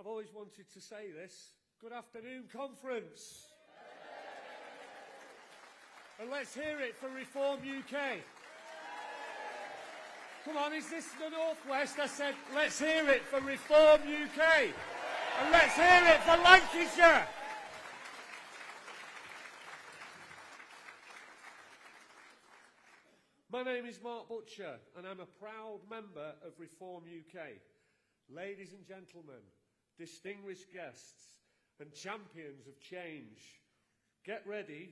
I've always wanted to say this. Good afternoon, conference. And let's hear it for Reform UK. Come on, is this the Northwest? I said, let's hear it for Reform UK. And let's hear it for Lancashire. My name is Mark Butcher, and I'm a proud member of Reform UK. Ladies and gentlemen, distinguished guests, and champions of change, get ready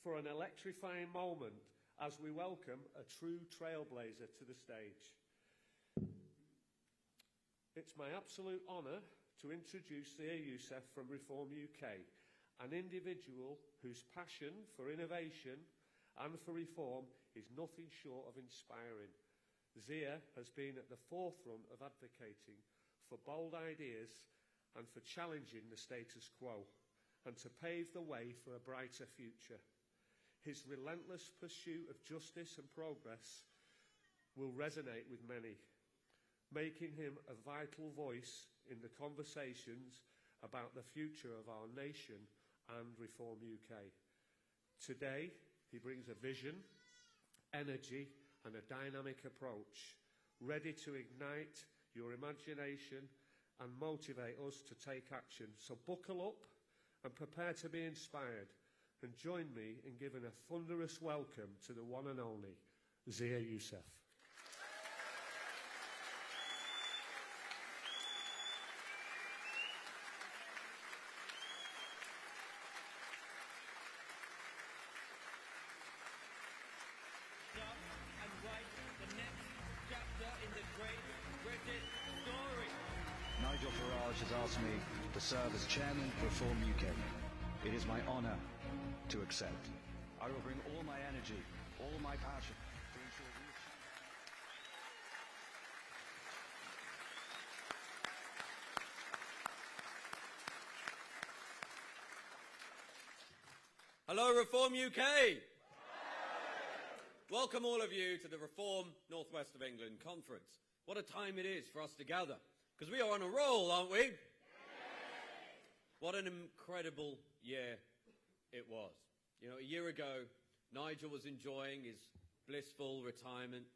for an electrifying moment as we welcome a true trailblazer to the stage. It's my absolute honour to introduce Zia Yusuf from Reform UK, an individual whose passion for innovation and for reform is nothing short of inspiring. Zia has been at the forefront of advocating for bold ideas and for challenging the status quo, and to pave the way for a brighter future. His relentless pursuit of justice and progress will resonate with many, making him a vital voice in the conversations about the future of our nation and Reform UK. Today, he brings a vision, energy, and a dynamic approach, ready to ignite your imagination and motivate us to take action. So buckle up and prepare to be inspired, and join me in giving a thunderous welcome to the one and only Zia Yusuf. And write the next chapter in the great British story. Nigel Farage has asked me to serve as chairman of Reform UK. It is my honour to accept. I will bring all my energy, all my passion to ensure we achieve. Hello, Reform UK. Welcome all of you to the Reform Northwest of England Conference. What a time it is for us to gather, because we are on a roll, aren't we? What an incredible year it was. You know, a year ago, Nigel was enjoying his blissful retirement.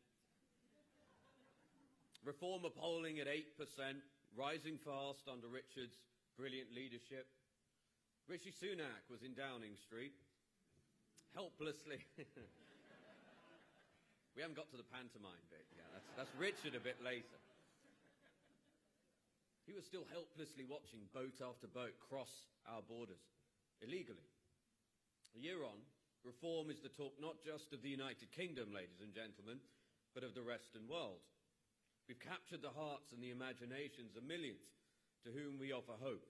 Reform are polling at 8%, rising fast under Richard's brilliant leadership. Rishi Sunak was in Downing Street, helplessly... We haven't got to the pantomime bit yet. That's Richard a bit later. He was still helplessly watching boat after boat cross our borders, illegally. A year on, reform is the talk not just of the United Kingdom, ladies and gentlemen, but of the Western world. We've captured the hearts and the imaginations of millions to whom we offer hope.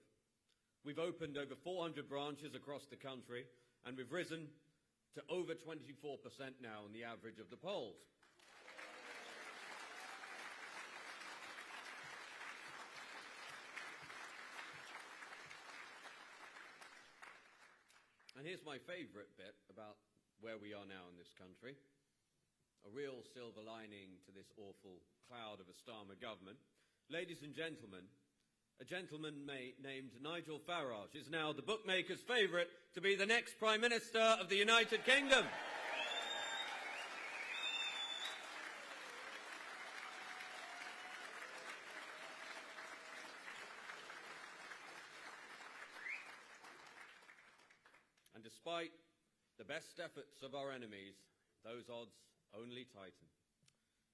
We've opened over 400 branches across the country, and we've risen to over 24% now on the average of the polls. And here's my favourite bit about where we are now in this country. A real silver lining to this awful cloud of a Starmer government. Ladies and gentlemen, a gentleman named Nigel Farage is now the bookmaker's favourite to be the next Prime Minister of the United Kingdom. And despite the best efforts of our enemies, those odds only tighten.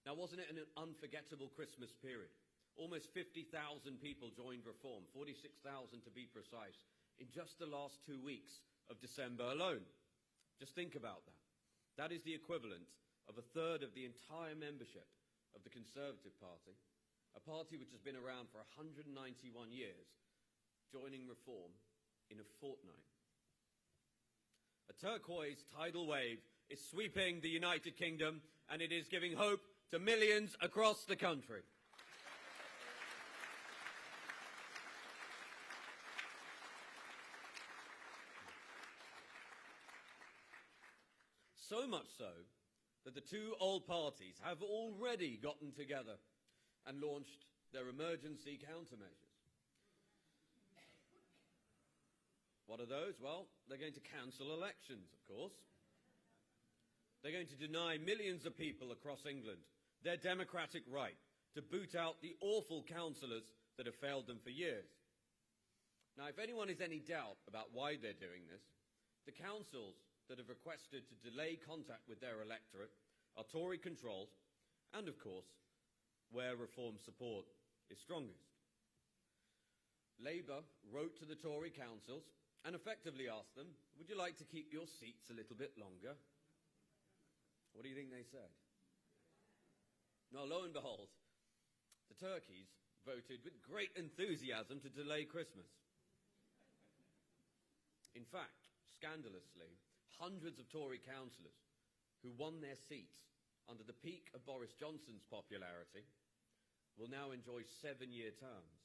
Now, wasn't it an unforgettable Christmas period? Almost 50,000 people joined Reform, 46,000 to be precise, in just the last 2 weeks of December alone. Just think about that. That is the equivalent of a third of the entire membership of the Conservative Party, a party which has been around for 191 years, joining Reform in a fortnight. A turquoise tidal wave is sweeping the United Kingdom, and it is giving hope to millions across the country. So much so that the two old parties have already gotten together and launched their emergency countermeasures. What are those? Well, they're going to cancel elections, of course. They're going to deny millions of people across England their democratic right to boot out the awful councillors that have failed them for years. Now, if anyone has any doubt about why they're doing this, the councils that have requested to delay contact with their electorate are Tory-controlled and, of course, where reform support is strongest. Labour wrote to the Tory councils and effectively asked them, would you like to keep your seats a little bit longer? What do you think they said? Now, lo and behold, the turkeys voted with great enthusiasm to delay Christmas. In fact, scandalously, hundreds of Tory councillors who won their seats under the peak of Boris Johnson's popularity will now enjoy 7-year terms.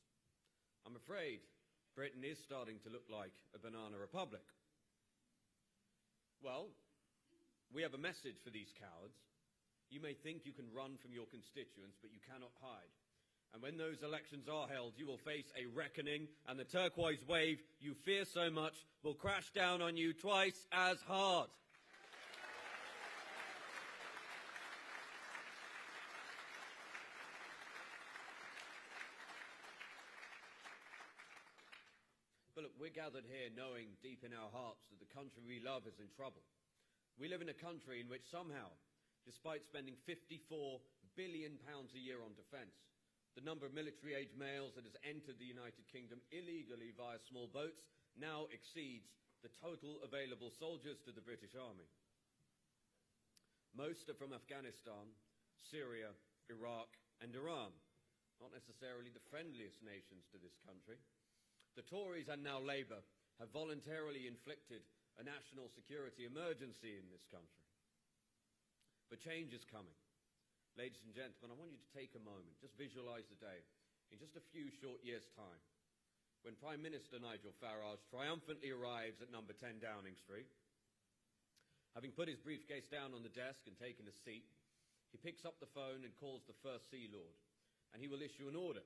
I'm afraid Britain is starting to look like a banana republic. Well, we have a message for these cowards. You may think you can run from your constituents, but you cannot hide. And when those elections are held, you will face a reckoning, and the turquoise wave you fear so much will crash down on you twice as hard. But look, we're gathered here knowing deep in our hearts that the country we love is in trouble. We live in a country in which somehow, despite spending £54 billion a year on defence, the number of military-age males that has entered the United Kingdom illegally via small boats now exceeds the total available soldiers to the British Army. Most are from Afghanistan, Syria, Iraq and Iran, not necessarily the friendliest nations to this country. The Tories and now Labour have voluntarily inflicted a national security emergency in this country. But change is coming. Ladies and gentlemen, I want you to take a moment, just visualise the day, in just a few short years' time, when Prime Minister Nigel Farage triumphantly arrives at number 10 Downing Street. Having put his briefcase down on the desk and taken a seat, he picks up the phone and calls the First Sea Lord, and he will issue an order.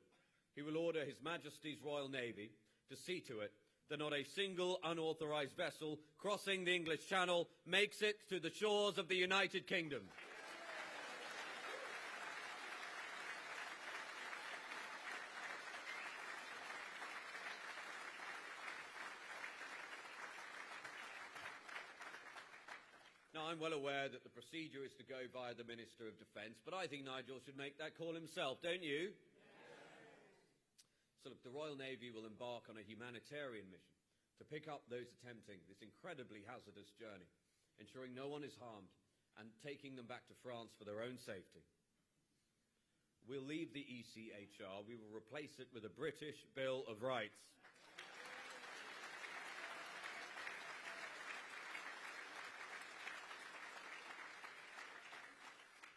He will order His Majesty's Royal Navy to see to it that not a single unauthorised vessel crossing the English Channel makes it to the shores of the United Kingdom. Now, I'm well aware that the procedure is to go via the Minister of Defence, but I think Nigel should make that call himself, don't you? So look, the Royal Navy will embark on a humanitarian mission to pick up those attempting this incredibly hazardous journey, ensuring no one is harmed and taking them back to France for their own safety. We'll leave the ECHR. We will replace it with a British Bill of Rights.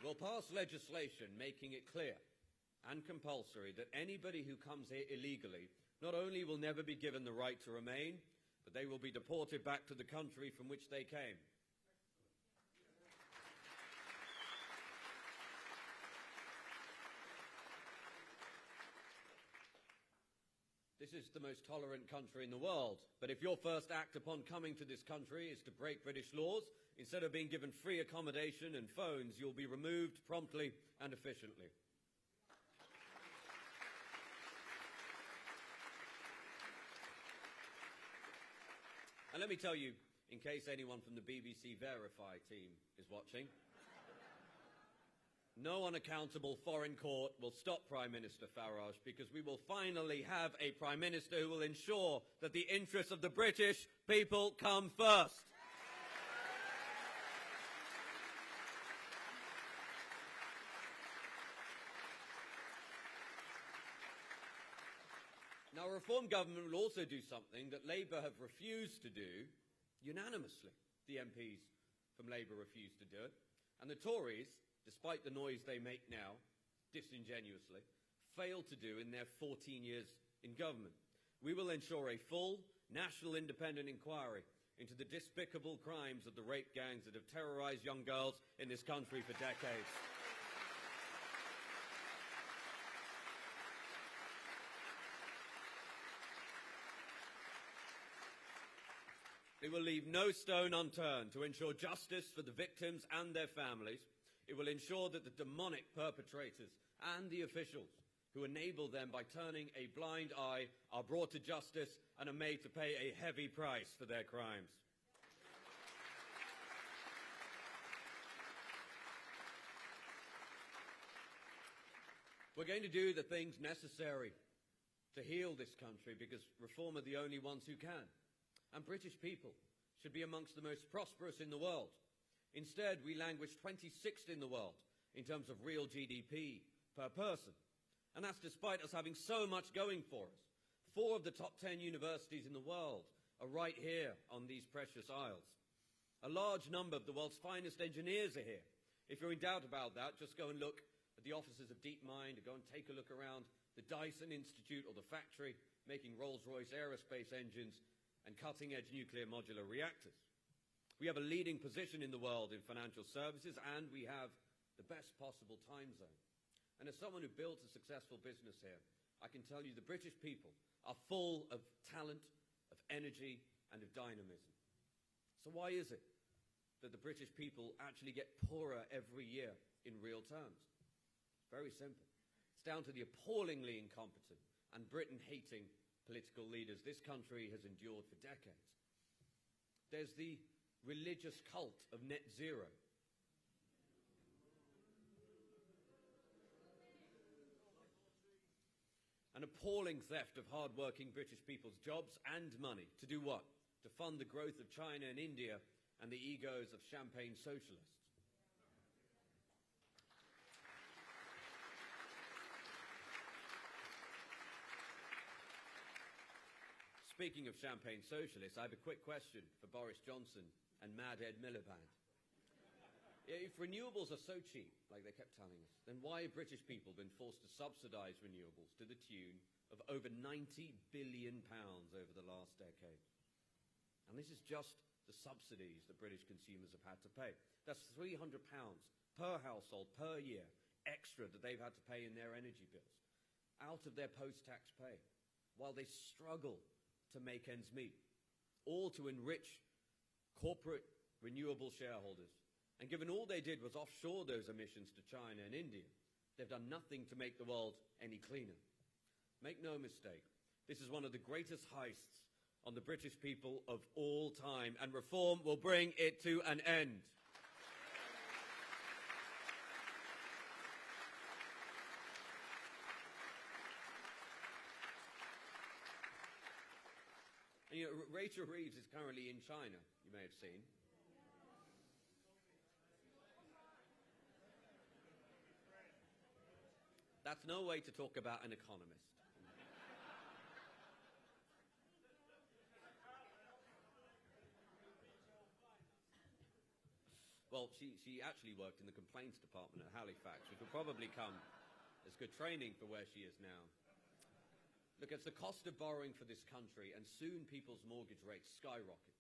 We'll pass legislation making it clear and compulsory that anybody who comes here illegally not only will never be given the right to remain, but they will be deported back to the country from which they came. This is the most tolerant country in the world, but if your first act upon coming to this country is to break British laws, instead of being given free accommodation and phones, you'll be removed promptly and efficiently. And let me tell you, in case anyone from the BBC Verify team is watching, no unaccountable foreign court will stop Prime Minister Farage, because we will finally have a Prime Minister who will ensure that the interests of the British people come first. Now, a reform government will also do something that Labour have refused to do unanimously. The MPs from Labour refused to do it. And the Tories, despite the noise they make now, disingenuously, failed to do in their 14 years in government. We will ensure a full, national independent inquiry into the despicable crimes of the rape gangs that have terrorised young girls in this country for decades. It will leave no stone unturned to ensure justice for the victims and their families. It will ensure that the demonic perpetrators and the officials who enable them by turning a blind eye are brought to justice and are made to pay a heavy price for their crimes. We're going to do the things necessary to heal this country because reform are the only ones who can. And British people should be amongst the most prosperous in the world. Instead, we languish 26th in the world in terms of real GDP per person. And that's despite us having so much going for us. 4 of the top 10 universities in the world are right here on these precious isles. A large number of the world's finest engineers are here. If you're in doubt about that, just go and look at the offices of DeepMind, or go and take a look around the Dyson Institute or the factory making Rolls-Royce aerospace engines and cutting-edge nuclear modular reactors. We have a leading position in the world in financial services, and we have the best possible time zone. And as someone who built a successful business here, I can tell you the British people are full of talent, of energy, and of dynamism. So why is it that the British people actually get poorer every year in real terms? Very simple. It's down to the appallingly incompetent and Britain-hating political leaders this country has endured for decades. There's the religious cult of net zero. An appalling theft of hard-working British people's jobs and money. To do what? To fund the growth of China and India and the egos of champagne socialists. Speaking of champagne socialists, I have a quick question for Boris Johnson and Mad Ed Miliband. If renewables are so cheap, like they kept telling us, then why have British people been forced to subsidise renewables to the tune of over £90 billion over the last decade? And this is just the subsidies that British consumers have had to pay. That's £300 per household per year extra that they've had to pay in their energy bills, out of their post-tax pay, while they struggle to make ends meet, all to enrich corporate renewable shareholders. And given all they did was offshore those emissions to China and India, they've done nothing to make the world any cleaner. Make no mistake, this is one of the greatest heists on the British people of all time, and reform will bring it to an end. And, Rachel Reeves is currently in China, you may have seen. That's no way to talk about an economist. Well, she actually worked in the complaints department at Halifax, which will probably come as good training for where she is now. Look, it's the cost of borrowing for this country, and soon people's mortgage rates skyrocket.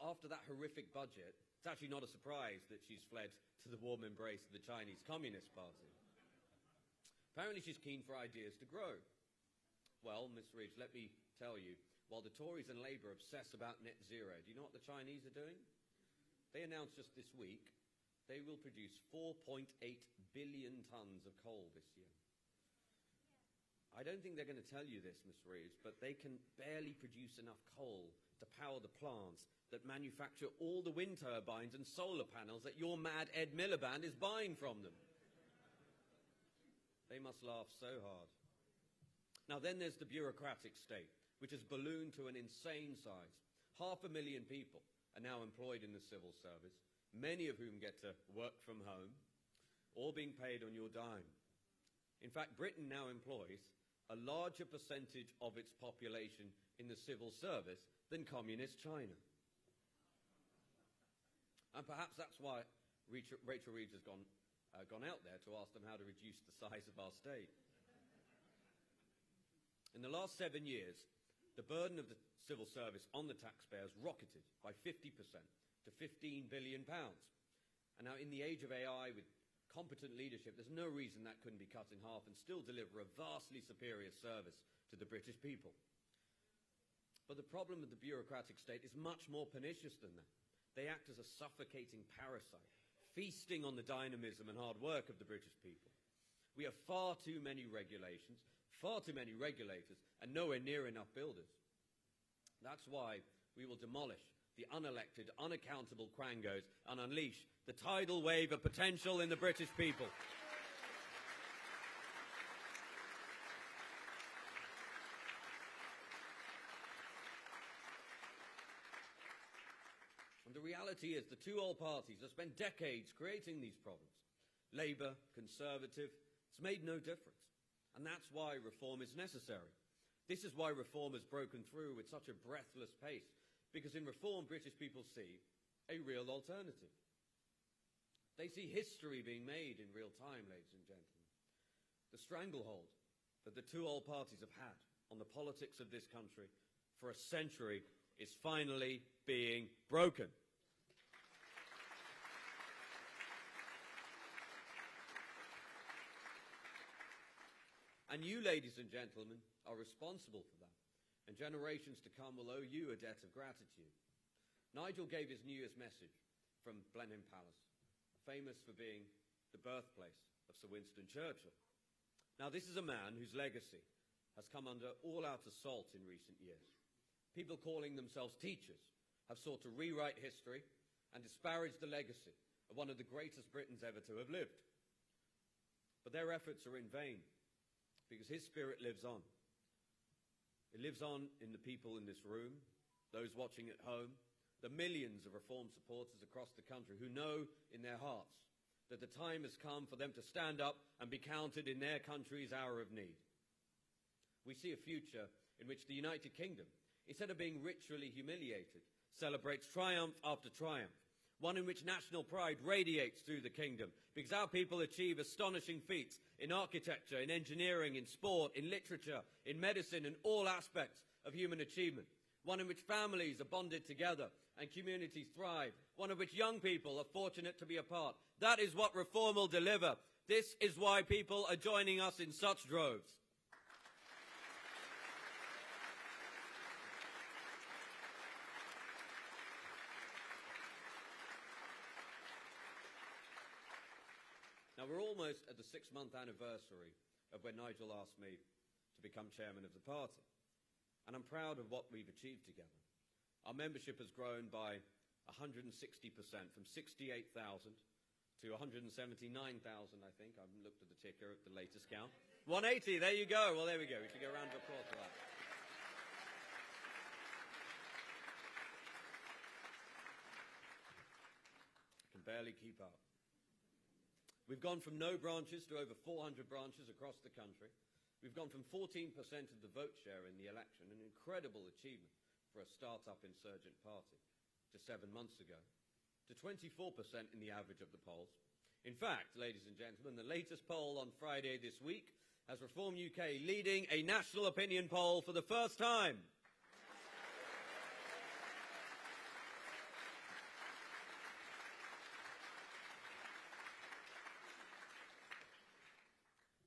After that horrific budget, it's actually not a surprise that she's fled to the warm embrace of the Chinese Communist Party. Apparently she's keen for ideas to grow. Well, Ms. Reeves, let me tell you, while the Tories and Labour obsess about net zero, do you know what the Chinese are doing? They announced just this week they will produce 4.8 billion tonnes of coal this year. I don't think they're going to tell you this, Ms. Reeves, but they can barely produce enough coal to power the plants that manufacture all the wind turbines and solar panels that your Mad Ed Miliband is buying from them. They must laugh so hard. Now then there's the bureaucratic state, which has ballooned to an insane size. 500,000 people are now employed in the civil service, many of whom get to work from home, all being paid on your dime. In fact, Britain now employs a larger percentage of its population in the civil service than communist China. And perhaps that's why Rachel Reeves has gone out there to ask them how to reduce the size of our state. In the last 7 years, the burden of the civil service on the taxpayers rocketed by 50% to £15 billion. And now in the age of AI, with competent leadership, there's no reason that couldn't be cut in half and still deliver a vastly superior service to the British people. But the problem with the bureaucratic state is much more pernicious than that. They act as a suffocating parasite, feasting on the dynamism and hard work of the British people. We have far too many regulations, far too many regulators, and nowhere near enough builders. That's why we will demolish the unelected, unaccountable quangos and unleash the tidal wave of potential in the British people. And the reality is the two old parties have spent decades creating these problems. Labour, Conservative, it's made no difference. And that's why reform is necessary. This is why reform has broken through with such a breathless pace, because in reform, British people see a real alternative. They see history being made in real time, ladies and gentlemen. The stranglehold that the two old parties have had on the politics of this country for a century is finally being broken. And you, ladies and gentlemen, are responsible for that. And generations to come will owe you a debt of gratitude. Nigel gave his New Year's message from Blenheim Palace, famous for being the birthplace of Sir Winston Churchill. Now, this is a man whose legacy has come under all-out assault in recent years. People calling themselves teachers have sought to rewrite history and disparage the legacy of one of the greatest Britons ever to have lived. But their efforts are in vain, because his spirit lives on. It lives on in the people in this room, those watching at home, the millions of reform supporters across the country who know in their hearts that the time has come for them to stand up and be counted in their country's hour of need. We see a future in which the United Kingdom, instead of being ritually humiliated, celebrates triumph after triumph, one in which national pride radiates through the kingdom, because our people achieve astonishing feats in architecture, in engineering, in sport, in literature, in medicine, in all aspects of human achievement, one in which families are bonded together and communities thrive, one of which young people are fortunate to be a part. That is what reform will deliver. This is why people are joining us in such droves. Now, we're almost at the 6-month anniversary of when Nigel asked me to become chairman of the party. And I'm proud of what we've achieved together. Our membership has grown by 160%, from 68,000 to 179,000, I think. I haven't looked at the ticker at the latest count. 180, there you go. Well, there we go. We should get a round of applause for that. I can barely keep up. We've gone from no branches to over 400 branches across the country. We've gone from 14% of the vote share in the election, an incredible achievement for a start-up insurgent party, just 7 months ago, to 24% in the average of the polls. In fact, ladies and gentlemen, the latest poll on Friday this week has Reform UK leading a national opinion poll for the first time.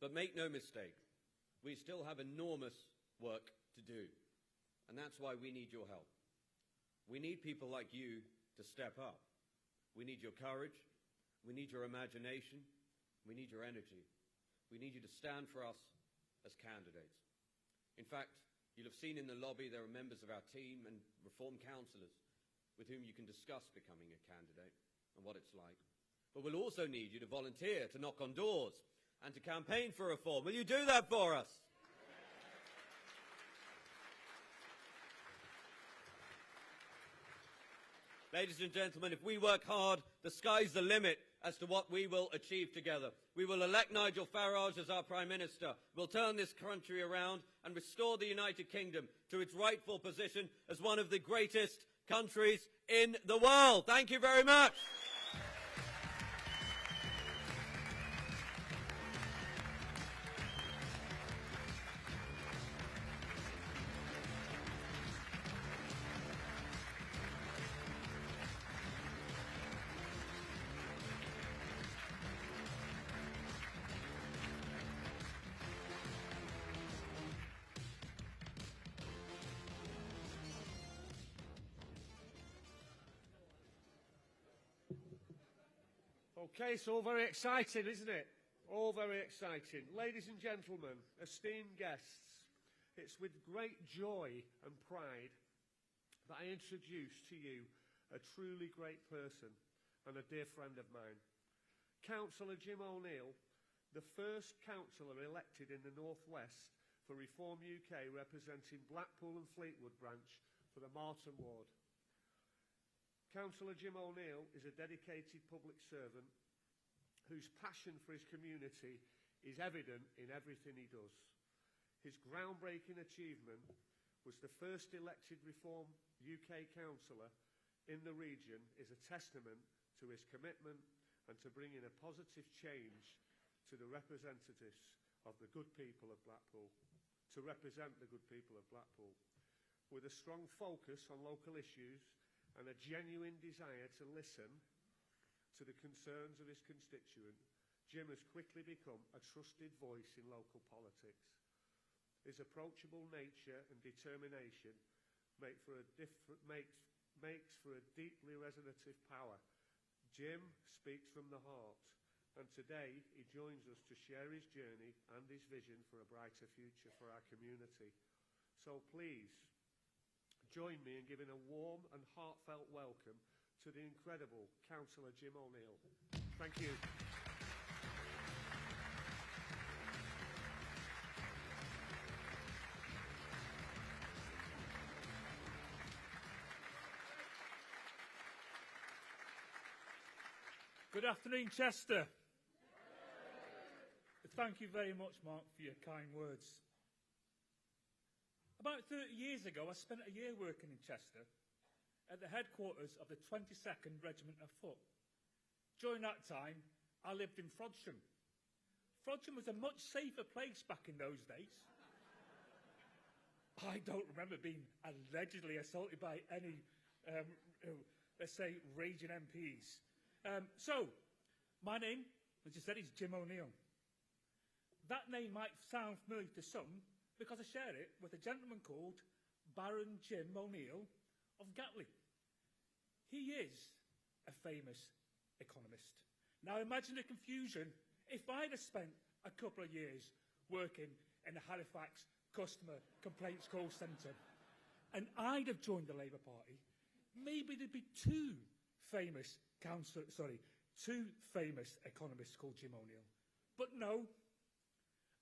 But make no mistake, we still have enormous work to do. And that's why we need your help. We need people like you to step up. We need your courage. We need your imagination. We need your energy. We need you to stand for us as candidates. In fact, you'll have seen in the lobby there are members of our team and reform councillors with whom you can discuss becoming a candidate and what it's like. But we'll also need you to volunteer, to knock on doors, and to campaign for reform. Will you do that for us? Ladies and gentlemen, if we work hard, the sky's the limit as to what we will achieve together. We will elect Nigel Farage as our Prime Minister. We'll turn this country around and restore the United Kingdom to its rightful position as one of the greatest countries in the world. Thank you very much. Okay, it's all very exciting, isn't it? All very exciting. Ladies and gentlemen, esteemed guests, it's with great joy and pride that I introduce to you a truly great person and a dear friend of mine. Cllr Jim O'Neill, the first councillor elected in the North West for Reform UK, representing Blackpool and Fleetwood branch for the Marton ward. Cllr Jim O'Neill is a dedicated public servant whose passion for his community is evident in everything he does. His groundbreaking achievement was the first elected Reform UK councillor in the region is a testament to his commitment and to bringing a positive change to the representatives of the good people of Blackpool, to represent the good people of Blackpool. With a strong focus on local issues and a genuine desire to listen to the concerns of his constituent, Jim has quickly become a trusted voice in local politics. His approachable nature and determination makes for a deeply resonative power. Jim speaks from the heart, and today he joins us to share his journey and his vision for a brighter future for our community. So please, join me in giving a warm and heartfelt welcome to the incredible Cllr Jim O'Neill. Thank you. Good afternoon, Chester. Thank you very much, Mark, for your kind words. About 30 years ago, I spent a year working in Chester at the headquarters of the 22nd Regiment of Foot. During that time, I lived in Frodsham. Frodsham was a much safer place back in those days. I don't remember being allegedly assaulted by any, let's say, raging MPs. So, my name, as you said, is Jim O'Neill. That name might sound familiar to some because I share it with a gentleman called Baron Jim O'Neill of Gatley. He is a famous economist. Now imagine the confusion if I'd have spent a couple of years working in the Halifax Customer Complaints Call Centre and I'd have joined the Labour Party. Maybe there'd be two famous economists called Jim O'Neill. But no,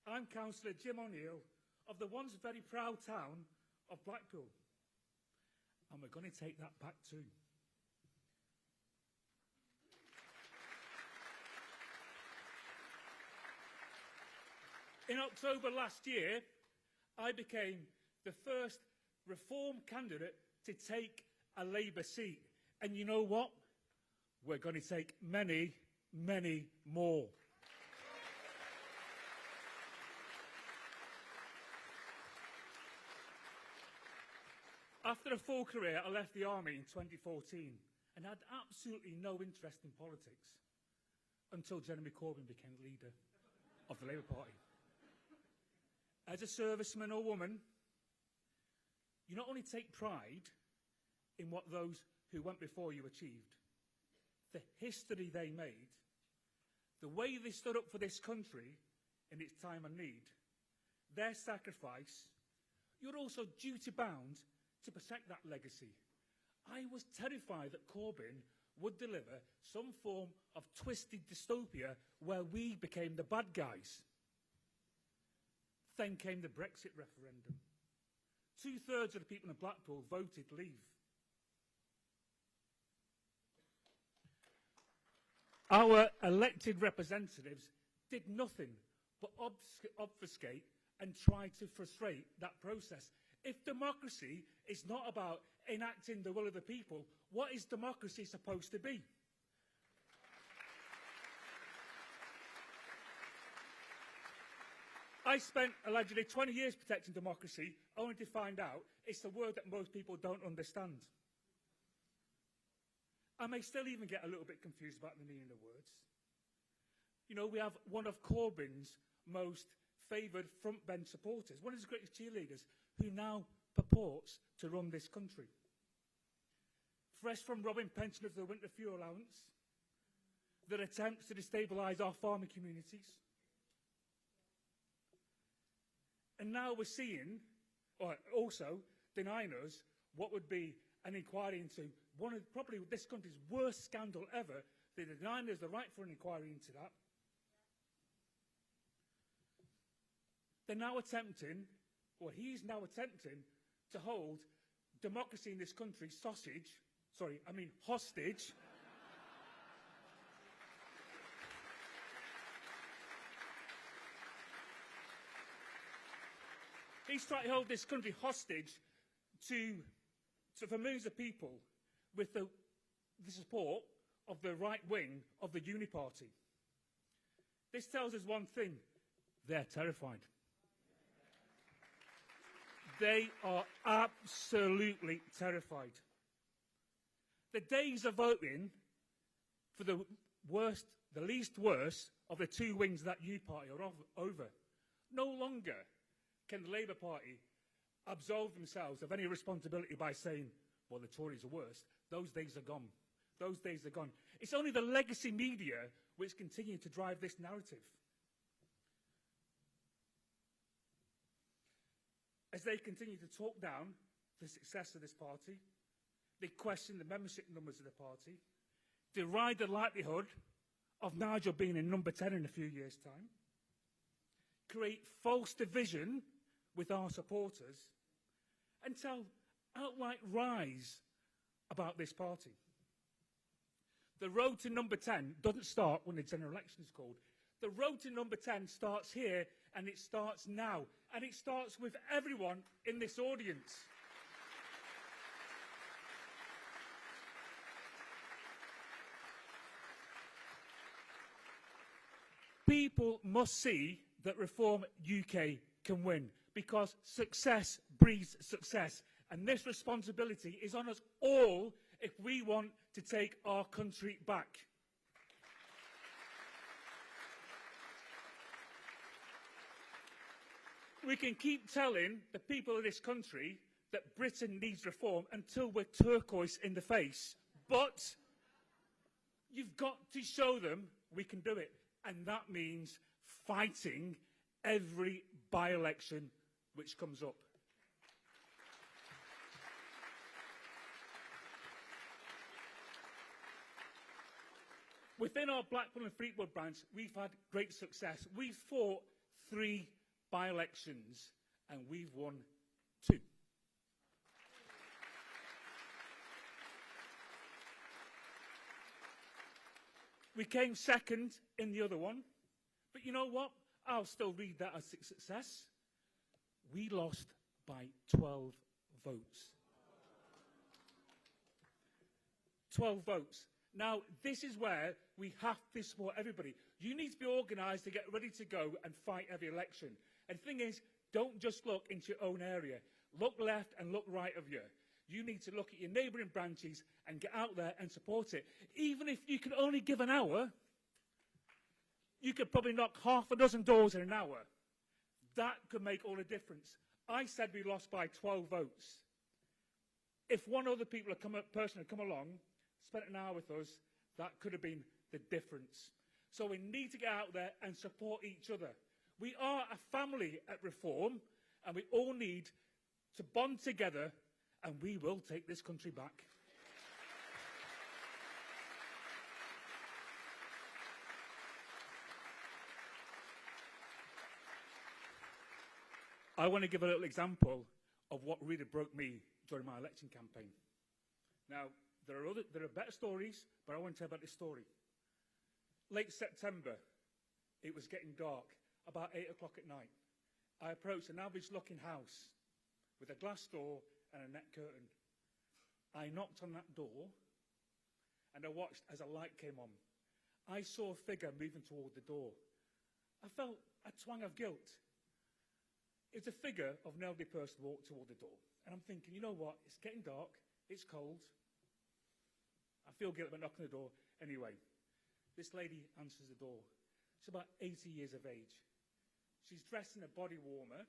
I'm Cllr Jim O'Neill of the once very proud town of Blackpool. And we're going to take that back too. In October last year, I became the first Reform candidate to take a Labour seat. And you know what? We're going to take many, many more. After a full career, I left the army in 2014 and had absolutely no interest in politics until Jeremy Corbyn became leader of the Labour Party. As a serviceman or woman, you not only take pride in what those who went before you achieved, the history they made, the way they stood up for this country in its time of need, their sacrifice, you're also duty-bound to protect that legacy. I was terrified that Corbyn would deliver some form of twisted dystopia where we became the bad guys. Then came the Brexit referendum. 2/3 of the people in Blackpool voted leave. Our elected representatives did nothing but obfuscate and try to frustrate that process. If democracy is not about enacting the will of the people, what is democracy supposed to be? I spent allegedly 20 years protecting democracy, only to find out it's a word that most people don't understand. I may still even get a little bit confused about the meaning of words. You know, we have one of Corbyn's most favoured front-bench supporters, one of his greatest cheerleaders, who now purports to run this country. Fresh from robbing pensioners of the winter fuel allowance, their attempts to destabilise our farming communities. And now we're seeing, or also denying us, what would be an inquiry into one of probably this country's worst scandal ever. They're denying us the right for an inquiry into that. They're now attempting, or he's now attempting, to hold democracy in this country hostage. He's trying to hold this country hostage for millions of people with the support of the right wing of the Uni Party. This tells us one thing: they're terrified. They are absolutely terrified. The days of voting for the least worst of the two wings of that Uni Party are over. No longer can the Labour Party absolve themselves of any responsibility by saying, well, the Tories are worse. Those days are gone. Those days are gone. It's only the legacy media which continue to drive this narrative. As they continue to talk down the success of this party, they question the membership numbers of the party, deride the likelihood of Nigel being in number 10 in a few years' time, create false division with our supporters, and tell outright lies about this party. The road to number 10 doesn't start when the general election is called. The road to number 10 starts here, and it starts now. And it starts with everyone in this audience. People must see that Reform UK can win, because success breeds success. And this responsibility is on us all if we want to take our country back. We can keep telling the people of this country that Britain needs reform until we're turquoise in the face. But you've got to show them we can do it. And that means fighting every by-election which comes up. Within our Blackpool and Fleetwood branch, we've had great success. We've fought 3 by-elections, and we've won 2. We came second in the other one, but you know what? I'll still read that as a success. We lost by 12 votes. 12 votes. Now, this is where we have to support everybody. You need to be organised to get ready to go and fight every election. And the thing is, don't just look into your own area. Look left and look right of you. You need to look at your neighbouring branches and get out there and support it. Even if you can only give an hour, you could probably knock half a dozen doors in an hour. That could make all the difference. I said we lost by 12 votes. If one other person had come along, spent an hour with us, that could have been the difference. So we need to get out there and support each other. We are a family at Reform, and we all need to bond together, and we will take this country back. I want to give a little example of what really broke me during my election campaign. Now, there are better stories, but I want to tell about this story. Late September, it was getting dark, about 8 o'clock at night. I approached an average-looking house with a glass door and a net curtain. I knocked on that door, and I watched as a light came on. I saw a figure moving toward the door. I felt a twang of guilt. It's a figure of an elderly person walked toward the door. And I'm thinking, you know what? It's getting dark. It's cold. I feel guilty about knocking on the door. Anyway, this lady answers the door. She's about 80 years of age. She's dressed in a body warmer,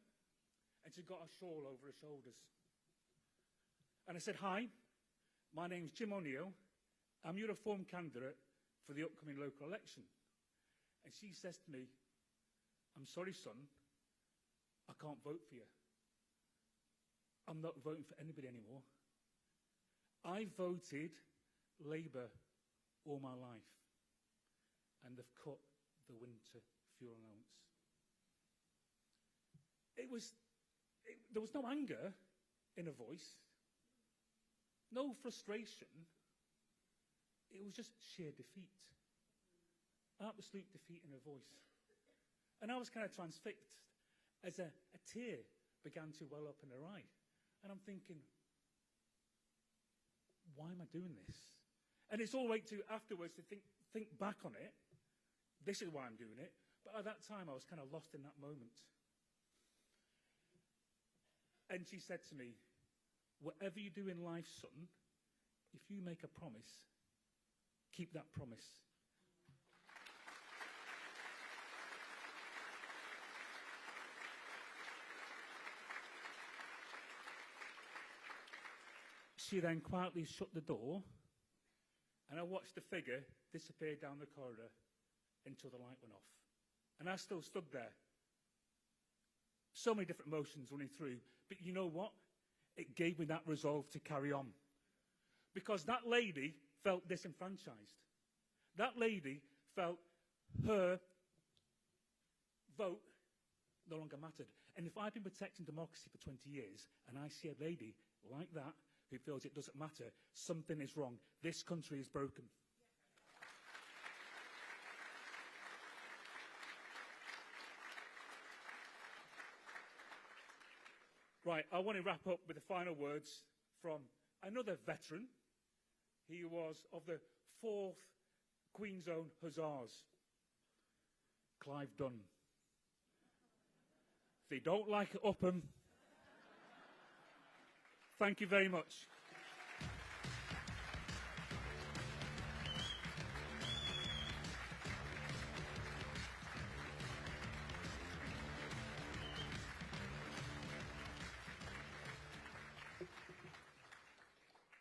and she's got a shawl over her shoulders. And I said, hi, my name's Jim O'Neill. I'm your Reform candidate for the upcoming local election. And she says to me, "I'm sorry, son, I can't vote for you. I'm not voting for anybody anymore. I voted Labour all my life, and they've cut the winter fuel allowance." There was no anger in her voice, no frustration. It was just sheer defeat, absolute defeat in her voice. And I was kind of transfixed as a tear began to well up in her eye. And I'm thinking, why am I doing this? And it's all right to afterwards to think back on it. This is why I'm doing it. But at that time, I was kind of lost in that moment. And she said to me, "Whatever you do in life, son, if you make a promise, keep that promise." She then quietly shut the door, and I watched the figure disappear down the corridor until the light went off. And I still stood there. So many different emotions running through, but you know what? It gave me that resolve to carry on. Because that lady felt disenfranchised. That lady felt her vote no longer mattered. And if I've been protecting democracy for 20 years, and I see a lady like that who feels it doesn't matter, something is wrong. This country is broken. Right, I want to wrap up with the final words from another veteran. He was of the 4th Queen's Own Hussars, Clive Dunn. If they don't like it, up 'em. Thank you very much.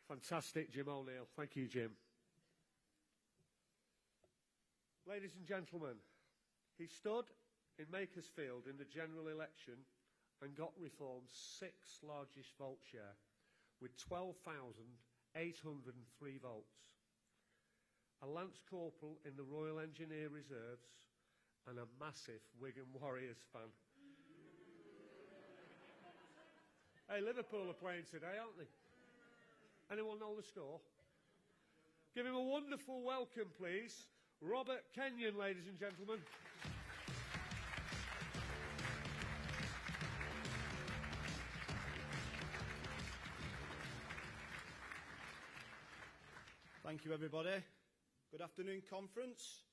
Fantastic, Jim O'Neill. Thank you, Jim. Ladies and gentlemen, he stood in Makersfield in the general election and got Reform's 6th largest vote share with 12,803 votes. A Lance Corporal in the Royal Engineer Reserves and a massive Wigan Warriors fan. Hey, Liverpool are playing today, aren't they? Anyone know the score? Give him a wonderful welcome, please. Robert Kenyon, ladies and gentlemen. Thank you, everybody. Good afternoon, conference.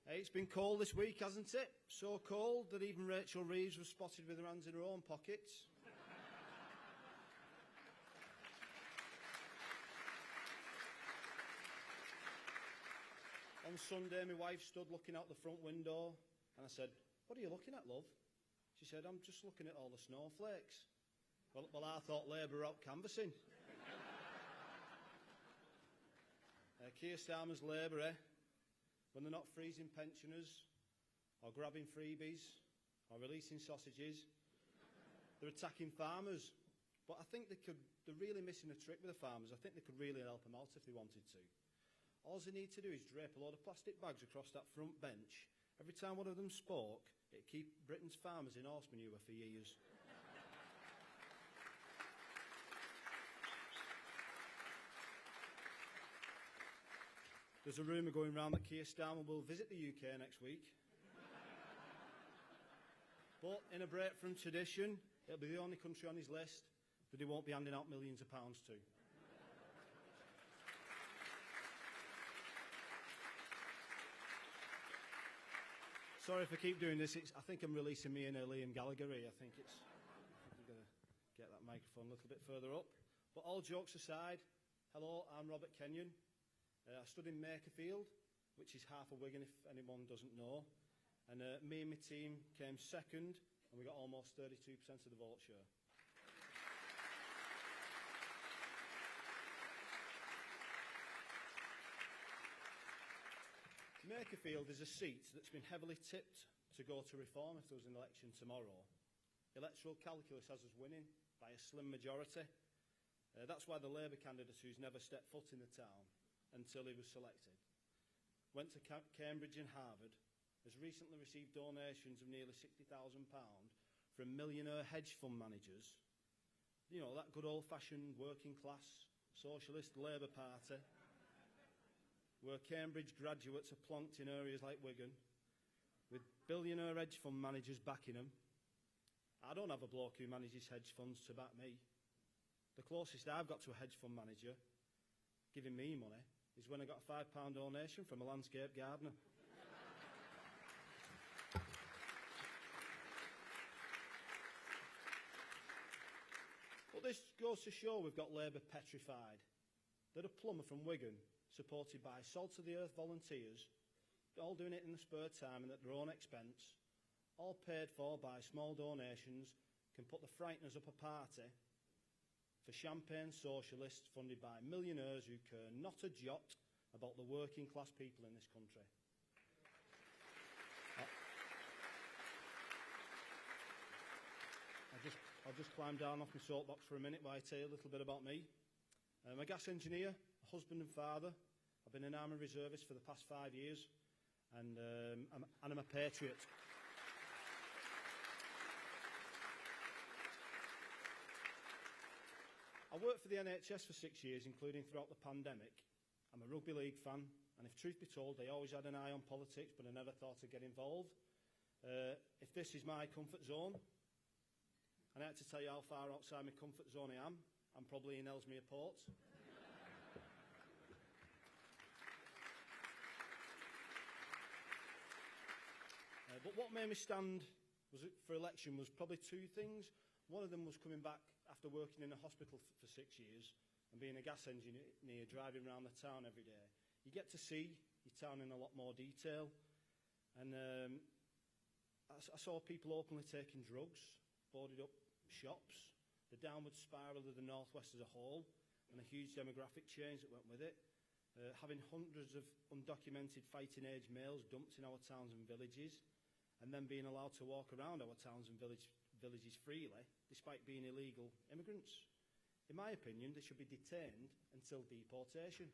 Hey, it's been cold this week, hasn't it? So cold that even Rachel Reeves was spotted with her hands in her own pockets. On Sunday, my wife stood looking out the front window, and I said, "What are you looking at, love?" She said, "I'm just looking at all the snowflakes." Well, I thought Labour were out canvassing. Keir Starmer's Labour, when they're not freezing pensioners, or grabbing freebies, or releasing sausages, they're attacking farmers. But I think they're really missing a trick with the farmers. I think they could really help them out if they wanted to. All they need to do is drape a load of plastic bags across that front bench. Every time one of them spoke, it'd keep Britain's farmers in horse manure for years. There's a rumour going round that Keir Starmer will visit the UK next week. But in a break from tradition, it'll be the only country on his list that he won't be handing out millions of pounds to. Sorry if I keep doing this. I think I'm releasing me in a Liam Gallagher-y. I think I'm going to get that microphone a little bit further up. But all jokes aside, hello, I'm Robert Kenyon. I stood in Makerfield, which is half of Wigan if anyone doesn't know. And me and my team came second, and we got almost 32% of the vote share. Makerfield is a seat that's been heavily tipped to go to Reform if there was an election tomorrow. Electoral calculus has us winning by a slim majority. That's why the Labour candidate, who's never stepped foot in the town until he was selected, went to Cambridge and Harvard, has recently received donations of nearly £60,000 from millionaire hedge fund managers. You know, that good old-fashioned working class socialist Labour Party, where Cambridge graduates are plonked in areas like Wigan, with billionaire hedge fund managers backing them. I don't have a bloke who manages hedge funds to back me. The closest I've got to a hedge fund manager giving me money is when I got a £5 donation from a landscape gardener. But this goes to show we've got Labour petrified. That a plumber from Wigan, supported by salt-of-the-earth volunteers, all doing it in the spare time and at their own expense, all paid for by small donations, can put the frighteners up a party for champagne socialists funded by millionaires who care not a jot about the working class people in this country. I'll just climb down off my soapbox for a minute while I tell you a little bit about me. I'm a gas engineer, a husband and father. I've been an army reservist for the past 5 years, and I'm a patriot. I worked for the NHS for 6 years, including throughout the pandemic. I'm a rugby league fan, and if truth be told, I always had an eye on politics, but I never thought I'd get involved. If this is my comfort zone, and I had to tell you how far outside my comfort zone I am, I'm probably in Ellesmere Port. But what made me stand for election was probably two things. One of them was coming back after working in a hospital for 6 years and being a gas engineer, driving around the town every day. You get to see your town in a lot more detail. And I saw people openly taking drugs, boarded up shops, the downward spiral of the northwest as a whole, and a huge demographic change that went with it. Having hundreds of undocumented fighting age males dumped in our towns and villages, and then being allowed to walk around our towns and villages freely, despite being illegal immigrants. In my opinion, they should be detained until deportation.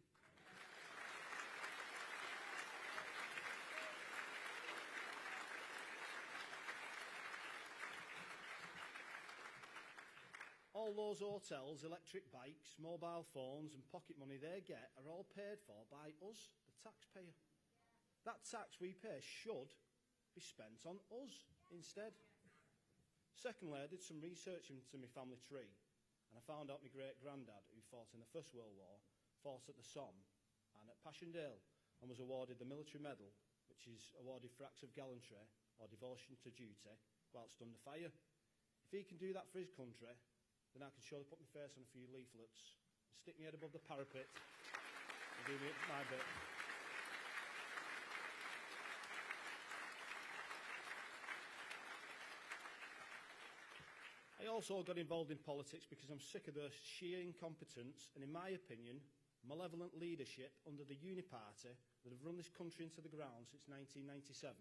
All those hotels, electric bikes, mobile phones and pocket money they get are all paid for by us, the taxpayer. That tax we pay should be spent on us instead. Secondly, I did some research into my family tree, and I found out my great-granddad, who fought in the First World War, fought at the Somme and at Passchendaele, and was awarded the Military Medal, which is awarded for acts of gallantry or devotion to duty whilst under fire. If he can do that for his country, then I can surely put my face on a few leaflets and stick my head above the parapet and do my bit. I also got involved in politics because I'm sick of their sheer incompetence and, in my opinion, malevolent leadership under the Uni-Party that have run this country into the ground since 1997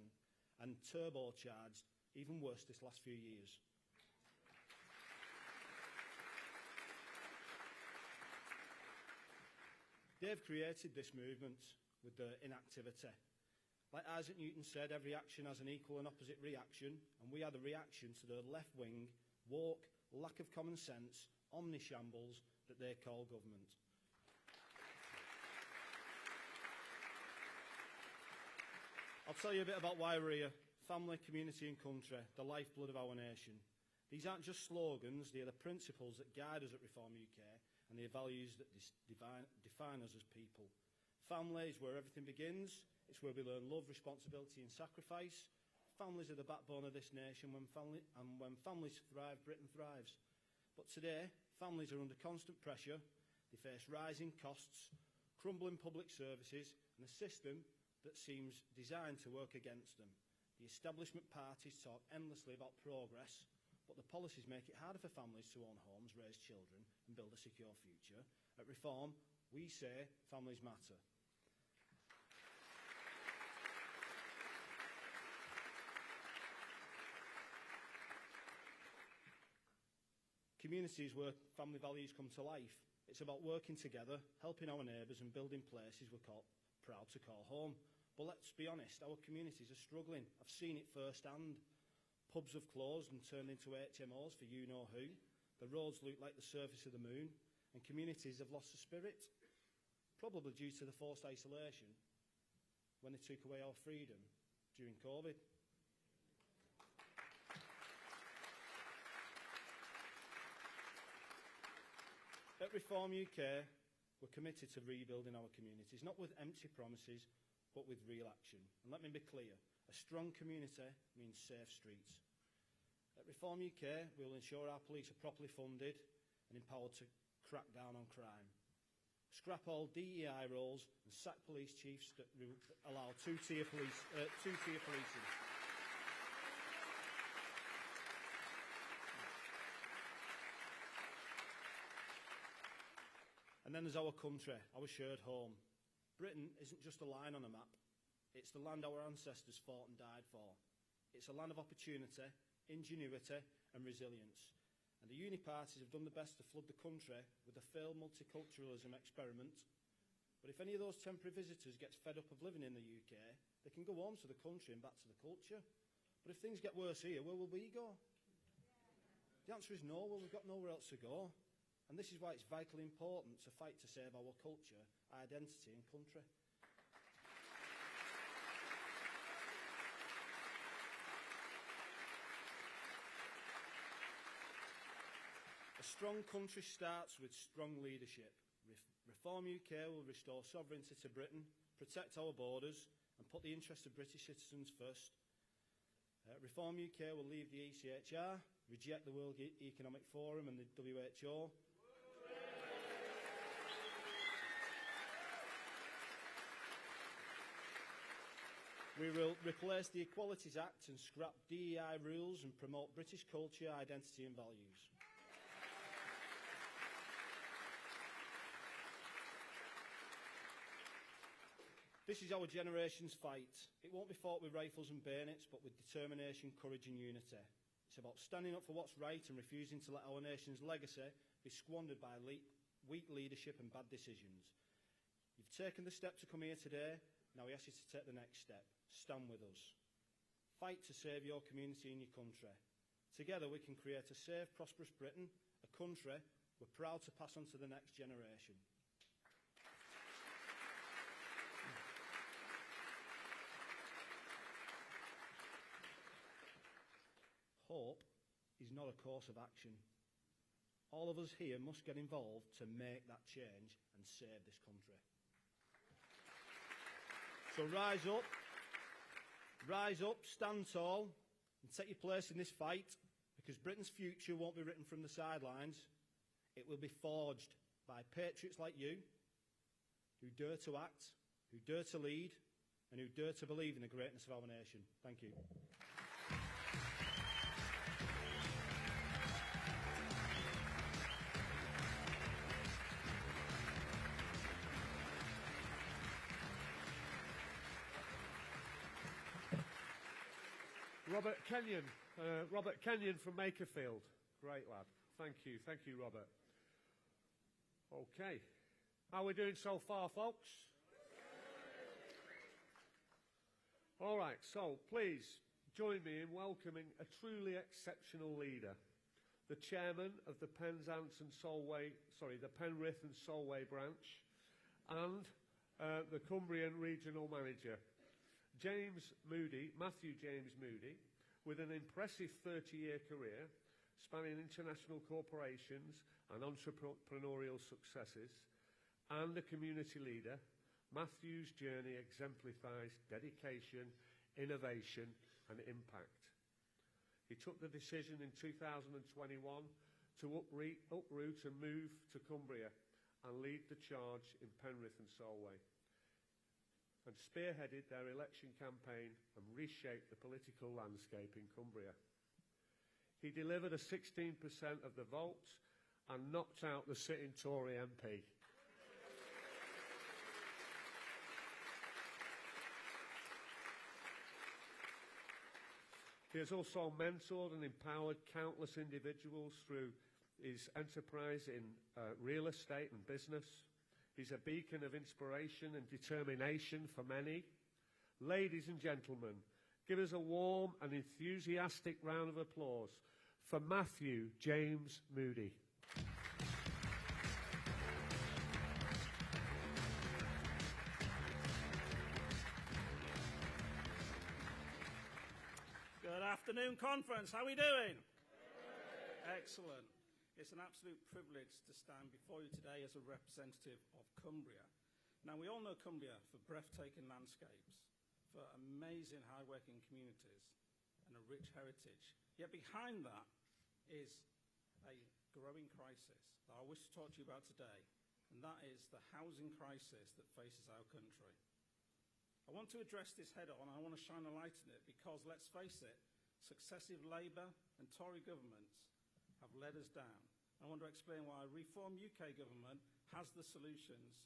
and turbocharged even worse this last few years. They've created this movement with their inactivity. Like Isaac Newton said, every action has an equal and opposite reaction, and we are the reaction to the left-wing, woke, lack of common sense, omnishambles that they call government. I'll tell you a bit about why we're here. Family, community and country, the lifeblood of our nation. These aren't just slogans, they are the principles that guide us at Reform UK, and the values that define us as people. Family is where everything begins. It's where we learn love, responsibility and sacrifice. Families are the backbone of this nation, when families thrive, Britain thrives. But today, families are under constant pressure. They face rising costs, crumbling public services and a system that seems designed to work against them. The establishment parties talk endlessly about progress, but the policies make it harder for families to own homes, raise children and build a secure future. At Reform, we say families matter. communities where family values come to life. It's about working together, helping our neighbours and building places we're proud to call home. But let's be honest, our communities are struggling. I've seen it firsthand. Pubs have closed and turned into HMOs for you-know-who. The roads look like the surface of the moon, and communities have lost the spirit, probably due to the forced isolation when they took away our freedom during COVID. At Reform UK, we're committed to rebuilding our communities, not with empty promises, but with real action. And let me be clear, a strong community means safe streets. At Reform UK, we will ensure our police are properly funded and empowered to crack down on crime. Scrap all DEI roles and sack police chiefs that allow two-tier policing. And then there's our country, our shared home. Britain isn't just a line on a map. It's the land our ancestors fought and died for. It's a land of opportunity, ingenuity and resilience. And the uni parties have done the best to flood the country with a failed multiculturalism experiment. But if any of those temporary visitors gets fed up of living in the UK, they can go home to the country and back to the culture. But if things get worse here, where will we go? The answer is no, well, we've got nowhere else to go. And this is why it's vitally important to fight to save our culture, identity and country. A strong country starts with strong leadership. Reform UK will restore sovereignty to Britain, protect our borders and put the interests of British citizens first. Reform UK will leave the ECHR, reject the World Economic Forum and the WHO. We will replace the Equalities Act and scrap DEI rules and promote British culture, identity and values. This is our generation's fight. It won't be fought with rifles and bayonets, but with determination, courage and unity. It's about standing up for what's right and refusing to let our nation's legacy be squandered by weak leadership and bad decisions. You've taken the step to come here today. Now we ask you to take the next step. Stand with us. Fight to save your community and your country. Together we can create a safe, prosperous Britain, a country we're proud to pass on to the next generation. Hope is not a course of action. All of us here must get involved to make that change and save this country. So rise up, stand tall and take your place in this fight, because Britain's future won't be written from the sidelines. It will be forged by patriots like you, who dare to act, who dare to lead and who dare to believe in the greatness of our nation. Thank you. Robert Kenyon from Makerfield. Great lad. Thank you, Robert. Okay. How are we doing so far, folks? All right, so please join me in welcoming a truly exceptional leader, the chairman of the Penrith and Solway branch, and the Cumbrian regional manager, Matthew James Moody, with an impressive 30-year career spanning international corporations and entrepreneurial successes, and a community leader. Matthew's journey exemplifies dedication, innovation and impact. He took the decision in 2021 to uproot and move to Cumbria and lead the charge in Penrith and Solway, and spearheaded their election campaign and reshaped the political landscape in Cumbria. He delivered a 16% of the vote and knocked out the sitting Tory MP. He has also mentored and empowered countless individuals through his enterprise in real estate and business. He's a beacon of inspiration and determination for many. Ladies and gentlemen, give us a warm and enthusiastic round of applause for Matthew James Moody. Good afternoon, conference. How are we doing? Excellent. It's an absolute privilege to stand before you today as a representative of Cumbria. Now, we all know Cumbria for breathtaking landscapes, for amazing hard-working communities, and a rich heritage. Yet behind that is a growing crisis that I wish to talk to you about today, and that is the housing crisis that faces our country. I want to address this head-on, and I want to shine a light on it because, let's face it, successive Labour and Tory governments have led us down. I want to explain why a Reform UK government has the solutions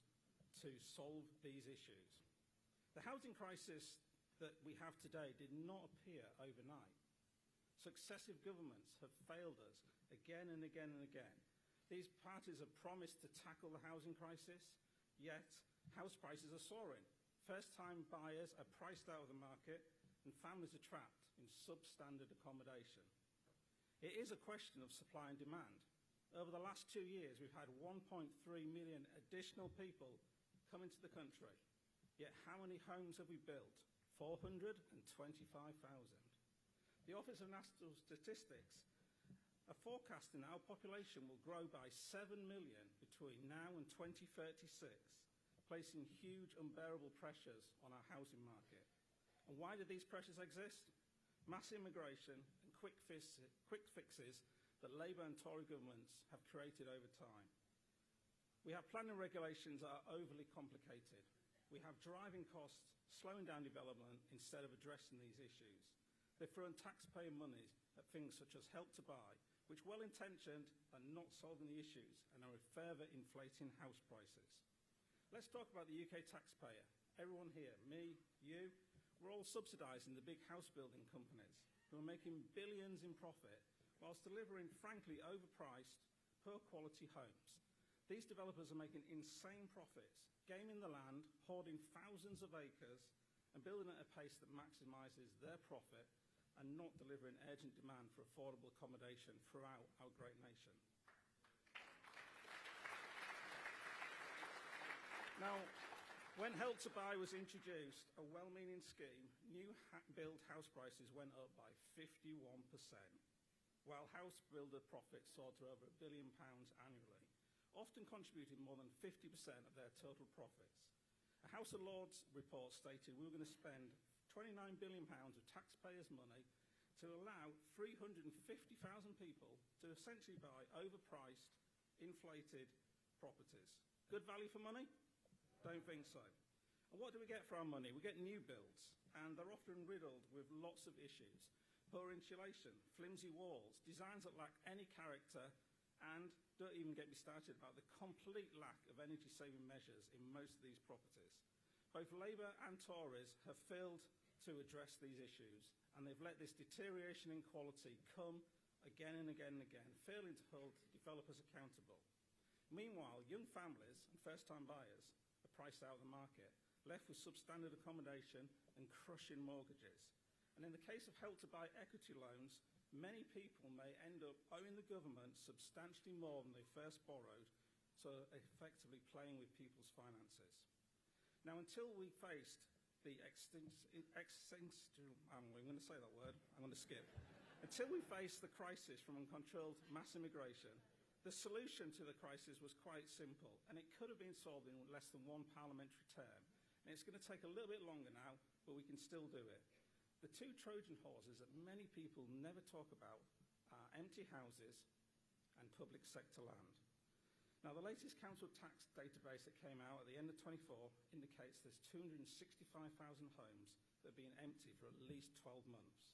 to solve these issues. The housing crisis that we have today did not appear overnight. Successive governments have failed us again and again and again. These parties have promised to tackle the housing crisis, yet house prices are soaring. First-time buyers are priced out of the market and families are trapped in substandard accommodation. It is a question of supply and demand. Over the last 2 years, we've had 1.3 million additional people come into the country. Yet how many homes have we built? 425,000. The Office of National Statistics are forecasting that our population will grow by 7 million between now and 2036, placing huge unbearable pressures on our housing market. And why do these pressures exist? Mass immigration and quick fixes that Labour and Tory governments have created over time. We have planning regulations that are overly complicated. We have driving costs slowing down development instead of addressing these issues. They throw in taxpayer money at things such as Help to Buy, which, well-intentioned, are not solving the issues and are further inflating house prices. Let's talk about the UK taxpayer. Everyone here, me, you, we're all subsidising the big house building companies who are making billions in profit whilst delivering, frankly, overpriced, poor-quality homes. These developers are making insane profits, gaming the land, hoarding thousands of acres, and building at a pace that maximises their profit and not delivering urgent demand for affordable accommodation throughout our great nation. Now, when Help to Buy was introduced, a well-meaning scheme, new build house prices went up by 51%, while house builder profits soared to over £1 billion annually, often contributing more than 50% of their total profits. A House of Lords report stated we were going to spend £29 billion of taxpayers' money to allow 350,000 people to essentially buy overpriced, inflated properties. Good value for money? Don't think so. And what do we get for our money? We get new builds, and they're often riddled with lots of issues. Poor insulation, flimsy walls, designs that lack any character, and don't even get me started about the complete lack of energy-saving measures in most of these properties. Both Labour and Tories have failed to address these issues, and they've let this deterioration in quality come again and again and again, failing to hold developers accountable. Meanwhile, young families and first-time buyers are priced out of the market, left with substandard accommodation and crushing mortgages. And in the case of Help to Buy equity loans, many people may end up owing the government substantially more than they first borrowed, so effectively playing with people's finances. Now, until we faced the Until we faced the crisis from uncontrolled mass immigration, the solution to the crisis was quite simple, and it could have been solved in less than one parliamentary term. And it's going to take a little bit longer now, but we can still do it. The two Trojan horses that many people never talk about are empty houses and public sector land. Now, the latest council tax database that came out at the end of 24 indicates there's 265,000 homes that have been empty for at least 12 months.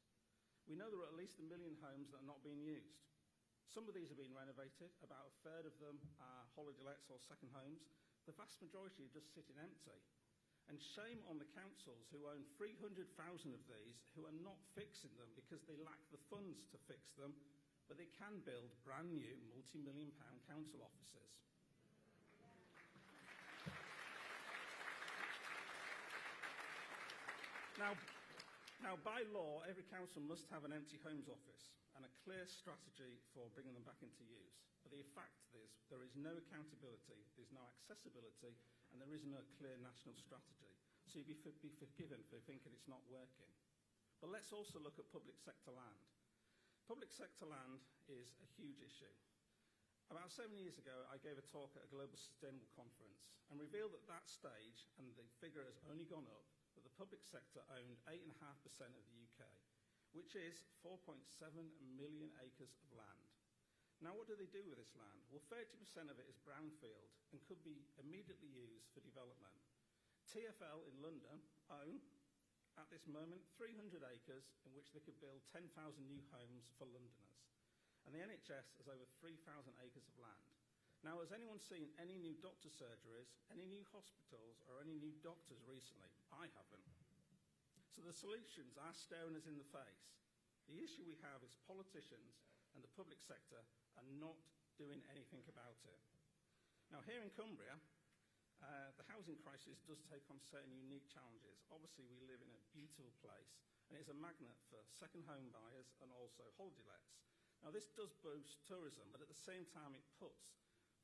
We know there are at least 1 million homes that are not being used. Some of these are being renovated, about a third of them are holiday lets or second homes. The vast majority are just sitting empty. And shame on the councils who own 300,000 of these who are not fixing them because they lack the funds to fix them, but they can build brand new multi-million-pound council offices. Now, by law, every council must have an empty homes office and a clear strategy for bringing them back into use. But the fact is, there is no accountability, there's no accessibility, and there is no clear national strategy. So you'd be forgiven for thinking it's not working. But let's also look at public sector land. Public sector land is a huge issue. About 7 years ago, I gave a talk at a global sustainable conference and revealed at that stage, and the figure has only gone up, that the public sector owned 8.5% of the UK, which is 4.7 million acres of land. Now, what do they do with this land? Well, 30% of it is brownfield and could be immediately used for development. TfL in London own, at this moment, 300 acres in which they could build 10,000 new homes for Londoners. And the NHS has over 3,000 acres of land. Now, has anyone seen any new doctor surgeries, any new hospitals, or any new doctors recently? I haven't. So the solutions are staring us in the face. The issue we have is politicians and the public sector are not doing anything about it. Now, here in Cumbria, the housing crisis does take on certain unique challenges. Obviously, we live in a beautiful place, and it's a magnet for second home buyers and also holiday lets. Now, this does boost tourism, but at the same time, it puts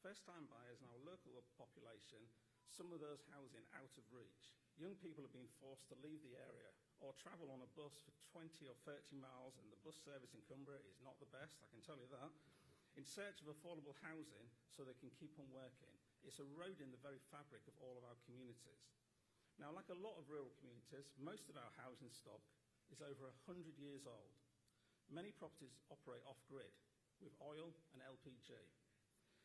first-time buyers and our local population, some of those housing out of reach. Young people are being forced to leave the area or travel on a bus for 20 or 30 miles, and the bus service in Cumbria is not the best, I can tell you that, in search of affordable housing so they can keep on working. It's eroding the very fabric of all of our communities. Now, like a lot of rural communities, most of our housing stock is over 100 years old. Many properties operate off-grid with oil and LPG.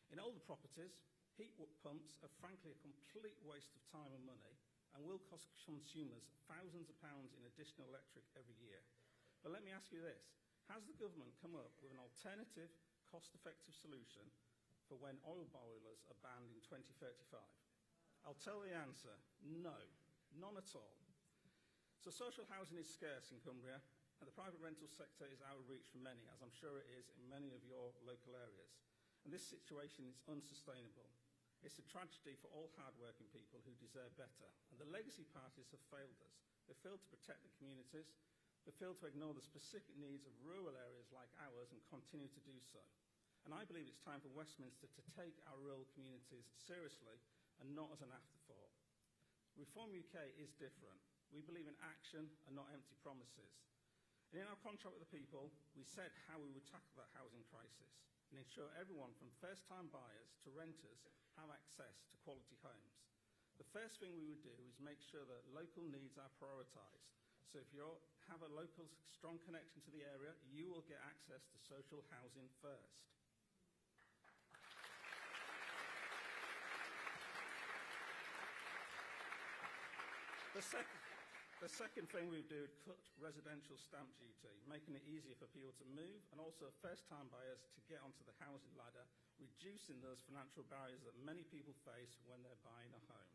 In older properties, heat pumps are frankly a complete waste of time and money and will cost consumers thousands of pounds in additional electric every year. But let me ask you this. Has the government come up with an alternative, cost-effective solution for when oil boilers are banned in 2035? I'll tell the answer, no, none at all. So social housing is scarce in Cumbria, and the private rental sector is out of reach for many, as I'm sure it is in many of your local areas. And this situation is unsustainable. It's a tragedy for all hard-working people who deserve better. And the legacy parties have failed us. They failed to protect the communities. They failed to ignore the specific needs of rural areas like ours and continue to do so. And I believe it's time for Westminster to take our rural communities seriously and not as an afterthought. Reform UK is different. We believe in action and not empty promises. And in our contract with the people, we said how we would tackle that housing crisis and ensure everyone from first-time buyers to renters have access to quality homes. The first thing we would do is make sure that local needs are prioritised. So if you have a local strong connection to the area, you will get access to social housing first. The second thing we would do is cut residential stamp duty, making it easier for people to move and also first-time buyers to get onto the housing ladder, reducing those financial barriers that many people face when they're buying a home.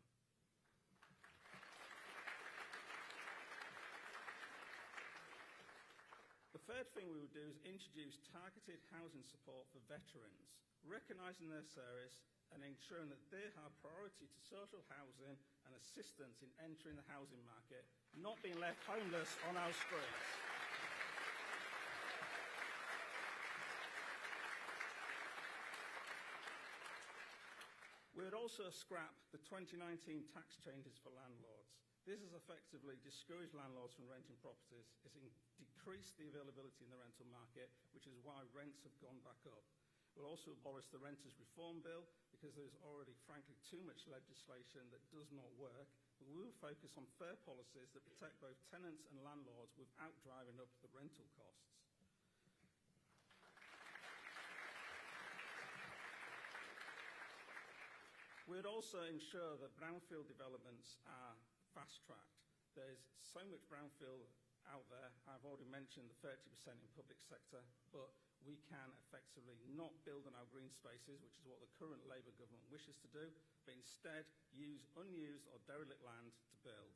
The third thing we would do is introduce targeted housing support for veterans, recognising their service and ensuring that they have priority to social housing and assistance in entering the housing market, not being left homeless on our streets. We would also scrap the 2019 tax changes for landlords. This has effectively discouraged landlords from renting properties. It's decreased the availability in the rental market, which is why rents have gone back up. We'll also abolish the Renters Reform Bill because there's already, frankly, too much legislation that does not work. But we will focus on fair policies that protect both tenants and landlords without driving up the rental costs. We'd also ensure that brownfield developments are fast-tracked. There's so much brownfield out there. I've already mentioned the 30% in public sector, but we can effectively not build on our green spaces, which is what the current Labour government wishes to do, but instead use unused or derelict land to build.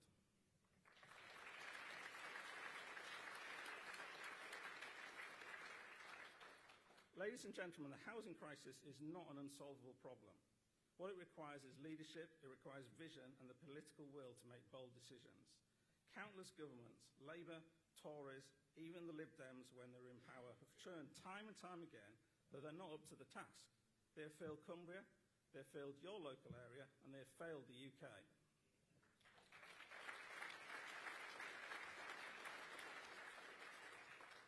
Ladies and gentlemen, the housing crisis is not an unsolvable problem. What it requires is leadership, it requires vision and the political will to make bold decisions. Countless governments, Labour, Tories, even the Lib Dems when they're in power, have shown time and time again that they're not up to the task. They have failed Cumbria, they have failed your local area, and they have failed the UK.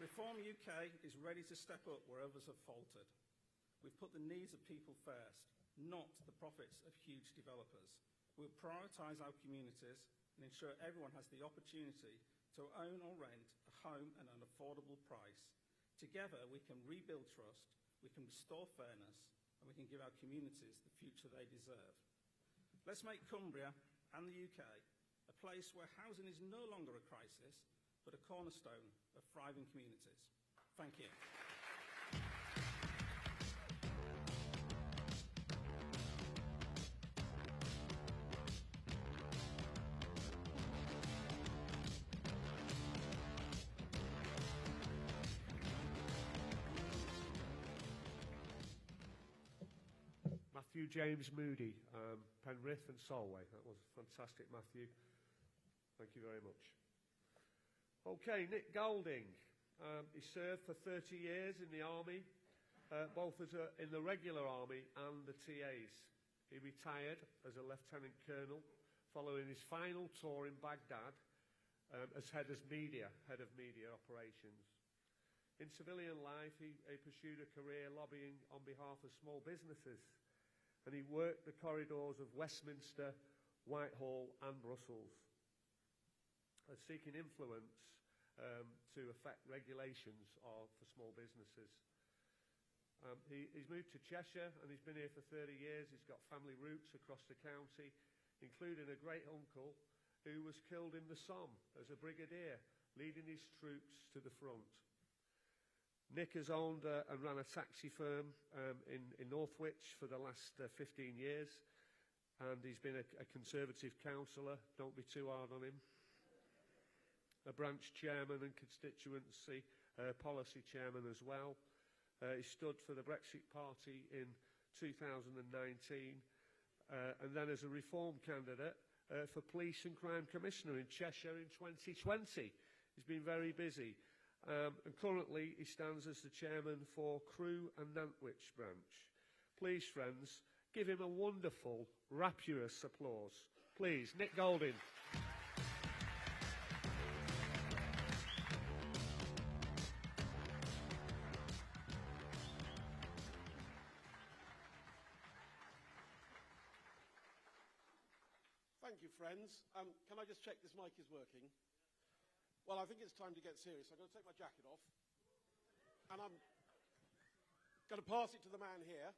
Reform UK is ready to step up where others have faltered. We've put the needs of people first, not the profits of huge developers. We'll prioritise our communities and ensure everyone has the opportunity to own or rent a home at an affordable price. Together we can rebuild trust, we can restore fairness, and we can give our communities the future they deserve. Let's make Cumbria and the UK a place where housing is no longer a crisis, but a cornerstone of thriving communities. Thank you. Matthew James Moody, Penrith and Solway. That was fantastic, Matthew. Thank you very much. Okay, Nick Goulding. He served for 30 years in the army, both in the regular army and the TAs. He retired as a lieutenant colonel following his final tour in Baghdad as head of media operations. In civilian life, he pursued a career lobbying on behalf of small businesses, and he worked the corridors of Westminster, Whitehall and Brussels, seeking influence to affect regulations for small businesses. He's moved to Cheshire and he's been here for 30 years. He's got family roots across the county, including a great uncle who was killed in the Somme as a brigadier, leading his troops to the front. Nick has owned and ran a taxi firm in Northwich for the last 15 years, and he's been a Conservative councillor, don't be too hard on him, a branch chairman and constituency policy chairman as well. He stood for the Brexit Party in 2019, and then as a Reform candidate for Police and Crime Commissioner in Cheshire in 2020. He's been very busy. And currently he stands as the chairman for Crewe and Nantwich branch. Please, friends, give him a wonderful, rapturous applause. Please, Nick Goulding. Thank you, friends. Can I just check this mic is working? Well, I think it's time to get serious. I'm going to take my jacket off, and I'm going to pass it to the man here,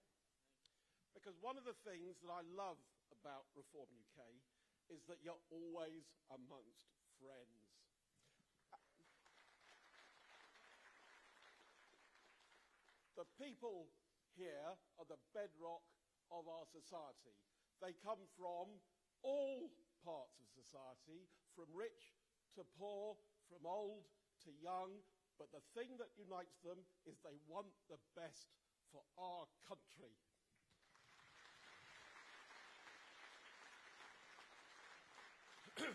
because one of the things that I love about Reform UK is that you're always amongst friends. The people here are the bedrock of our society. They come from all parts of society, from rich to poor, from old to young, but the thing that unites them is they want the best for our country. I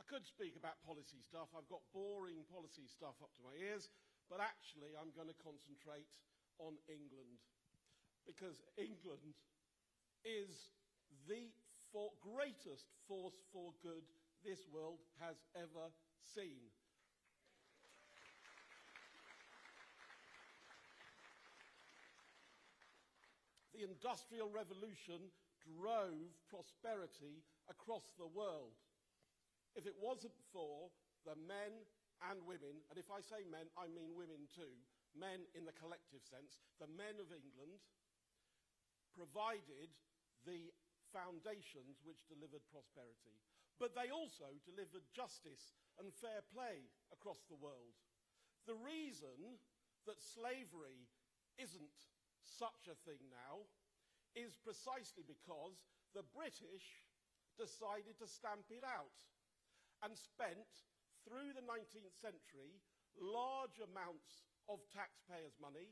could speak about policy stuff. I've got boring policy stuff up to my ears, but actually I'm going to concentrate on England, because England is the greatest force for good this world has ever seen. The Industrial Revolution drove prosperity across the world. If it wasn't for the men and women, and if I say men, I mean women too, men in the collective sense, the men of England provided the foundations which delivered prosperity. But they also delivered justice and fair play across the world. The reason that slavery isn't such a thing now is precisely because the British decided to stamp it out and spent, through the 19th century, large amounts of taxpayers' money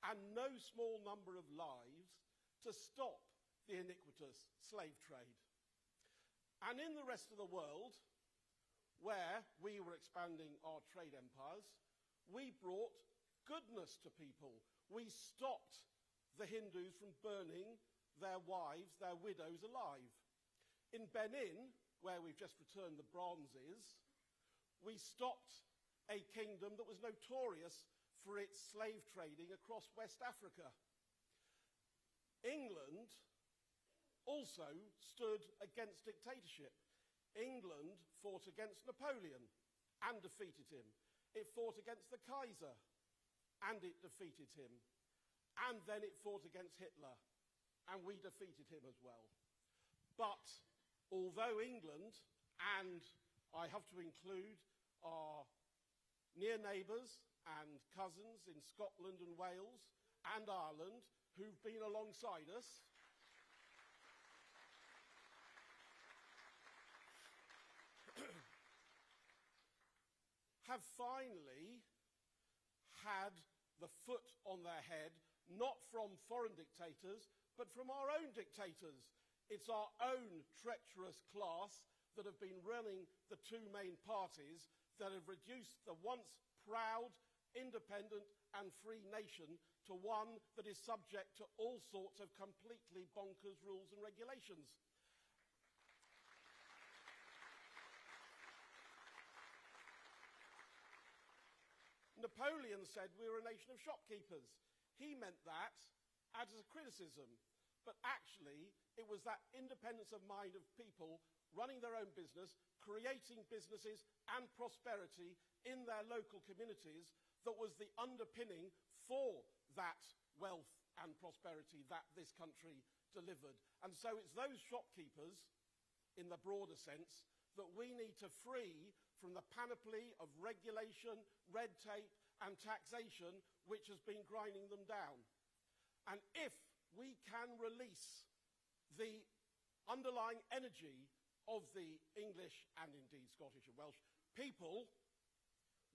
and no small number of lives to stop the iniquitous slave trade. And in the rest of the world, where we were expanding our trade empires, we brought goodness to people. We stopped the Hindus from burning their wives, their widows alive. In Benin, where we've just returned the bronzes, we stopped a kingdom that was notorious for its slave trading across West Africa. England also stood against dictatorship. England fought against Napoleon and defeated him. It fought against the Kaiser and it defeated him. And then it fought against Hitler and we defeated him as well. But although England, and I have to include our near neighbours and cousins in Scotland and Wales and Ireland who've been alongside us, have finally had the foot on their head, not from foreign dictators, but from our own dictators. It's our own treacherous class that have been running the two main parties that have reduced the once proud, independent and free nation to one that is subject to all sorts of completely bonkers rules and regulations. Napoleon said we were a nation of shopkeepers. He meant that as a criticism, but actually it was that independence of mind of people running their own business, creating businesses and prosperity in their local communities that was the underpinning for that wealth and prosperity that this country delivered. And so it's those shopkeepers, in the broader sense, that we need to free from the panoply of regulation, red tape and taxation which has been grinding them down. And if we can release the underlying energy of the English and indeed Scottish and Welsh people,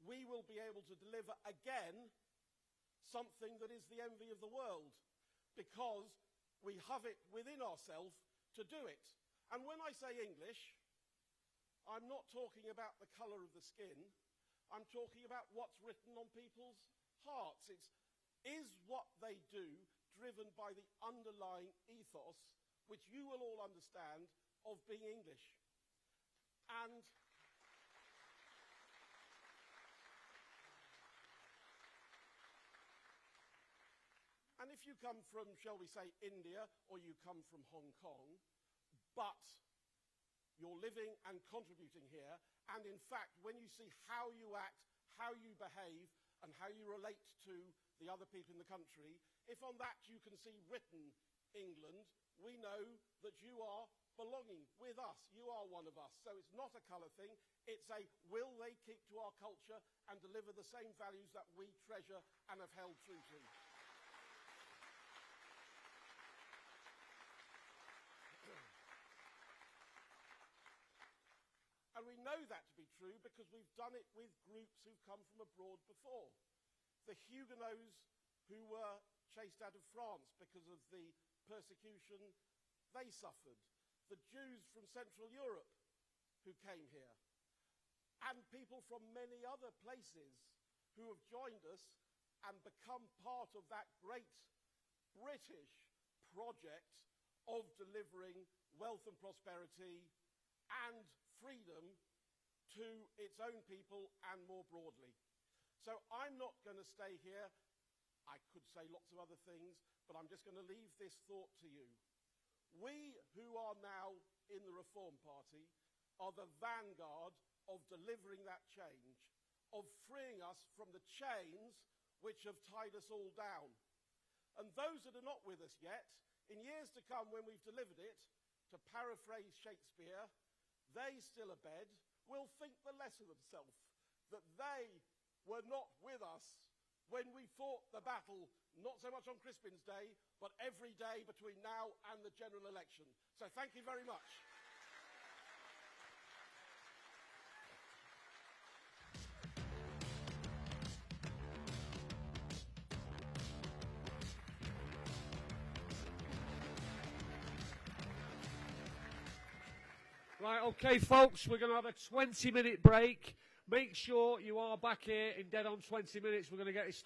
we will be able to deliver again something that is the envy of the world, because we have it within ourselves to do it. And when I say English, I'm not talking about the colour of the skin. I'm talking about what's written on people's hearts. Is what they do driven by the underlying ethos, which you will all understand, of being English. And if you come from, shall we say, India, or you come from Hong Kong, but you're living and contributing here, and in fact, when you see how you act, how you behave, and how you relate to the other people in the country, if on that you can see written England, we know that you are belonging with us. You are one of us. So it's not a colour thing. It's a will they keep to our culture and deliver the same values that we treasure and have held true to. And we know that to be true because we've done it with groups who've come from abroad before. The Huguenots who were chased out of France because of the persecution they suffered. The Jews from Central Europe who came here. And people from many other places who have joined us and become part of that great British project of delivering wealth and prosperity and freedom to its own people and more broadly. So I'm not going to stay here. I could say lots of other things, but I'm just going to leave this thought to you. We who are now in the Reform Party are the vanguard of delivering that change, of freeing us from the chains which have tied us all down. And those that are not with us yet, in years to come when we've delivered it, to paraphrase Shakespeare, they still abed will think the less of themselves, that they were not with us when we fought the battle, not so much on Crispin's Day, but every day between now and the general election. So thank you very much. Right, okay, folks, we're going to have a 20-minute break. Make sure you are back here in dead on 20 minutes. We're going to get this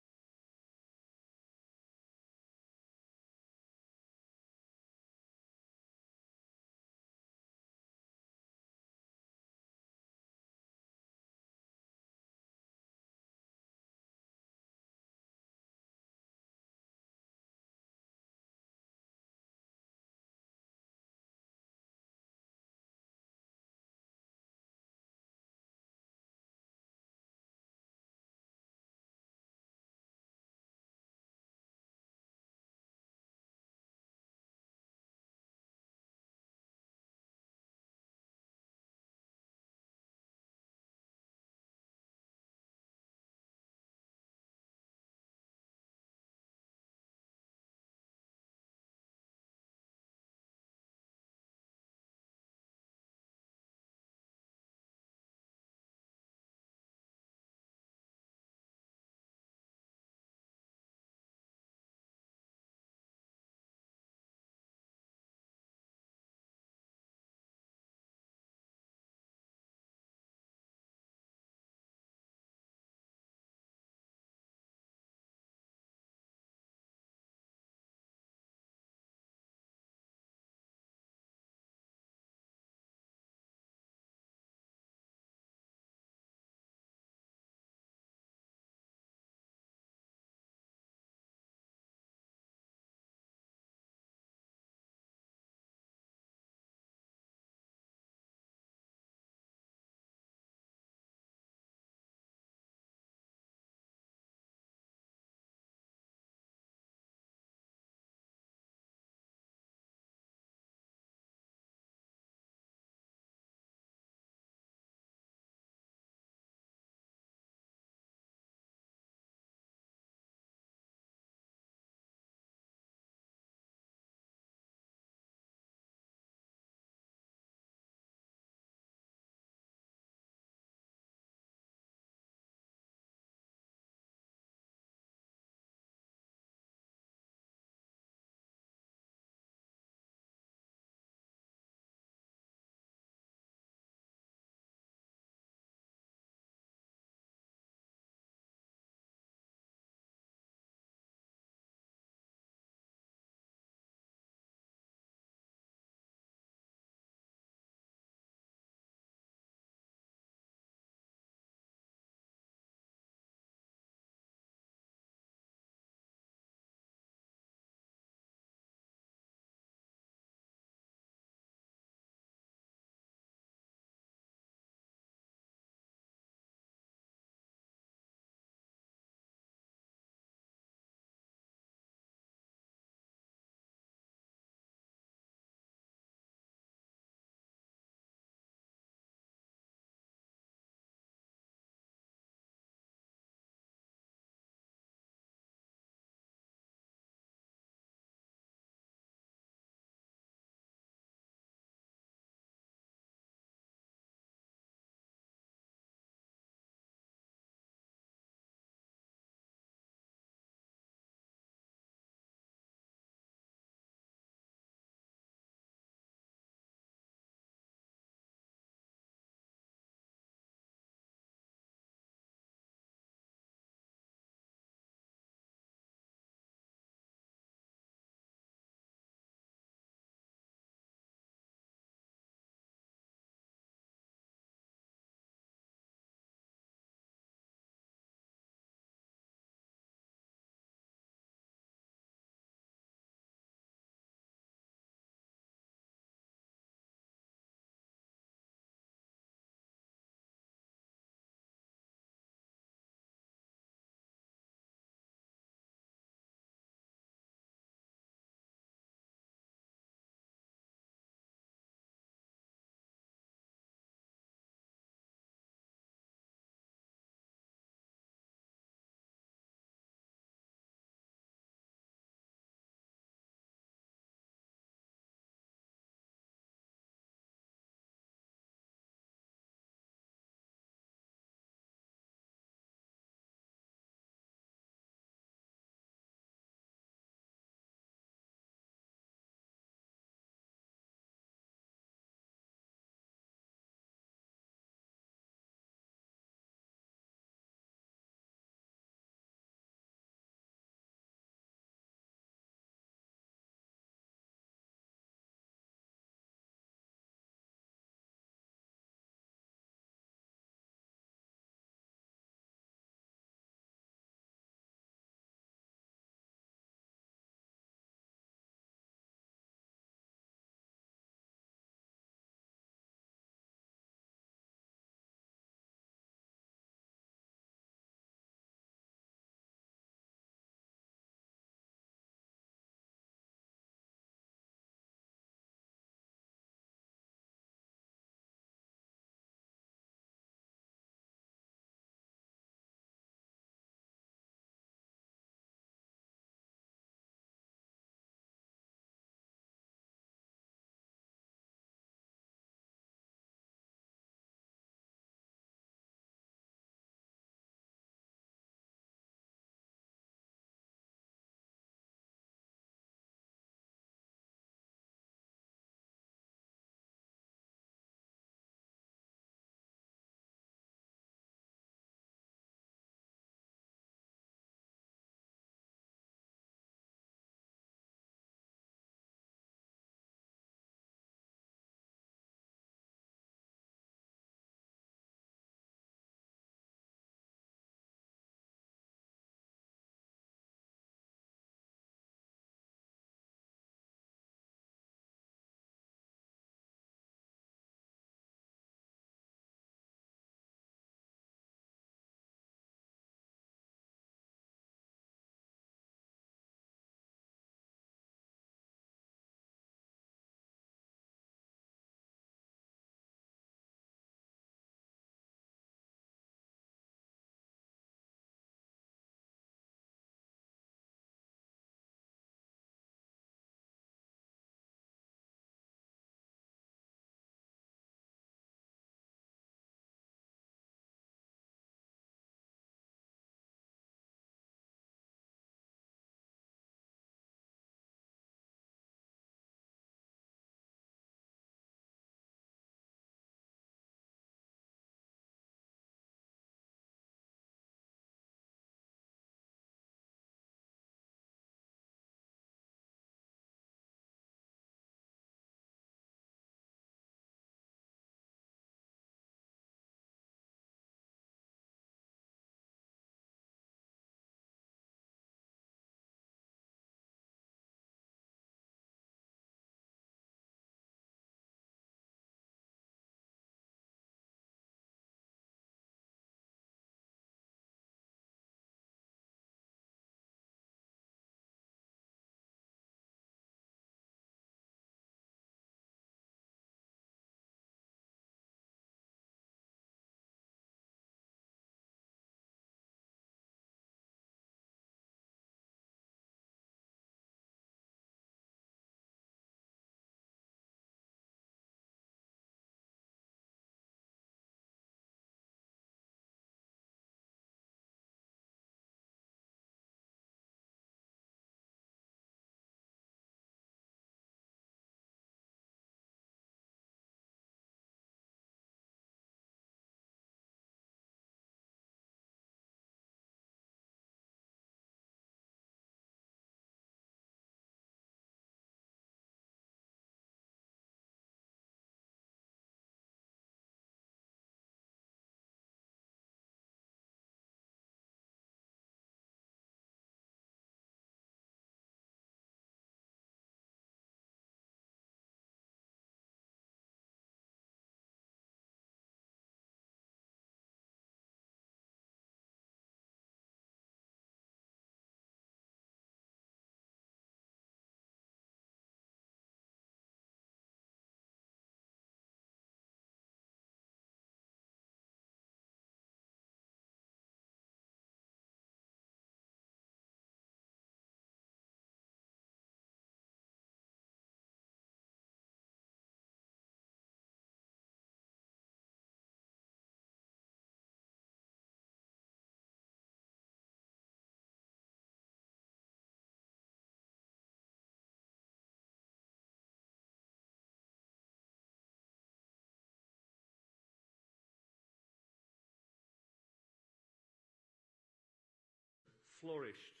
flourished,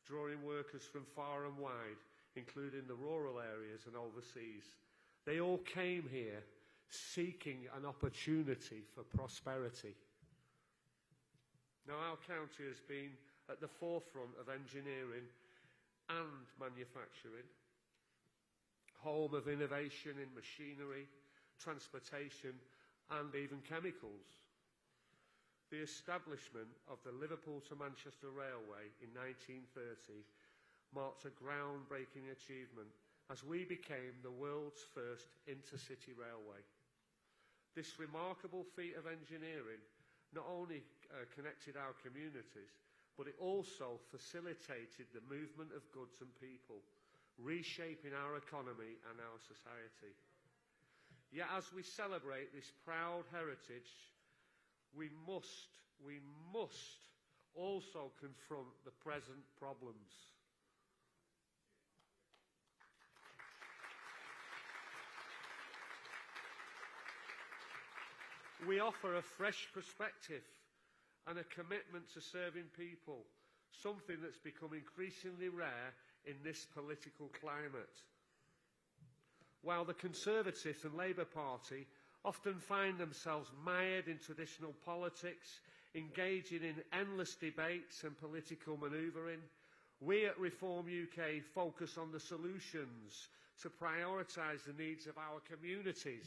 drawing workers from far and wide, including the rural areas and overseas. They all came here seeking an opportunity for prosperity. Now, our county has been at the forefront of engineering and manufacturing, home of innovation in machinery, transportation, and even chemicals. The establishment of the Liverpool to Manchester Railway in 1930 marked a groundbreaking achievement as we became the world's first intercity railway. This remarkable feat of engineering not only connected our communities, but it also facilitated the movement of goods and people, reshaping our economy and our society. Yet as we celebrate this proud heritage, we must also confront the present problems. We offer a fresh perspective and a commitment to serving people, something that's become increasingly rare in this political climate. While the Conservatives and Labour Party often find themselves mired in traditional politics, engaging in endless debates and political manoeuvring, we at Reform UK focus on the solutions to prioritise the needs of our communities.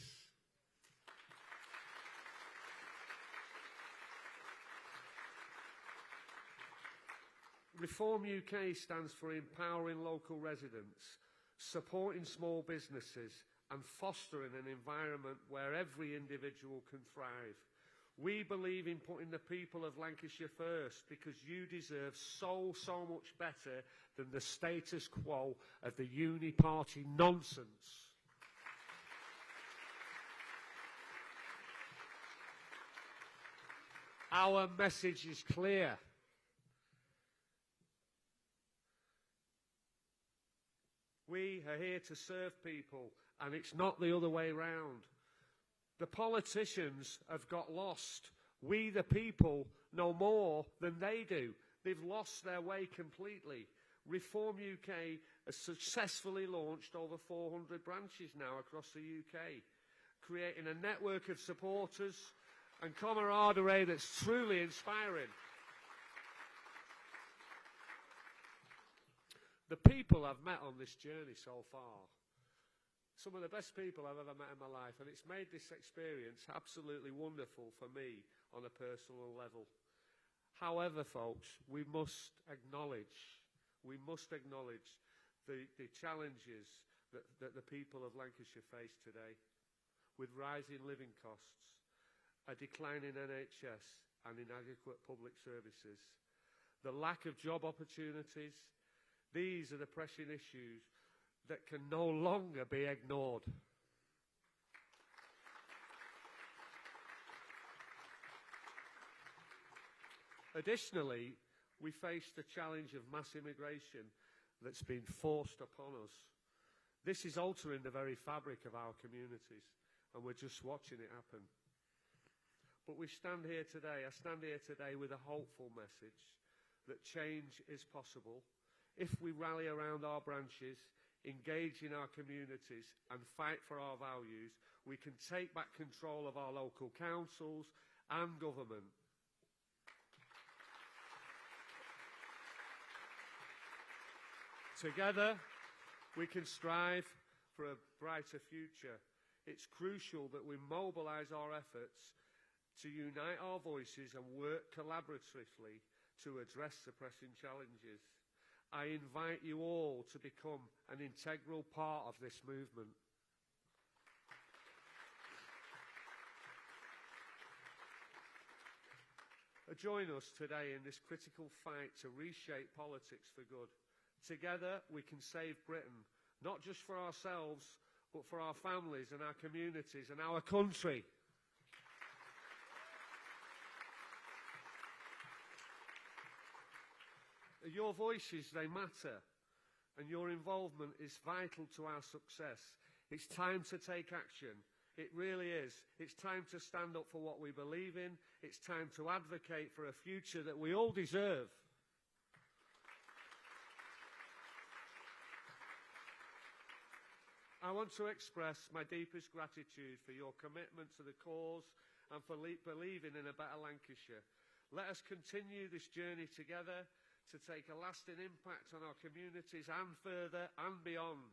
Reform UK stands for empowering local residents, supporting small businesses and fostering an environment where every individual can thrive. We believe in putting the people of Lancashire first because you deserve so much better than the status quo of the uni-party nonsense. Our message is clear. We are here to serve people, and it's not the other way round. The politicians have got lost. We, the people, know more than they do. They've lost their way completely. Reform UK has successfully launched over 400 branches now across the UK, creating a network of supporters and camaraderie that's truly inspiring. The people I've met on this journey so far, some of the best people I've ever met in my life, and it's made this experience absolutely wonderful for me on a personal level. However, folks, we must acknowledge the challenges that the people of Lancashire face today, with rising living costs, a decline in NHS and inadequate public services, the lack of job opportunities. These are the pressing issues that can no longer be ignored. Additionally, we face the challenge of mass immigration that's been forced upon us. This is altering the very fabric of our communities, and we're just watching it happen. But I stand here today with a hopeful message that change is possible. If we rally around our branches, engage in our communities and fight for our values, we can take back control of our local councils and government. Together, we can strive for a brighter future. It's crucial that we mobilise our efforts to unite our voices and work collaboratively to address the pressing challenges. I invite you all to become an integral part of this movement. Join us today in this critical fight to reshape politics for good. Together we can save Britain, not just for ourselves, but for our families and our communities and our country. Your voices, they matter, and your involvement is vital to our success. It's time to take action. It really is. It's time to stand up for what we believe in. It's time to advocate for a future that we all deserve. I want to express my deepest gratitude for your commitment to the cause and for believing in a better Lancashire. Let us continue this journey together to take a lasting impact on our communities and further and beyond.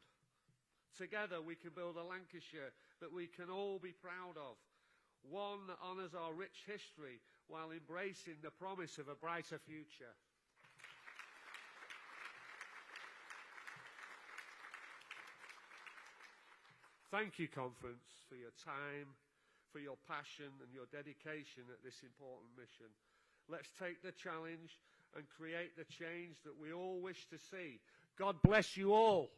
Together we can build a Lancashire that we can all be proud of, one that honours our rich history while embracing the promise of a brighter future. Thank you, Conference, for your time, for your passion and your dedication at this important mission. Let's take the challenge and create the change that we all wish to see. God bless you all.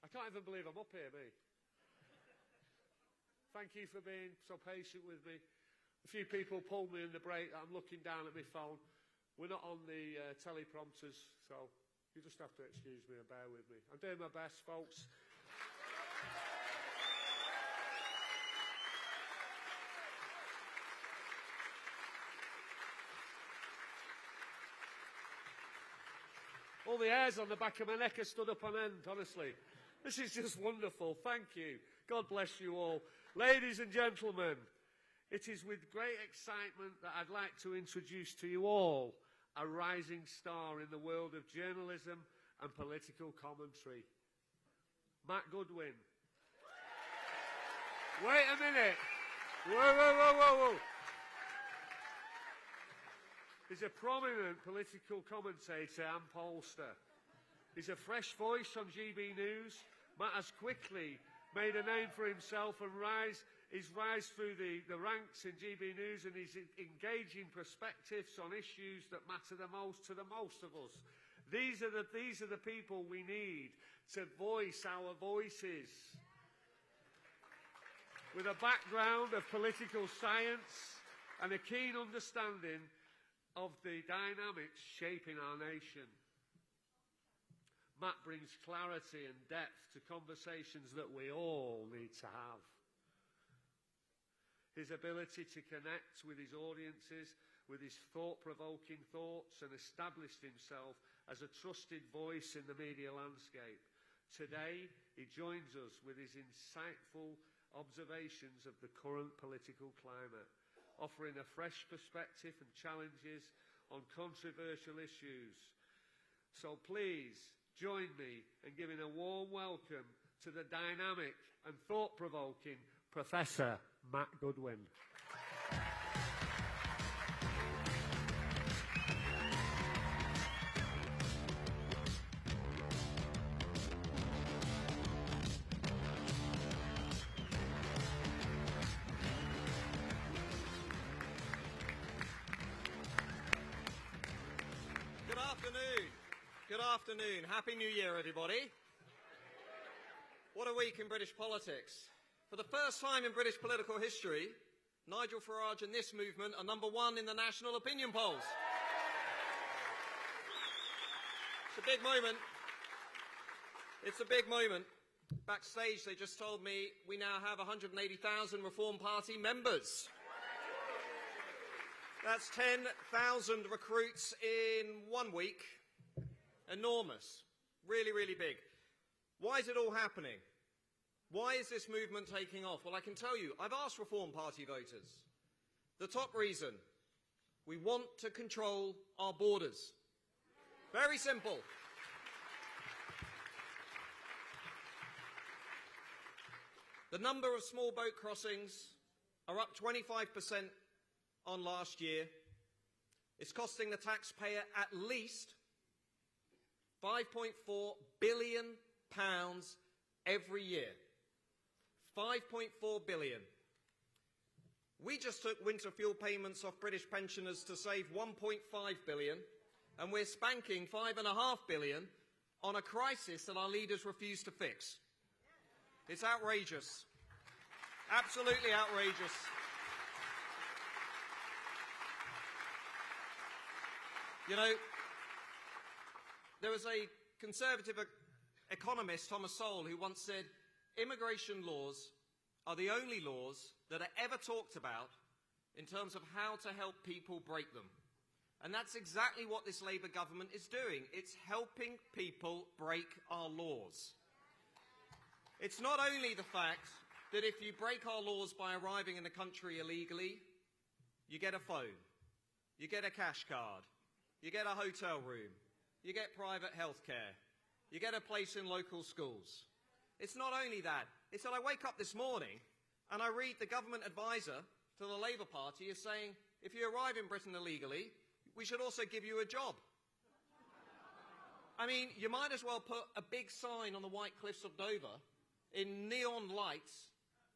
I can't even believe I'm up here, me. Thank you for being so patient with me. A few people pulled me in the break. I'm looking down at my phone. We're not on the teleprompters, so you just have to excuse me and bear with me. I'm doing my best, folks. All the hairs on the back of my neck are stood up on end, honestly. This is just wonderful. Thank you. God bless you all. Ladies and gentlemen, it is with great excitement that I'd like to introduce to you all a rising star in the world of journalism and political commentary. Matt Goodwin. Wait a minute. Whoa, whoa, whoa, whoa, whoa. He's a prominent political commentator and pollster. He's a fresh voice on GB News. Matt has quickly made a name for himself and he's rise through the ranks in GB News, and he's engaging perspectives on issues that matter the most to the most of us. These are the people we need to voice our voices. With a background of political science and a keen understanding of the dynamics shaping our nation. Matt brings clarity and depth to conversations that we all need to have. His ability to connect with his audiences, with his thought-provoking thoughts, and established himself as a trusted voice in the media landscape. Today, he joins us with his insightful observations of the current political climate, offering a fresh perspective and challenges on controversial issues. So please, join me in giving a warm welcome to the dynamic and thought-provoking Professor Matt Goodwin. Good afternoon. Good afternoon. Happy New Year, everybody. What a week in British politics. For the first time in British political history, Nigel Farage and this movement are #1 in the national opinion polls. It's a big moment. It's a big moment. Backstage, they just told me we now have 180,000 Reform Party members. That's 10,000 recruits in 1 week. Enormous. Really, really big. Why is it all happening? Why is this movement taking off? Well, I can tell you, I've asked Reform Party voters. The top reason, we want to control our borders. Very simple. The number of small boat crossings are up 25% on last year. It's costing the taxpayer at least £5.4 billion every year. 5.4 billion. We just took winter fuel payments off British pensioners to save 1.5 billion, and we're spanking 5.5 billion on a crisis that our leaders refuse to fix. It's outrageous. Absolutely outrageous. You know, there was a Conservative economist, Thomas Sowell, who once said, immigration laws are the only laws that are ever talked about in terms of how to help people break them. And that's exactly what this Labour government is doing. It's helping people break our laws. It's not only the fact that if you break our laws by arriving in the country illegally, you get a phone, you get a cash card, you get a hotel room, you get private health care, you get a place in local schools. It's not only that. It's that I wake up this morning and I read the government advisor to the Labour Party is saying, if you arrive in Britain illegally, we should also give you a job. I mean, you might as well put a big sign on the White Cliffs of Dover in neon lights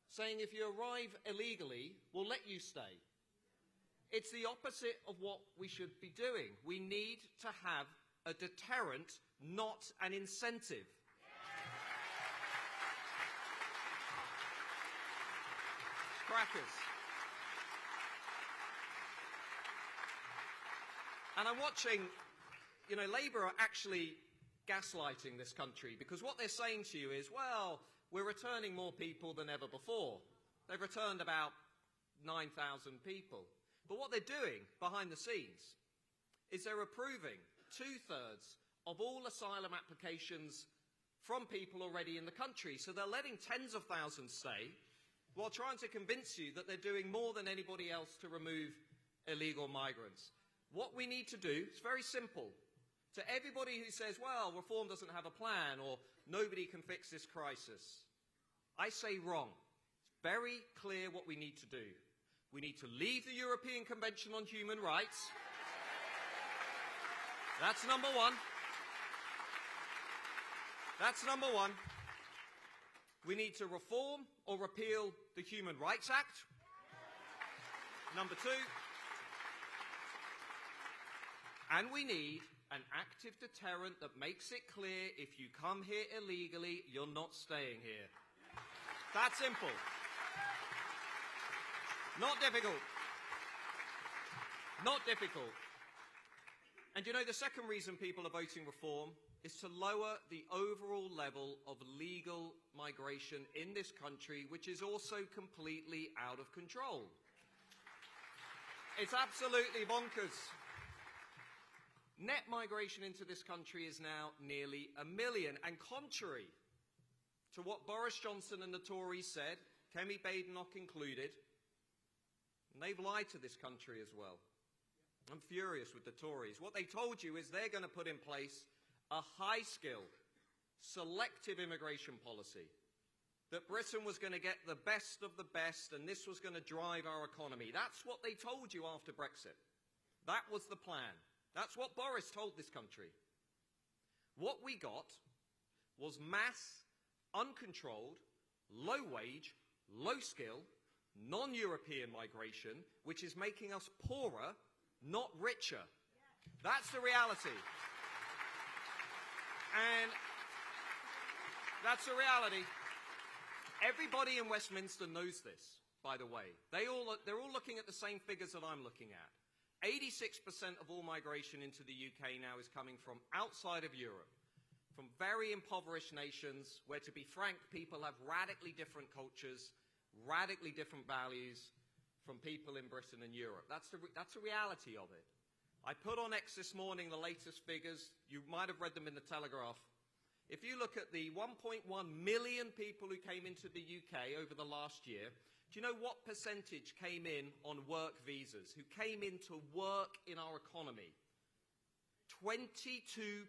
saying if you arrive illegally, we'll let you stay. It's the opposite of what we should be doing. We need to have a deterrent, not an incentive. Crackers. And I'm watching, Labour are actually gaslighting this country because what they're saying to you is, well, we're returning more people than ever before. They've returned about 9,000 people. But what they're doing behind the scenes is they're approving 2/3 of all asylum applications from people already in the country. So they're letting tens of thousands stay while trying to convince you that they're doing more than anybody else to remove illegal migrants. What we need to do is very simple. To everybody who says, well, reform doesn't have a plan or nobody can fix this crisis, I say wrong. It's very clear what we need to do. We need to leave the European Convention on Human Rights. That's number one. That's number one. We need to reform or repeal the Human Rights Act. Number two. And we need an active deterrent that makes it clear if you come here illegally, you're not staying here. That simple. Not difficult. Not difficult. And the second reason people are voting reform is to lower the overall level of legal migration in this country, which is also completely out of control. It's absolutely bonkers. Net migration into this country is now nearly 1 million, and contrary to what Boris Johnson and the Tories said, Kemi Badenoch included, and they've lied to this country as well. I'm furious with the Tories. What they told you is they're going to put in place a high-skill, selective immigration policy, that Britain was going to get the best of the best and this was going to drive our economy. That's what they told you after Brexit. That was the plan. That's what Boris told this country. What we got was mass, uncontrolled, low-wage, low-skill, non-European migration, which is making us poorer, not richer. That's the reality. And that's the reality. Everybody in Westminster knows this, by the way. They're all looking at the same figures that I'm looking at. 86% of all migration into the UK now is coming from outside of Europe, from very impoverished nations where, to be frank, people have radically different cultures, radically different values from people in Britain and Europe. That's the reality of it. I put on X this morning the latest figures. You might have read them in the Telegraph. If you look at the 1.1 million people who came into the UK over the last year, do you know what percentage came in on work visas, who came in to work in our economy? 22%.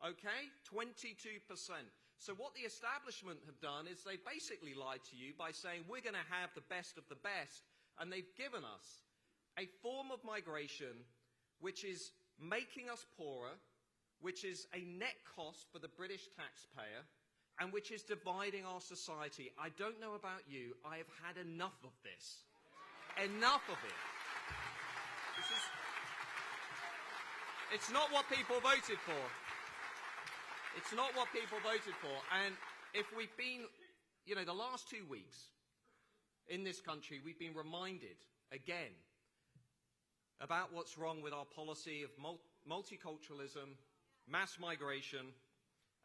Okay? 22%. So what the establishment have done is they basically lied to you by saying we're going to have the best of the best, and they've given us a form of migration which is making us poorer, which is a net cost for the British taxpayer, and which is dividing our society. I don't know about you, I have had enough of this. Enough of it. It's not what people voted for. It's not what people voted for. And if we've been, the last 2 weeks in this country, we've been reminded again about what's wrong with our policy of multiculturalism, mass migration,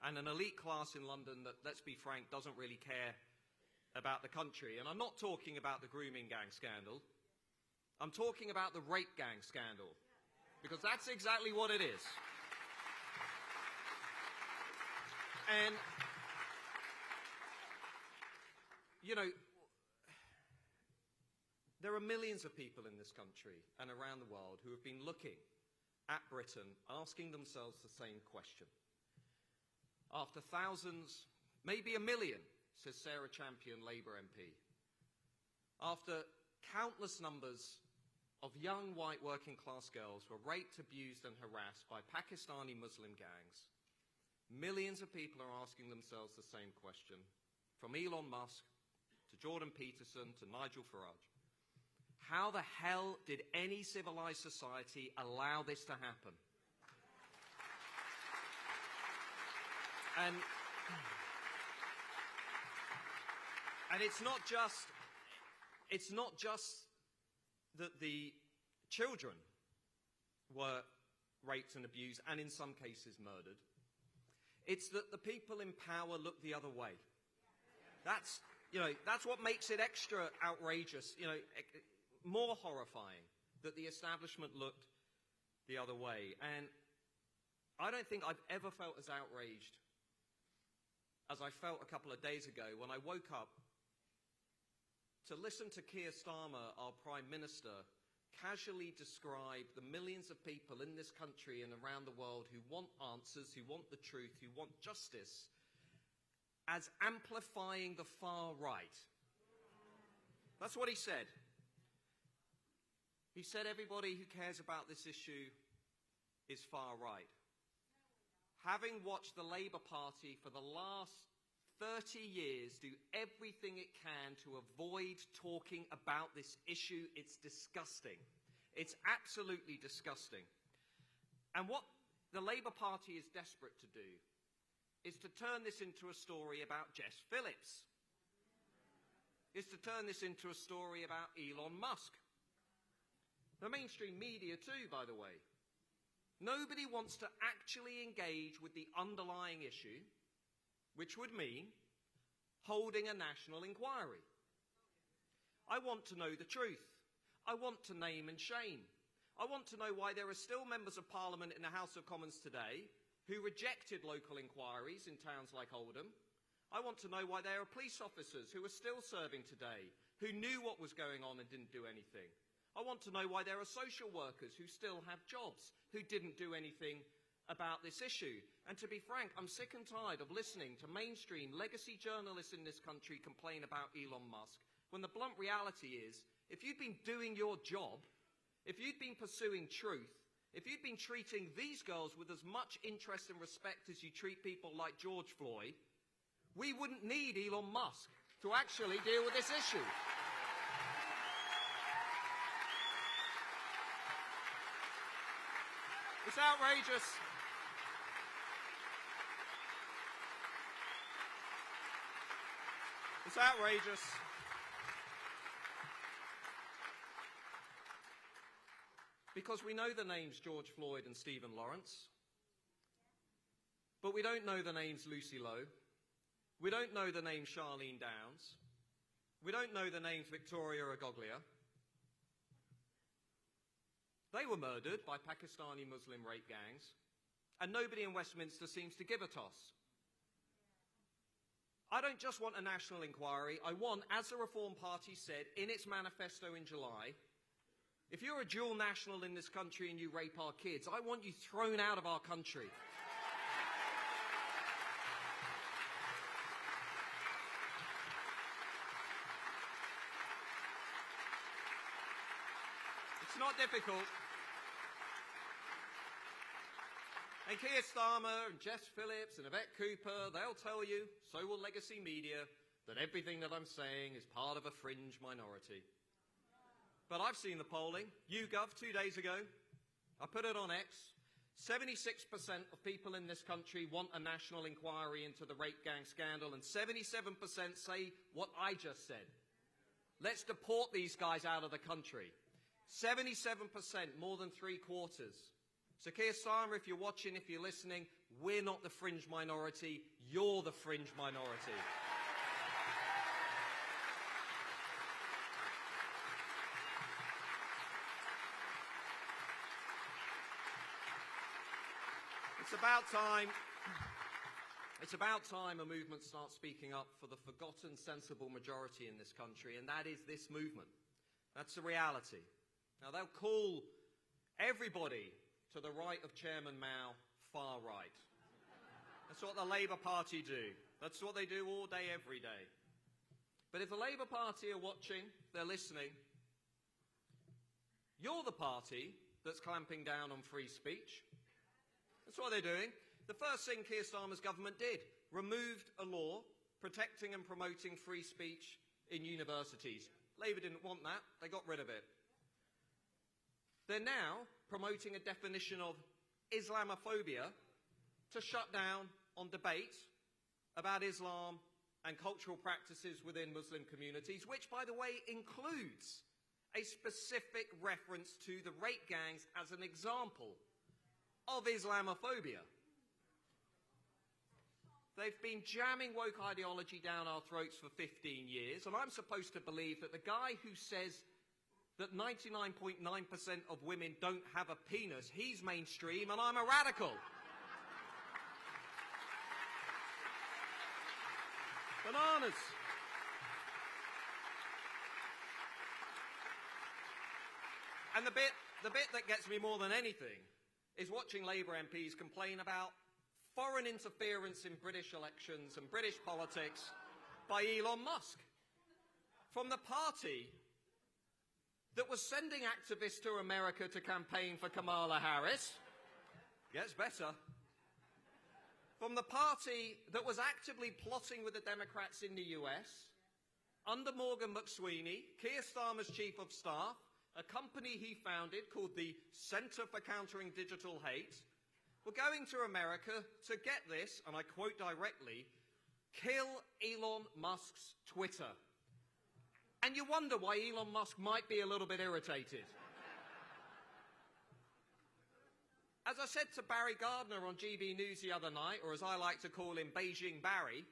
and an elite class in London that, let's be frank, doesn't really care about the country. And I'm not talking about the grooming gang scandal. I'm talking about the rape gang scandal, because that's exactly what it is. And, you know, there are millions of people in this country and around the world who have been looking at Britain, asking themselves the same question. After thousands, maybe a million, says Cllr Labour MP, after countless numbers of young white working class girls were raped, abused and harassed by Pakistani Muslim gangs, millions of people are asking themselves the same question, from Elon Musk to Jordan Peterson to Nigel Farage. How the hell did any civilized society allow this to happen? And it's not just that the children were raped and abused and in some cases murdered. It's that the people in power look the other way. That's what makes it extra outrageous, more horrifying, that the establishment looked the other way. And I don't think I've ever felt as outraged as I felt a couple of days ago when I woke up to listen to Keir Starmer, our Prime Minister, casually describe the millions of people in this country and around the world who want answers, who want the truth, who want justice, as amplifying the far right. That's what he said. He said everybody who cares about this issue is far right. Having watched the Labour Party for the last 30 years do everything it can to avoid talking about this issue, it's disgusting. It's absolutely disgusting. And what the Labour Party is desperate to do is to turn this into a story about Jess Phillips. Is to turn this into a story about Elon Musk. The mainstream media too, by the way. Nobody wants to actually engage with the underlying issue, which would mean holding a national inquiry. I want to know the truth. I want to name and shame. I want to know why there are still members of Parliament in the House of Commons today who rejected local inquiries in towns like Oldham. I want to know why there are police officers who are still serving today, who knew what was going on and didn't do anything. I want to know why there are social workers who still have jobs, who didn't do anything about this issue. And to be frank, I'm sick and tired of listening to mainstream legacy journalists in this country complain about Elon Musk, when the blunt reality is, if you'd been doing your job, if you'd been pursuing truth, if you'd been treating these girls with as much interest and respect as you treat people like George Floyd, we wouldn't need Elon Musk to actually deal with this issue. It's outrageous. It's outrageous. Because we know the names George Floyd and Stephen Lawrence, but we don't know the names Lucy Lowe. We don't know the name Charlene Downs. We don't know the names Victoria Agoglia. They were murdered by Pakistani Muslim rape gangs, and nobody in Westminster seems to give a toss. I don't just want a national inquiry. I want, as the Reform Party said in its manifesto in July, if you're a dual national in this country and you rape our kids, I want you thrown out of our country. It's not difficult. And Keir Starmer and Jess Phillips and Yvette Cooper, they'll tell you, so will legacy media, that everything that I'm saying is part of a fringe minority. But I've seen the polling. YouGov 2 days ago. I put it on X. 76% of people in this country want a national inquiry into the rape gang scandal, and 77% say what I just said. Let's deport these guys out of the country. 77%, more than 3/4. So Keir Starmer, if you're watching, if you're listening, we're not the fringe minority, you're the fringe minority. It's about time a movement starts speaking up for the forgotten sensible majority in this country, and that is this movement. That's the reality. Now, they'll call everybody to the right of Chairman Mao far right. That's what the Labour Party do. That's what they do all day, every day. But if the Labour Party are watching, they're listening, you're the party that's clamping down on free speech. That's what they're doing. The first thing Keir Starmer's government did, removed a law protecting and promoting free speech in universities. Labour didn't want that. They got rid of it. They're now promoting a definition of Islamophobia to shut down on debate about Islam and cultural practices within Muslim communities, which, by the way, includes a specific reference to the rape gangs as an example of Islamophobia. They've been jamming woke ideology down our throats for 15 years, and I'm supposed to believe that the guy who says that 99.9% of women don't have a penis, he's mainstream and I'm a radical. Bananas. And the bit that gets me more than anything is watching Labour MPs complain about foreign interference in British elections and British politics by Elon Musk. From the party that was sending activists to America to campaign for Kamala Harris. Gets better. From the party that was actively plotting with the Democrats in the US, under Morgan McSweeney, Keir Starmer's chief of staff, a company he founded called the Centre for Countering Digital Hate, were going to America to get this, and I quote directly, kill Elon Musk's Twitter. And you wonder why Elon Musk might be a little bit irritated. As I said to Barry Gardner on GB News the other night, or as I like to call him, Beijing Barry,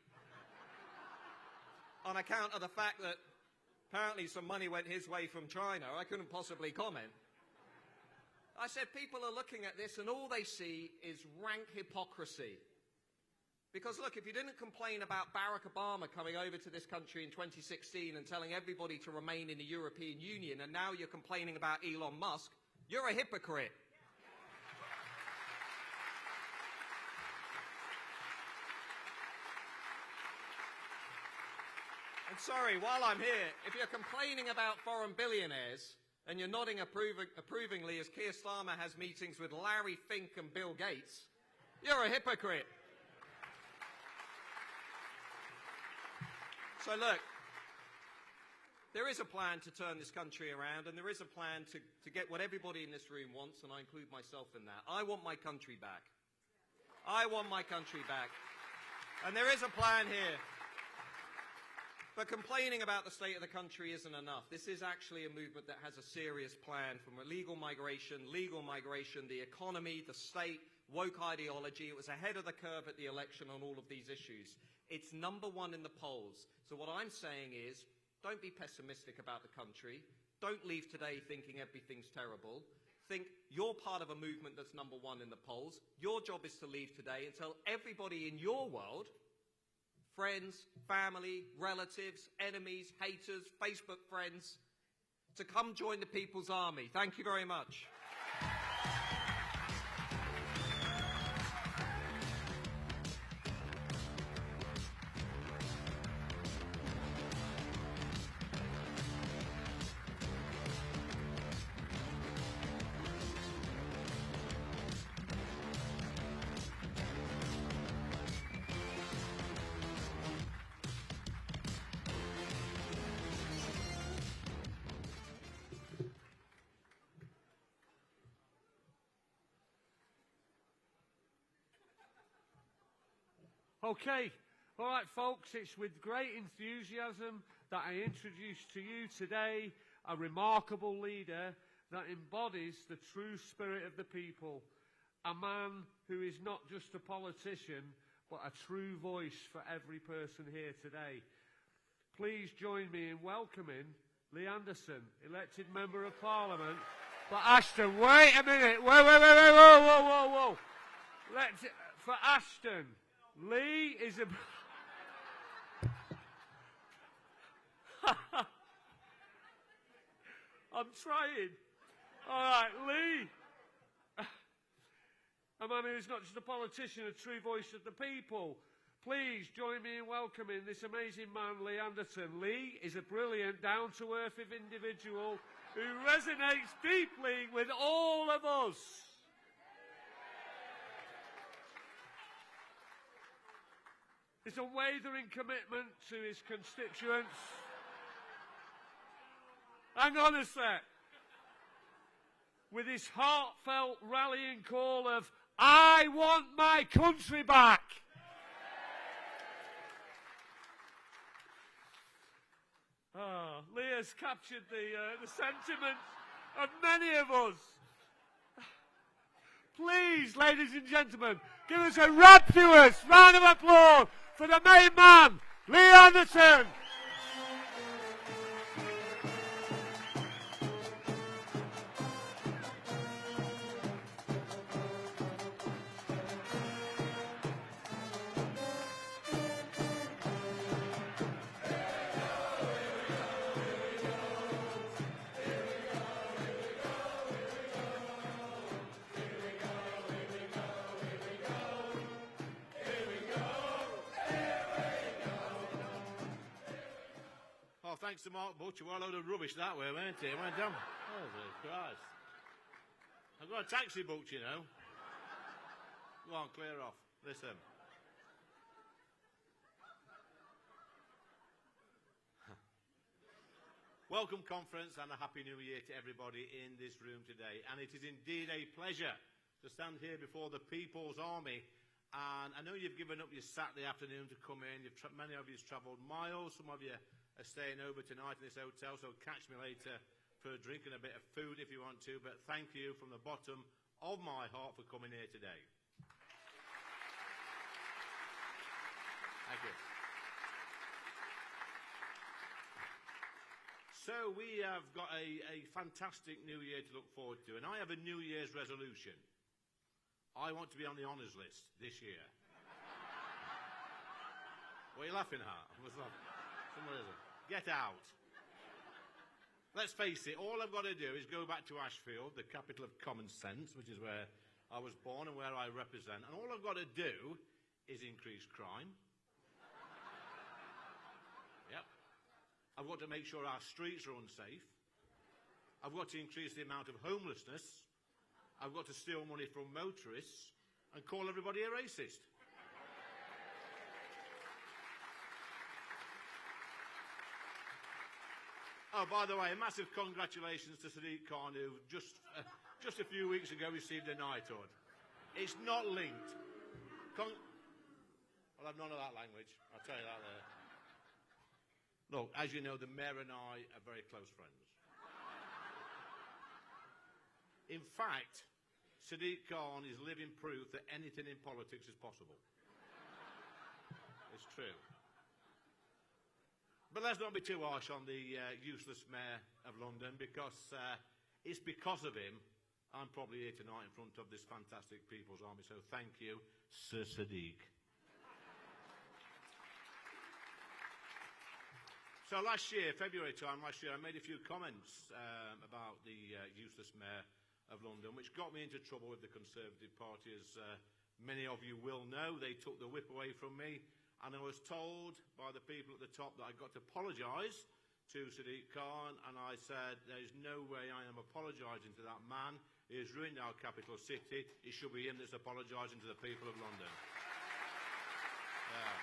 on account of the fact that apparently some money went his way from China, I couldn't possibly comment. I said people are looking at this and all they see is rank hypocrisy. Because look, if you didn't complain about Barack Obama coming over to this country in 2016 and telling everybody to remain in the European Union, and now you're complaining about Elon Musk, you're a hypocrite. And sorry, while I'm here, if you're complaining about foreign billionaires and you're nodding approvingly as Keir Starmer has meetings with Larry Fink and Bill Gates, you're a hypocrite. So look, there is a plan to turn this country around, and there is a plan to get what everybody in this room wants, and I include myself in that. I want my country back. I want my country back. And there is a plan here. But complaining about the state of the country isn't enough. This is actually a movement that has a serious plan from illegal migration, the economy, the state, woke ideology. It was ahead of the curve at the election on all of these issues. It's number one in the polls. So what I'm saying is, don't be pessimistic about the country. Don't leave today thinking everything's terrible. Think you're part of a movement that's number one in the polls. Your job is to leave today and tell everybody in your world, friends, family, relatives, enemies, haters, Facebook friends, to come join the People's Army. Thank you very much. Okay, all right, folks, it's with great enthusiasm that I introduce to you today a remarkable leader that embodies the true spirit of the people, a man who is not just a politician, but a true voice for every person here today. Please join me in welcoming Lee Anderson, elected Member of Parliament for Ashton. Wait a minute. Whoa. For Ashton, Lee is a... I'm trying. All right, Lee. A man who's not just a politician, a true voice of the people. Please join me in welcoming this amazing man, Lee Anderson. Lee is a brilliant, down-to-earth individual who resonates deeply with all of us. His unwavering commitment to his constituents. Hang on a sec. With his heartfelt rallying call of, I want my country back. Lee has captured the sentiment of many of us. Please, ladies and gentlemen, give us a rapturous round of applause for the main man, Lee Anderson. Thanks to Mark Butcher, what a load of rubbish that way, weren't it? It went down. Oh, Christ. I've got a taxi booked, you know. Go on, clear off. Listen. Welcome, conference, and a Happy New Year to everybody in this room today. And it is indeed a pleasure to stand here before the People's Army. And I know you've given up your Saturday afternoon to come in. Many of you have travelled miles. Some of you are staying over tonight in this hotel, so catch me later for a drink and a bit of food if you want to. But thank you from the bottom of my heart for coming here today. Thank you. So we have got a fantastic new year to look forward to, and I have a New Year's resolution. I want to be on the honours list this year. What are you laughing at? Get out. Let's face it, all I've got to do is go back to Ashfield, the capital of common sense, which is where I was born and where I represent, and all I've got to do is increase crime. Yep. I've got to make sure our streets are unsafe. I've got to increase the amount of homelessness. I've got to steal money from motorists and call everybody a racist. Oh, by the way, a massive congratulations to Sadiq Khan, who just a few weeks ago received a knighthood. It's not linked. I'll have none of that language. I'll tell you that there. Look, as you know, the mayor and I are very close friends. In fact, Sadiq Khan is living proof that anything in politics is possible. It's true. But let's not be too harsh on the useless mayor of London, because it's because of him I'm probably here tonight in front of this fantastic People's Army. So thank you, Sir Sadiq. So last year, February time last year, I made a few comments about the useless mayor of London, which got me into trouble with the Conservative Party. As many of you will know, they took the whip away from me. And I was told by the people at the top that I got to apologise to Sadiq Khan, and I said, there's no way I am apologising to that man. He has ruined our capital city. It should be him that's apologising to the people of London. Yeah.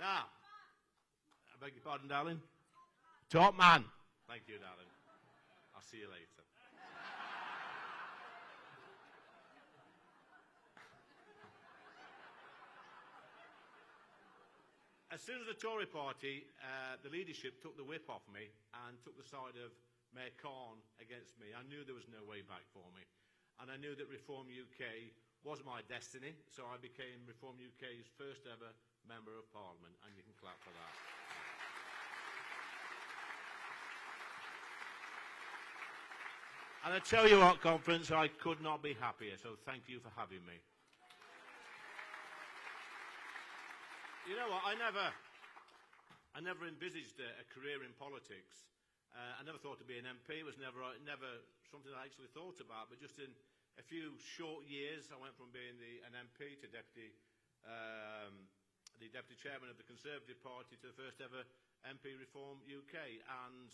Now, I beg your pardon, darling? Top man. Thank you, darling. I'll see you later. as soon as the Tory party, the leadership took the whip off me and took the side of Mayor Khan against me, I knew there was no way back for me. And I knew that Reform UK was my destiny, so I became Reform UK's first ever Member of Parliament, and you can clap for that. And I tell you what, conference, I could not be happier, so thank you for having me. You know what, I never envisaged a career in politics. I never thought to be an MP. It was never something I actually thought about, but just in a few short years, I went from being an MP to the Deputy Chairman of the Conservative Party to the first ever MP Reform UK. And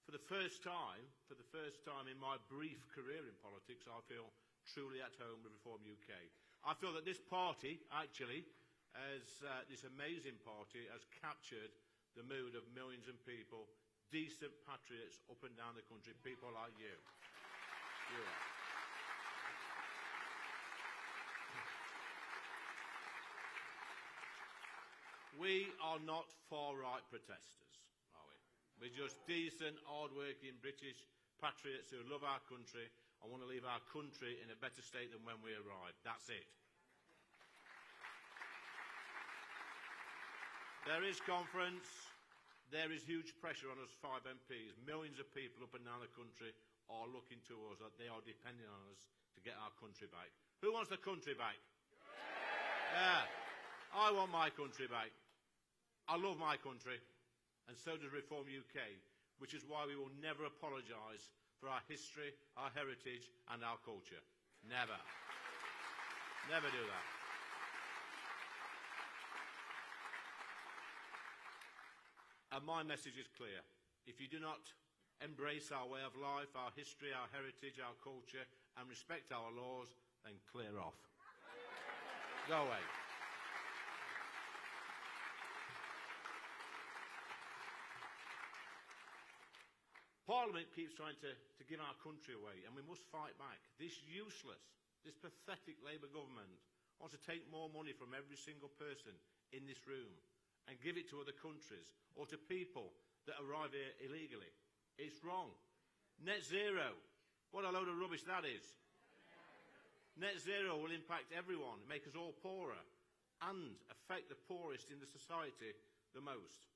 for the first time in my brief career in politics, I feel truly at home with Reform UK. I feel that this party, actually, this amazing party, has captured the mood of millions of people, decent patriots up and down the country, people like you. You are. We are not far-right protesters, are we? We're just decent, hard-working British patriots who love our country and want to leave our country in a better state than when we arrived. That's it. There is conference. There is huge pressure on us 5 MPs. Millions of people up and down the country are looking to us, that they are depending on us to get our country back. Who wants the country back? Yeah. I want my country back. I love my country, and so does Reform UK, which is why we will never apologise for our history, our heritage, and our culture. Never. Never do that. And my message is clear. If you do not embrace our way of life, our history, our heritage, our culture, and respect our laws, then clear off. Go away. Parliament keeps trying to give our country away, and we must fight back. This useless, this pathetic Labour government wants to take more money from every single person in this room and give it to other countries or to people that arrive here illegally. It's wrong. Net zero. What a load of rubbish that is. Net zero will impact everyone, make us all poorer, and affect the poorest in the society the most.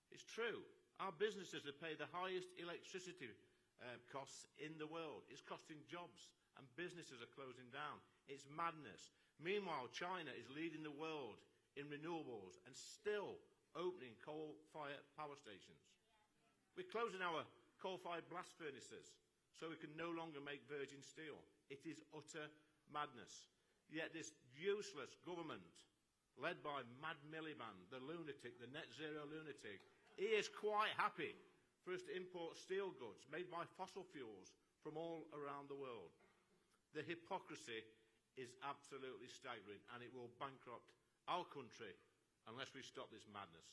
It's true. Our businesses have paid the highest electricity costs in the world. It's costing jobs, and businesses are closing down. It's madness. Meanwhile, China is leading the world in renewables and still opening coal-fired power stations. We're closing our coal-fired blast furnaces so we can no longer make virgin steel. It is utter madness. Yet this useless government, led by Mad Miliband, the lunatic, the net zero lunatic, he is quite happy for us to import steel goods made by fossil fuels from all around the world. The hypocrisy is absolutely staggering, and it will bankrupt our country unless we stop this madness.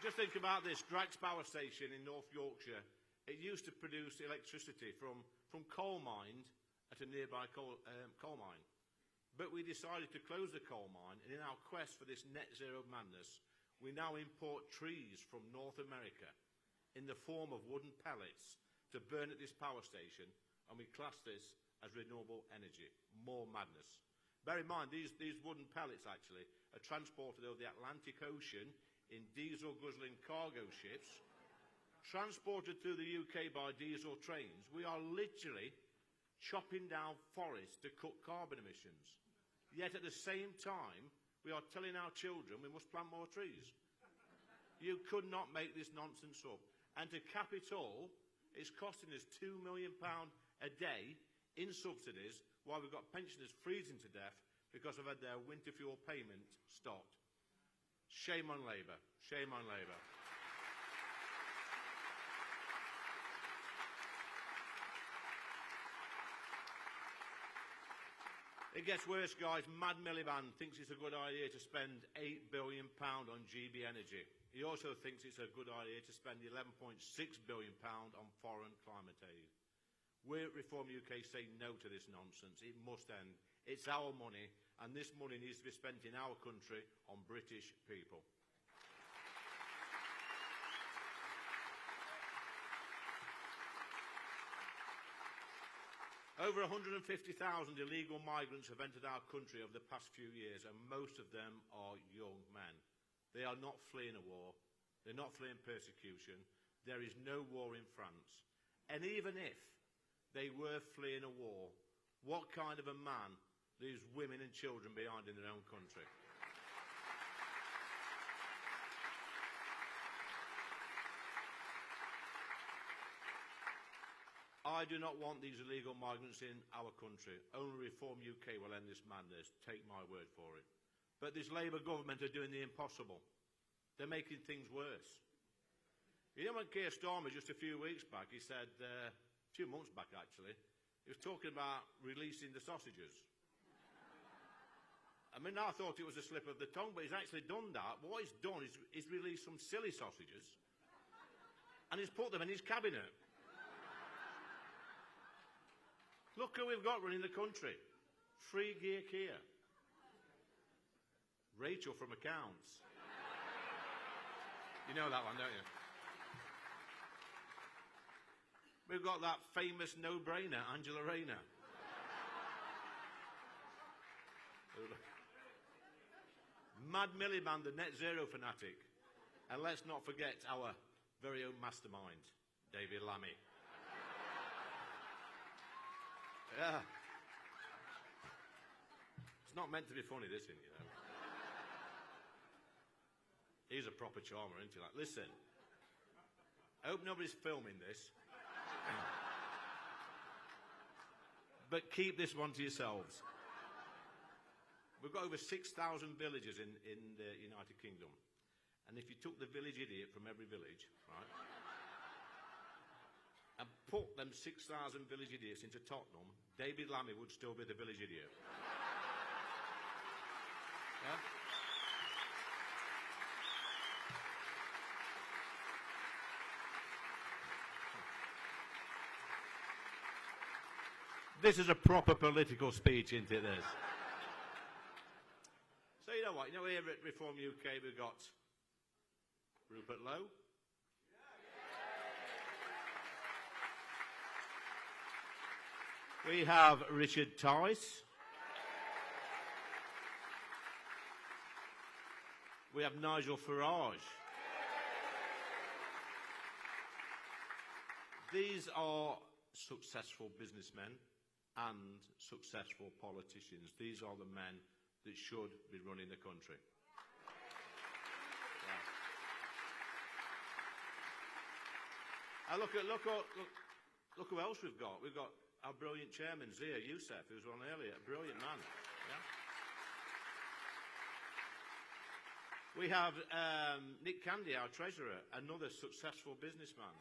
Just think about this. Drax Power Station in North Yorkshire, it used to produce electricity from coal mined at a nearby coal mine. But we decided to close the coal mine, and in our quest for this net zero madness, we now import trees from North America in the form of wooden pellets to burn at this power station, and we class this as renewable energy. More madness. Bear in mind, these wooden pellets actually are transported over the Atlantic Ocean in diesel-guzzling cargo ships, transported through the UK by diesel trains. We are literally chopping down forests to cut carbon emissions. Yet at the same time, we are telling our children we must plant more trees. You could not make this nonsense up. And to cap it all, it's costing us £2 million a day in subsidies while we've got pensioners freezing to death because they've had their winter fuel payment stopped. Shame on Labour. Shame on Labour. It gets worse, guys. Mad Miliband thinks it's a good idea to spend £8 billion on GB Energy. He also thinks it's a good idea to spend £11.6 billion on foreign climate aid. We at Reform UK say no to this nonsense. It must end. It's our money, and this money needs to be spent in our country on British people. Over 150,000 illegal migrants have entered our country over the past few years, and most of them are young men. They are not fleeing a war. They're not fleeing persecution. There is no war in France. And even if they were fleeing a war, what kind of a man leaves women and children behind in their own country? I do not want these illegal migrants in our country. Only Reform UK will end this madness. Take my word for it. But this Labour government are doing the impossible. They're making things worse. You know, when Keir Starmer, just a few weeks back, he said, a few months back actually, he was talking about releasing the sausages. I mean, I thought it was a slip of the tongue, but he's actually done that. But what he's done is he's released some silly sausages, and he's put them in his cabinet. Look who we've got running the country. Free Gear Keir. Rachel from accounts. You know that one, don't you? We've got that famous no-brainer, Angela Rayner. Mad Miliband, the net zero fanatic. And let's not forget our very own mastermind, David Lammy. Yeah. It's not meant to be funny, this, isn't it, you know? He's a proper charmer, isn't he? Like, listen, I hope nobody's filming this. But keep this one to yourselves. We've got over 6,000 villages in the United Kingdom. And if you took the village idiot from every village, right, and put them 6,000 village idiots into Tottenham, David Lammy would still be the village idiot. Yeah? This is a proper political speech, isn't it, this? So you know what? You know, here at Reform UK we've got Rupert Lowe. We have Richard Tice. We have Nigel Farage. These are successful businessmen and successful politicians. These are the men that should be running the country. Yeah. And look who else we've got. We've got our brilliant chairman, Zia Yusuf, who was on earlier. A brilliant man. Yeah? We have Nick Candy, our treasurer, another successful businessman.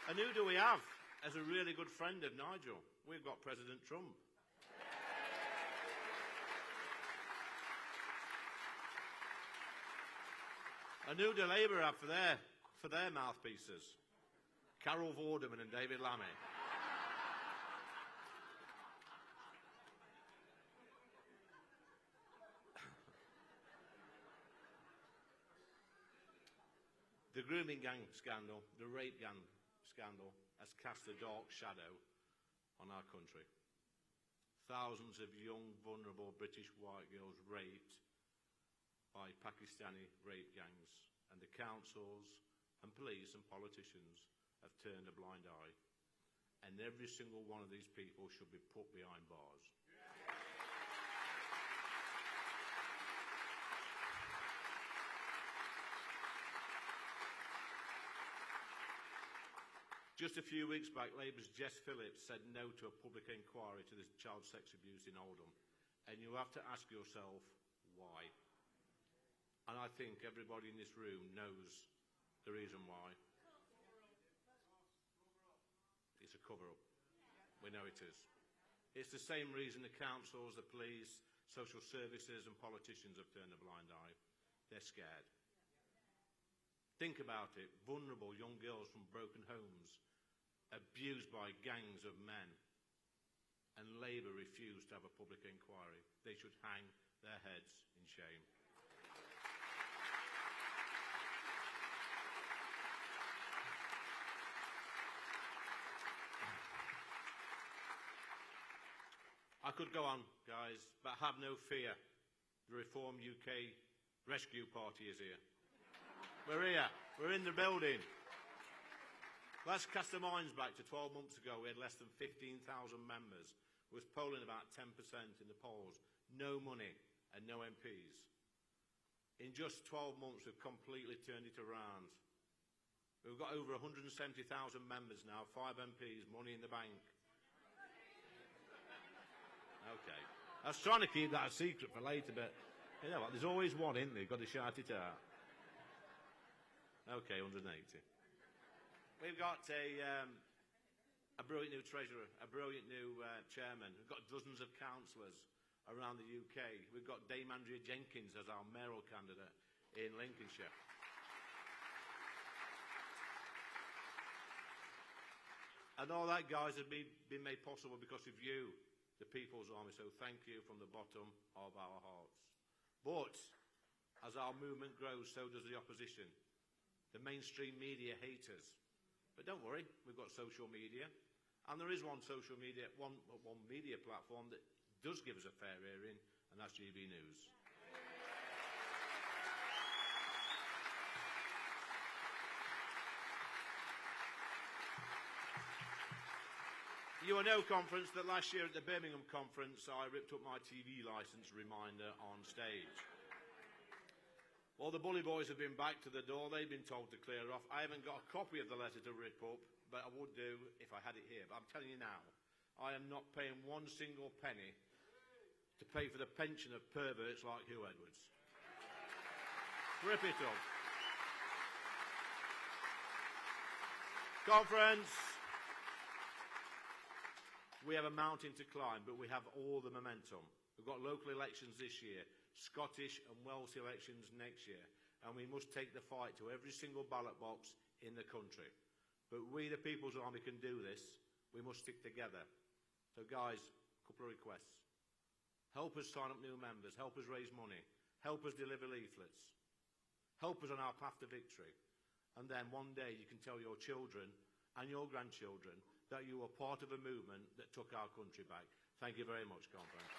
And who do we have as a really good friend of Nigel? We've got President Trump. And who do Labour have for their mouthpieces? Carol Vorderman and David Lammy. The grooming gang scandal, the rape gang scandal, has cast a dark shadow on our country. Thousands of young, vulnerable British white girls raped by Pakistani rape gangs, and the councils and police and politicians have turned a blind eye. And every single one of these people should be put behind bars. Just a few weeks back, Labour's Jess Phillips said no to a public inquiry to the child sex abuse in Oldham. And you have to ask yourself, why? And I think everybody in this room knows the reason why. It's a cover-up. We know it is. It's the same reason the councils, the police, social services and politicians have turned a blind eye. They're scared. Think about it. Vulnerable young girls from broken homes abused by gangs of men, and Labour refused to have a public inquiry. They should hang their heads in shame. I could go on, guys, but have no fear. The Reform UK Rescue Party is here. We're here. We're in the building. Let's cast our minds back to 12 months ago. We had less than 15,000 members. We was polling about 10% in the polls. No money and no MPs. In just 12 months, we've completely turned it around. We've got over 170,000 members now, 5 MPs, money in the bank. Okay. I was trying to keep that a secret for later, but you know what? There's always one, isn't there? You've got to shout it out. Okay, 180. We've got a brilliant new treasurer, a brilliant new chairman. We've got dozens of councillors around the UK. We've got Dame Andrea Jenkyns as our mayoral candidate in Lincolnshire. And all that, guys, has been made possible because of you, the People's Army, so thank you from the bottom of our hearts. But as our movement grows, so does the opposition. The mainstream media hate us. But don't worry, we've got social media, and there is one social media, one media platform that does give us a fair hearing, and that's GB News. You will know, conference, that last year at the Birmingham conference, I ripped up my TV licence reminder on stage. Well, the bully boys have been back to the door. They've been told to clear off. I haven't got a copy of the letter to rip up, but I would do if I had it here. But I'm telling you now, I am not paying one single penny to pay for the pension of perverts like Hugh Edwards. Rip it up. Conference. We have a mountain to climb, but we have all the momentum. We've got local elections this year, Scottish and Welsh elections next year, and we must take the fight to every single ballot box in the country. But we, the People's Army, can do this. We must stick together. So, guys, a couple of requests. Help us sign up new members. Help us raise money. Help us deliver leaflets. Help us on our path to victory. And then one day you can tell your children and your grandchildren that you were part of a movement that took our country back. Thank you very much, conference.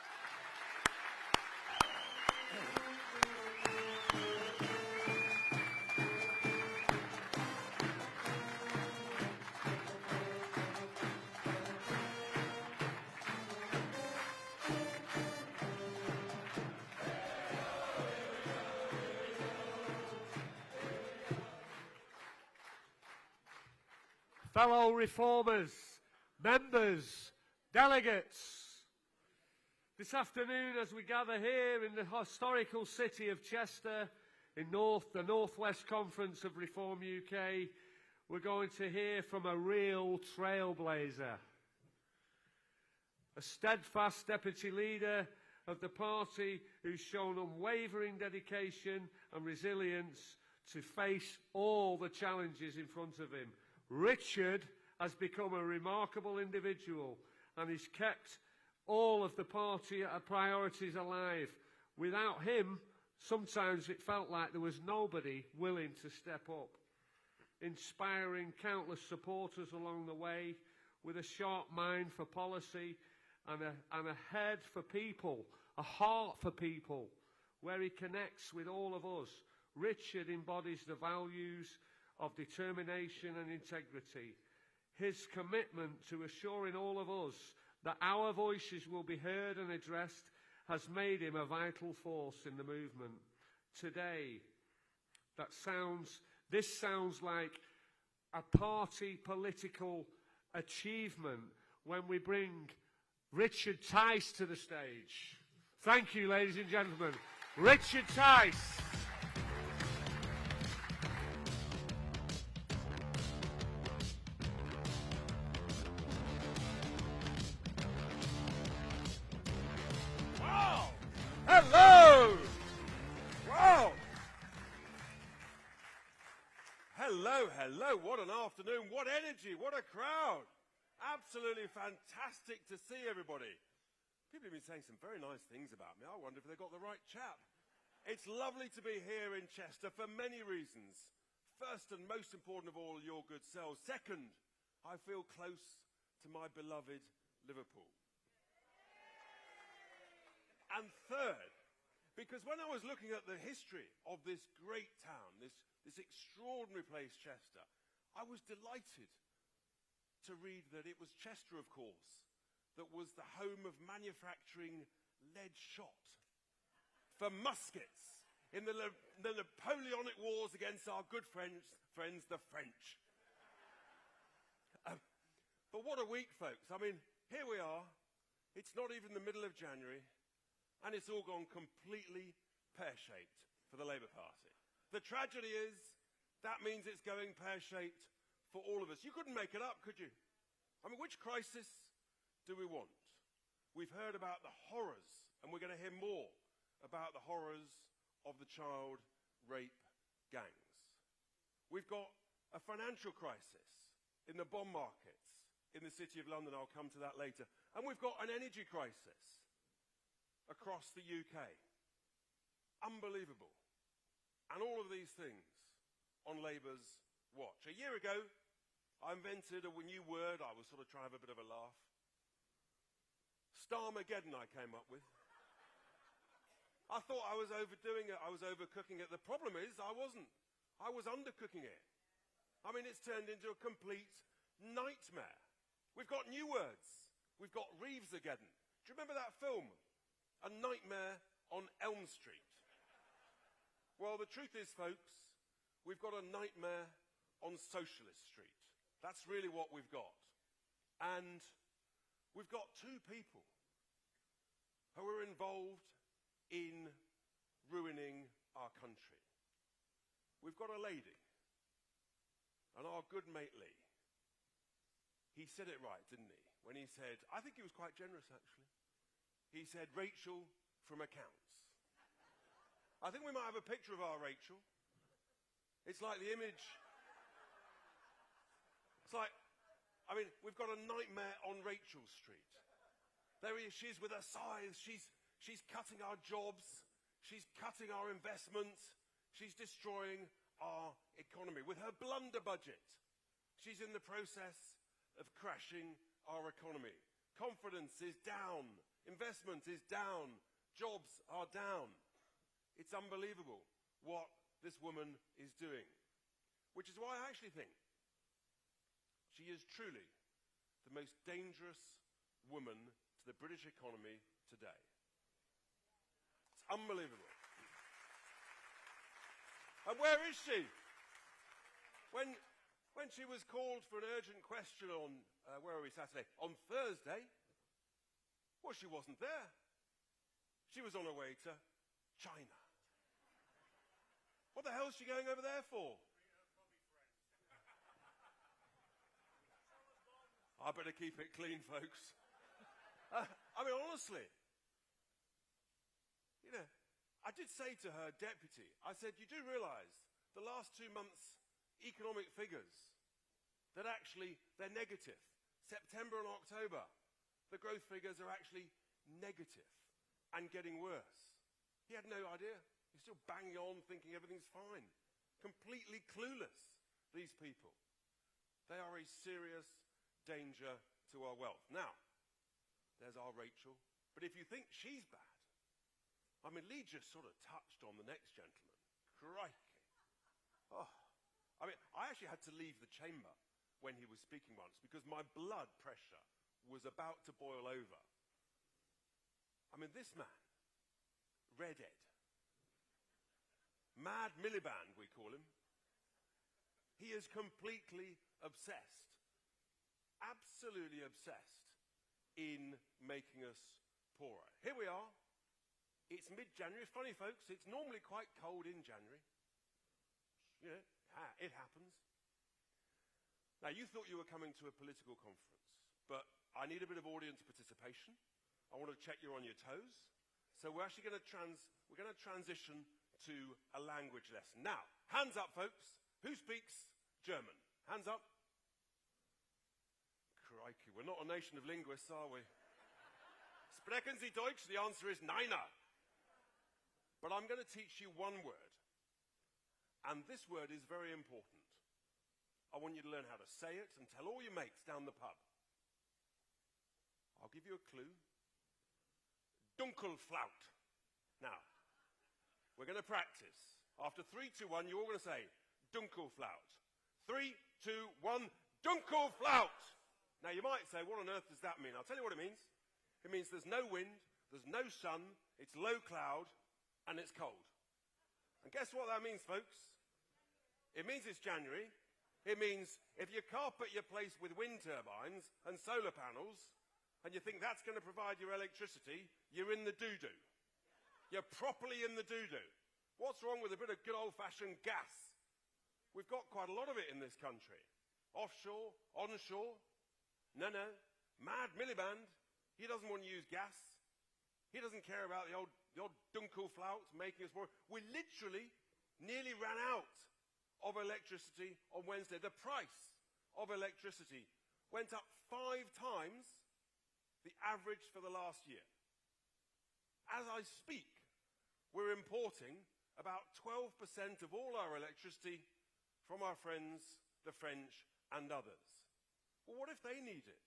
Fellow reformers, members, delegates, this afternoon as we gather here in the historical city of Chester in the Northwest Conference of Reform UK, we're going to hear from a real trailblazer, a steadfast deputy leader of the party who's shown unwavering dedication and resilience to face all the challenges in front of him. Richard has become a remarkable individual and he's kept all of the party priorities alive. Without him, sometimes it felt like there was nobody willing to step up, inspiring countless supporters along the way with a sharp mind for policy and a head for people, a heart for people, where he connects with all of us. Richard embodies the values of determination and integrity. His commitment to assuring all of us that our voices will be heard and addressed has made him a vital force in the movement. Today, this sounds like a party political achievement when we bring Richard Tice to the stage. Thank you, ladies and gentlemen. Richard Tice. Hello, what an afternoon, what energy, what a crowd. Absolutely fantastic to see everybody. People have been saying some very nice things about me. I wonder if they got the right chap. It's lovely to be here in Chester for many reasons. First and most important of all, your good selves. Second, I feel close to my beloved Liverpool. And third, because when I was looking at the history of this great town, this extraordinary place, Chester, I was delighted to read that it was Chester, of course, that was the home of manufacturing lead shot for muskets in the Napoleonic Wars against our good friends, the French. But what a week, folks. I mean, here we are. It's not even the middle of January. And it's all gone completely pear-shaped for the Labour Party. The tragedy is, that means it's going pear-shaped for all of us. You couldn't make it up, could you? I mean, which crisis do we want? We've heard about the horrors, and we're going to hear more about the horrors of the child rape gangs. We've got a financial crisis in the bond markets in the City of London. I'll come to that later. And we've got an energy crisis across the UK. Unbelievable. And all of these things on Labour's watch. A year ago, I invented a new word. I was sort of trying to have a bit of a laugh. Starmageddon I came up with. I thought I was overdoing it. I was overcooking it. The problem is I wasn't. I was undercooking it. I mean, it's turned into a complete nightmare. We've got new words. We've got Reeves-ageddon. Do you remember that film? A Nightmare on Elm Street. Well, the truth is, folks, we've got a nightmare on Socialist Street. That's really what we've got. And we've got two people who are involved in ruining our country. We've got a lady, and our good mate Lee, he said it right, didn't he? When he said, I think he was quite generous, actually. He said, Rachel from accounts. I think we might have a picture of our Rachel. It's like the image. It's like, I mean, we've got a nightmare on Rachel Street. There she is with her scythe. She's cutting our jobs. She's cutting our investments. She's destroying our economy. With her blunder budget, she's in the process of crashing our economy. Confidence is down. Investment is down. Jobs are down. It's unbelievable what this woman is doing. Which is why I actually think she is truly the most dangerous woman to the British economy today. It's unbelievable. And where is she? When she was called for an urgent question on, where are we, Saturday? On Thursday, well, she wasn't there. She was on her way to China. What the hell is she going over there for? I better keep it clean, folks. I mean, honestly, you know, I did say to her deputy, I said, you do realise the last 2 months' economic figures, that actually they're negative. September and October, the growth figures are actually negative and getting worse. He had no idea. He's still banging on thinking everything's fine. Completely clueless, these people. They are a serious danger to our wealth. Now, there's our Rachel. But if you think she's bad, I mean, Lee just sort of touched on the next gentleman. Crikey. Oh. I mean, I actually had to leave the chamber when he was speaking once because my blood pressure was about to boil over. I mean, this man, Redhead, Mad Miliband, we call him, he is completely obsessed, absolutely obsessed in making us poorer. Here we are. It's mid-January. It's funny, folks, it's normally quite cold in January. You know, it happens. Now, you thought you were coming to a political conference, but I need a bit of audience participation. I want to check you're on your toes. So we're actually going to transition to a language lesson. Now, hands up, folks. Who speaks German? Hands up. Crikey, we're not a nation of linguists, are we? Sprechen Sie Deutsch? The answer is nein. But I'm going to teach you one word. And this word is very important. I want you to learn how to say it and tell all your mates down the pub. I'll give you a clue. Dunkelflaut. Now, we're going to practice. After 3, 2, 1, you're all going to say Dunkelflaut. 3, 2, 1, Dunkelflaut. Now, you might say, what on earth does that mean? I'll tell you what it means. It means there's no wind, there's no sun, it's low cloud, and it's cold. And guess what that means, folks? It means it's January. It means if you carpet your place with wind turbines and solar panels, and you think that's going to provide your electricity, you're in the doo-doo. You're properly in the doo-doo. What's wrong with a bit of good old-fashioned gas? We've got quite a lot of it in this country. Offshore, onshore. No. Mad Miliband. He doesn't want to use gas. He doesn't care about the old Dunkelflaut making us more. We literally nearly ran out of electricity on Wednesday. The price of electricity went up 5 times the average for the last year. As I speak, we're importing about 12% of all our electricity from our friends, the French, and others. Well, what if they need it?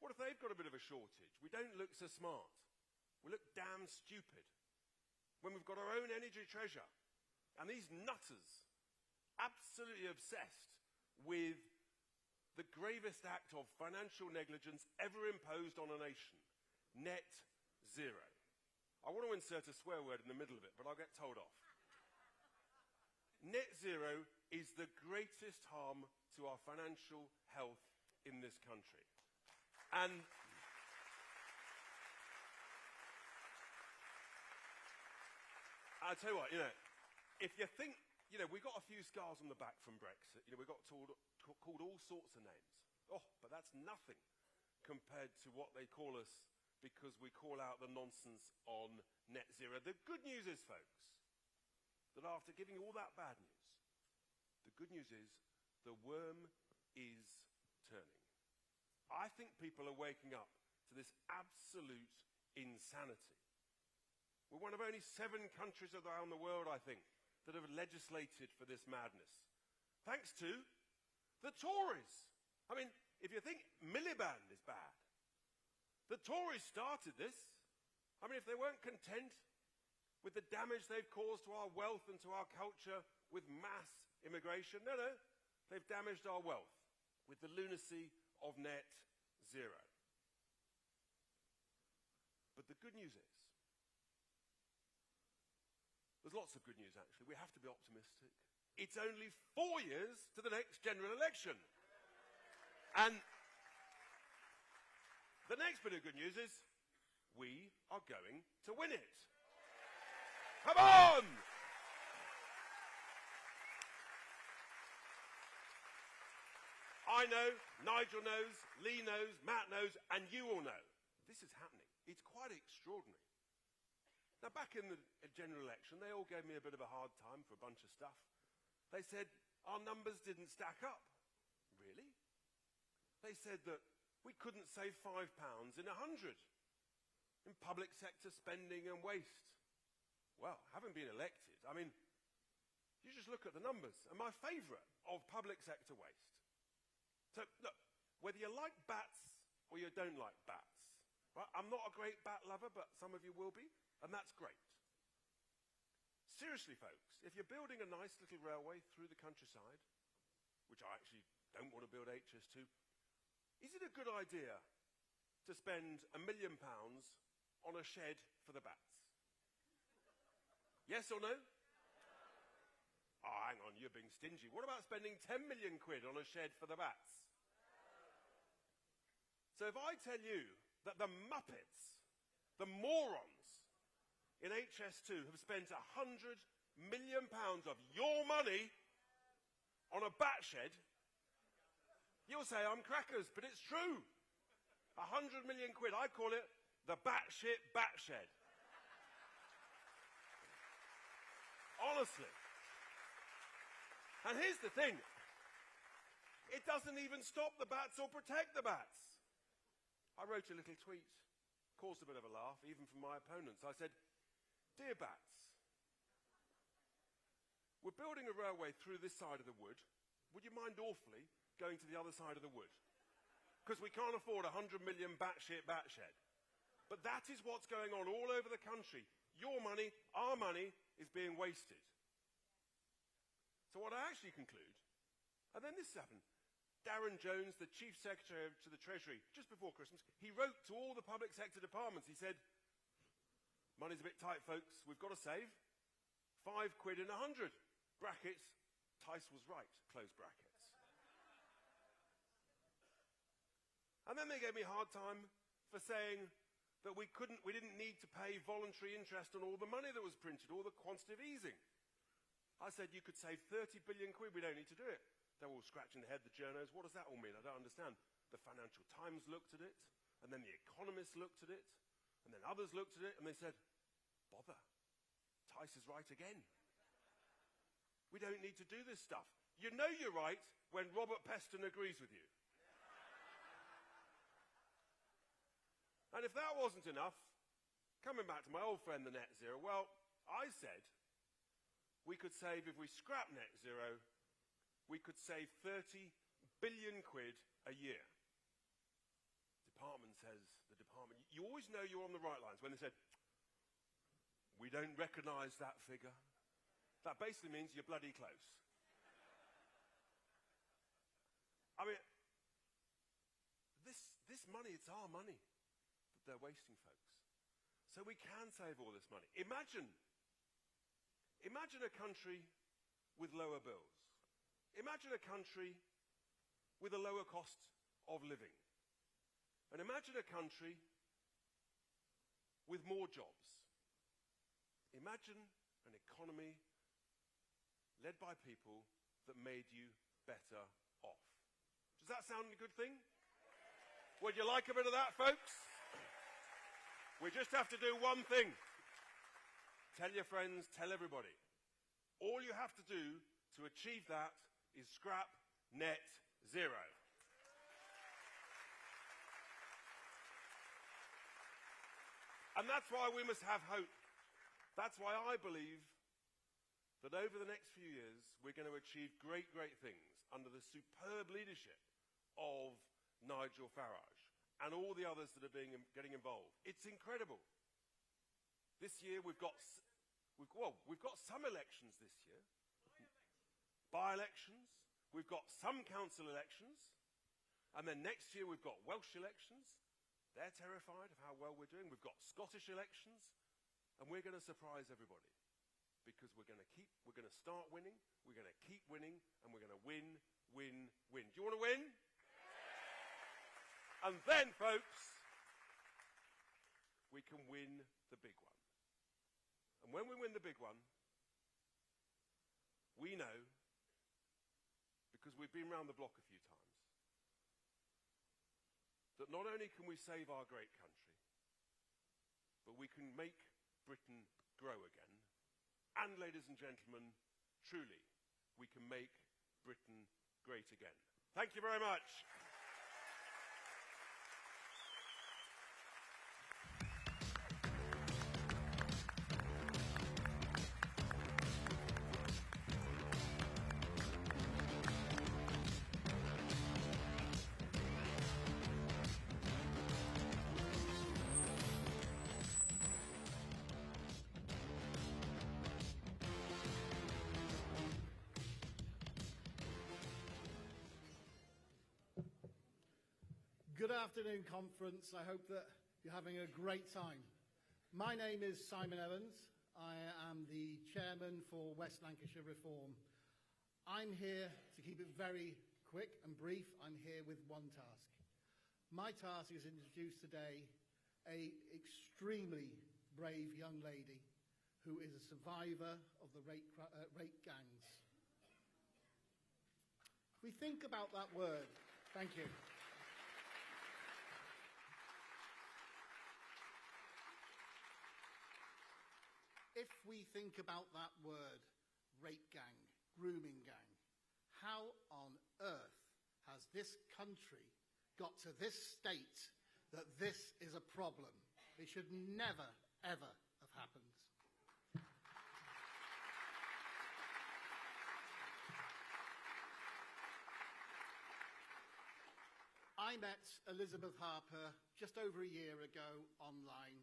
What if they've got a bit of a shortage? We don't look so smart. We look damn stupid when we've got our own energy treasure. And these nutters, absolutely obsessed with the gravest act of financial negligence ever imposed on a nation, net zero. I want to insert a swear word in the middle of it, but I'll get told off. Net zero is the greatest harm to our financial health in this country. And I'll tell you what, if you think, we got a few scars on the back from Brexit. We got called all sorts of names. Oh, but that's nothing compared to what they call us because we call out the nonsense on net zero. The good news is, folks, that after giving all that bad news, the good news is the worm is turning. I think people are waking up to this absolute insanity. We're one of only 7 countries around the world, I think, that have legislated for this madness. Thanks to the Tories. I mean, if you think Miliband is bad, the Tories started this. I mean, if they weren't content with the damage they've caused to our wealth and to our culture with mass immigration, no, they've damaged our wealth with the lunacy of net zero. But the good news is, there's lots of good news, actually. We have to be optimistic. It's only 4 years to the next general election. And the next bit of good news is we are going to win it. Come on! I know, Nigel knows, Lee knows, Matt knows, and you all know. This is happening. It's quite extraordinary. Now, back in the general election, they all gave me a bit of a hard time for a bunch of stuff. They said our numbers didn't stack up. Really? They said that we couldn't save £5 in 100 in public sector spending and waste. Well, having been elected, I mean, you just look at the numbers. And my favourite of public sector waste. So, look, whether you like bats or you don't like bats, right? I'm not a great bat lover, but some of you will be. And that's great. Seriously, folks, if you're building a nice little railway through the countryside, which I actually don't want to build HS2, is it a good idea to spend £1 million on a shed for the bats? Yes or no? Oh, hang on, you're being stingy. What about spending 10 million quid on a shed for the bats? So if I tell you that the Muppets, the morons, in HS2 have spent £100 million of your money on a bat shed, you'll say I'm crackers, but it's true. 100 million quid. I call it the batshit bat shed. Honestly. And here's the thing. It doesn't even stop the bats or protect the bats. I wrote a little tweet, caused a bit of a laugh, even from my opponents. I said, "Dear bats, we're building a railway through this side of the wood. Would you mind awfully going to the other side of the wood? Because we can't afford 100 million bat shed. But that is what's going on all over the country. Your money, our money, is being wasted." So what I actually conclude, and then this happened. Darren Jones, the Chief Secretary to the Treasury, just before Christmas, he wrote to all the public sector departments. He said, "Money's a bit tight, folks. We've got to save. £5 in 100. Brackets, Tice was right. Close brackets." And then they gave me a hard time for saying that we didn't need to pay voluntary interest on all the money that was printed, all the quantitative easing. I said, "You could save 30 billion quid. We don't need to do it." They were all scratching their head, the journos. What does that all mean? I don't understand. The Financial Times looked at it, and then The Economist looked at it, and then others looked at it, and they said, "Bother. Tice is right again. We don't need to do this stuff." You know you're right when Robert Peston agrees with you. And if that wasn't enough, coming back to my old friend, the net zero, well, I said we could save, if we scrap net zero, we could save 30 billion quid a year. The department, you always know you're on the right lines when they said, "We don't recognise that figure." That basically means you're bloody close. I mean, this money, it's our money that they're wasting, folks. So we can save all this money. Imagine a country with lower bills. Imagine a country with a lower cost of living. And imagine a country with more jobs. Imagine an economy led by people that made you better off. Does that sound a good thing? Would you like a bit of that, folks? We just have to do one thing. Tell your friends, tell everybody. All you have to do to achieve that is scrap net zero. And that's why we must have hope. That's why I believe that over the next few years, we're going to achieve great, great things under the superb leadership of Nigel Farage and all the others that are getting involved. It's incredible. This year we've got some elections this year. By-elections. We've got some council elections. And then next year we've got Welsh elections. They're terrified of how well we're doing. We've got Scottish elections. And we're going to surprise everybody. Because we're going to start winning, we're going to keep winning, and we're going to win, win, win. Do you want to win? Yeah. And then, folks, we can win the big one. And when we win the big one, we know, because we've been round the block a few times, that not only can we save our great country, but we can make Britain grow again. And, ladies and gentlemen, truly, we can make Britain great again. Thank you very much. Good afternoon, conference. I hope that you're having a great time. My name is Simon Evans. I am the chairman for West Lancashire Reform. I'm here to keep it very quick and brief. I'm here with one task. My task is to introduce today an extremely brave young lady who is a survivor of the rape gangs. We think about that word. Thank you. If we think about that word, rape gang, grooming gang, how on earth has this country got to this state that this is a problem. It should never, ever have happened. I met Elizabeth Harper just over a year ago online.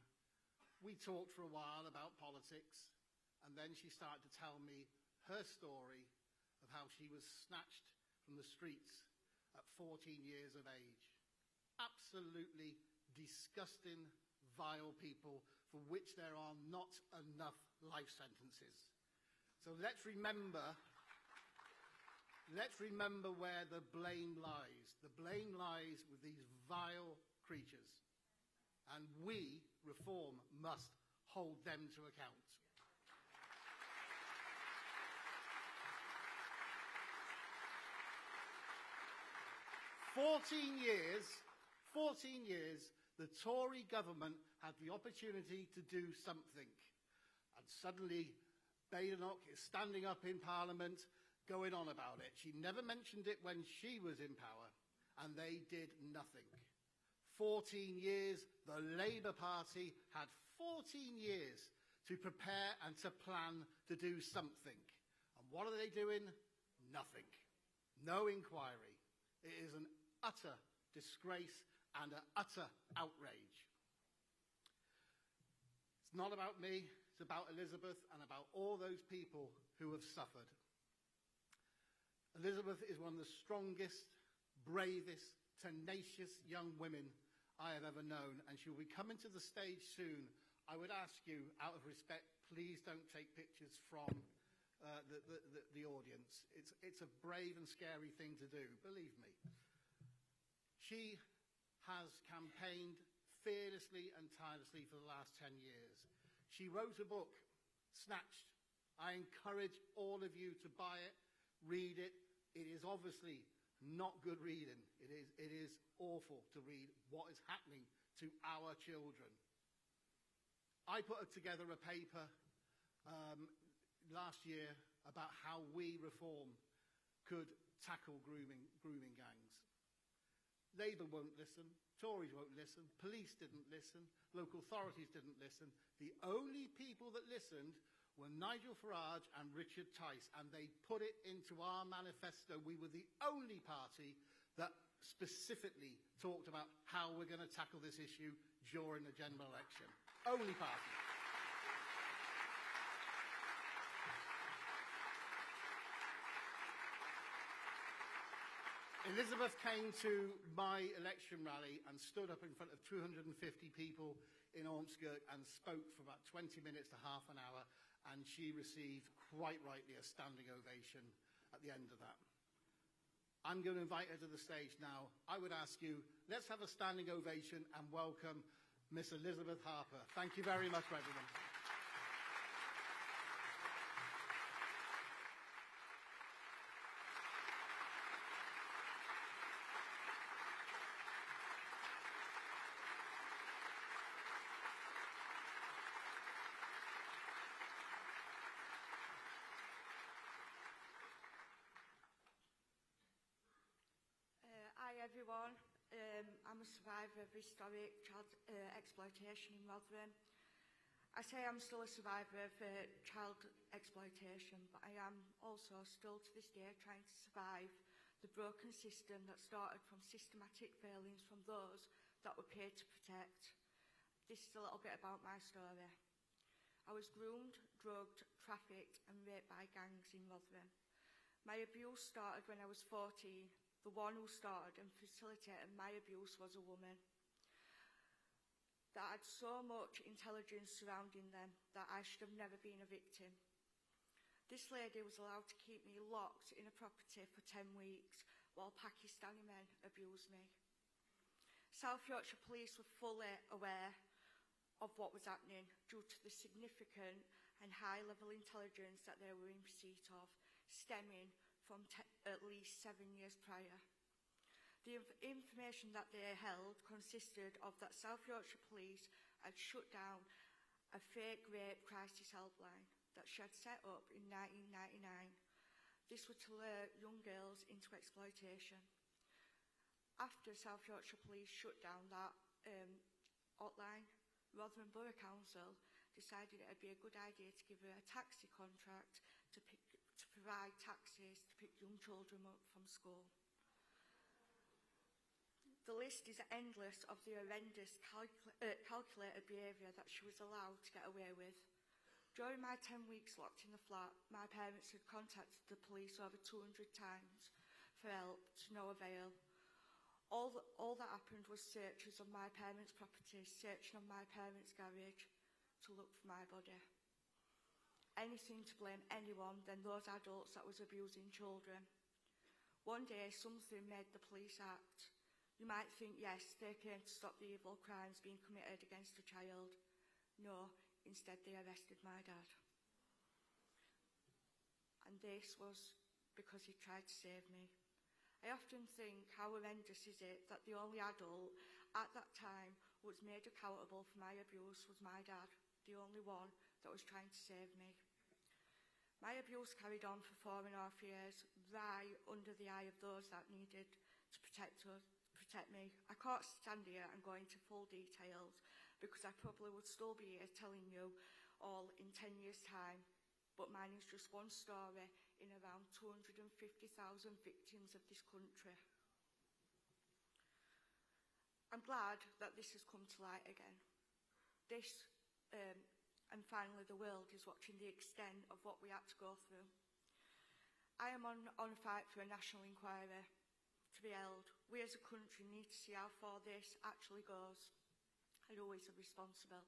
We talked for a while about politics, and then she started to tell me her story of how she was snatched from the streets at 14 years of age. Absolutely disgusting, vile people for which there are not enough life sentences. So let's remember where the blame lies. The blame lies with these vile creatures. And we, Reform, must hold them to account. For 14 years, the Tory government had the opportunity to do something. And suddenly, Badenoch is standing up in Parliament, going on about it. She never mentioned it when she was in power, and they did nothing. 14 years, the Labour Party had 14 years to prepare and to plan to do something. And what are they doing? Nothing. No inquiry. It is an utter disgrace and an utter outrage. It's not about me, it's about Elizabeth and about all those people who have suffered. Elizabeth is one of the strongest, bravest, tenacious young women I have ever known, and she will be coming to the stage soon. I would ask you, out of respect, please don't take pictures from the audience. It's a brave and scary thing to do, believe me. She has campaigned fearlessly and tirelessly for the last 10 years. She wrote a book, Snatched. I encourage all of you to buy it, read it. It is obviously not good reading. It is awful to read what is happening to our children. I put together a paper last year about how we, Reform, could tackle grooming gangs. Labour won't listen, Tories won't listen, police didn't listen, local authorities didn't listen. The only people that listened were Nigel Farage and Richard Tice, and they put it into our manifesto. We were the only party that specifically talked about how we're going to tackle this issue during the general election. Only party. Elizabeth came to my election rally and stood up in front of 250 people in Ormskirk and spoke for about 20 minutes to half an hour, and she received, quite rightly, a standing ovation at the end of that. I'm going to invite her to the stage now. I would ask you, let's have a standing ovation and welcome Miss Elizabeth Harper. Thank you very much, President. Hi everyone, I'm a survivor of historic child exploitation in Rotherham. I say I'm still a survivor of child exploitation, but I am also still to this day trying to survive the broken system that started from systematic failings from those that were paid to protect. This is a little bit about my story. I was groomed, drugged, trafficked and raped by gangs in Rotherham. My abuse started when I was 14. The one who started and facilitated my abuse was a woman that had so much intelligence surrounding them that I should have never been a victim. This lady was allowed to keep me locked in a property for 10 weeks while Pakistani men abused me. South Yorkshire Police were fully aware of what was happening due to the significant and high-level intelligence that they were in receipt of, stemming from at least 7 years prior. The information that they held consisted of that South Yorkshire Police had shut down a fake rape crisis helpline that she had set up in 1999. This was to lure young girls into exploitation. After South Yorkshire Police shut down that hotline, Rotherham Borough Council decided it would be a good idea to give her a taxi contract to provide taxis to pick young children up from school. The list is endless of the horrendous calculated behaviour that she was allowed to get away with. During my 10 weeks locked in the flat, my parents had contacted the police over 200 times for help, to no avail. All that happened was searches of my parents' properties, searching of my parents' garage to look for my body. Anything to blame anyone than those adults that was abusing children. One day, something made the police act. You might think, yes, they came to stop the evil crimes being committed against a child. No, instead they arrested my dad. And this was because he tried to save me. I often think, how horrendous is it that the only adult at that time who was made accountable for my abuse was my dad, the only one that was trying to save me. My abuse carried on for 4.5 years, right under the eye of those that needed to protect me. I can't stand here and go into full details because I probably would still be here telling you all in 10 years' time, but mine is just one story in around 250,000 victims of this country. I'm glad that this has come to light again. This, and finally the world, is watching the extent of what we had to go through. I am on a fight for a national inquiry to be held. We as a country need to see how far this actually goes and who is responsible.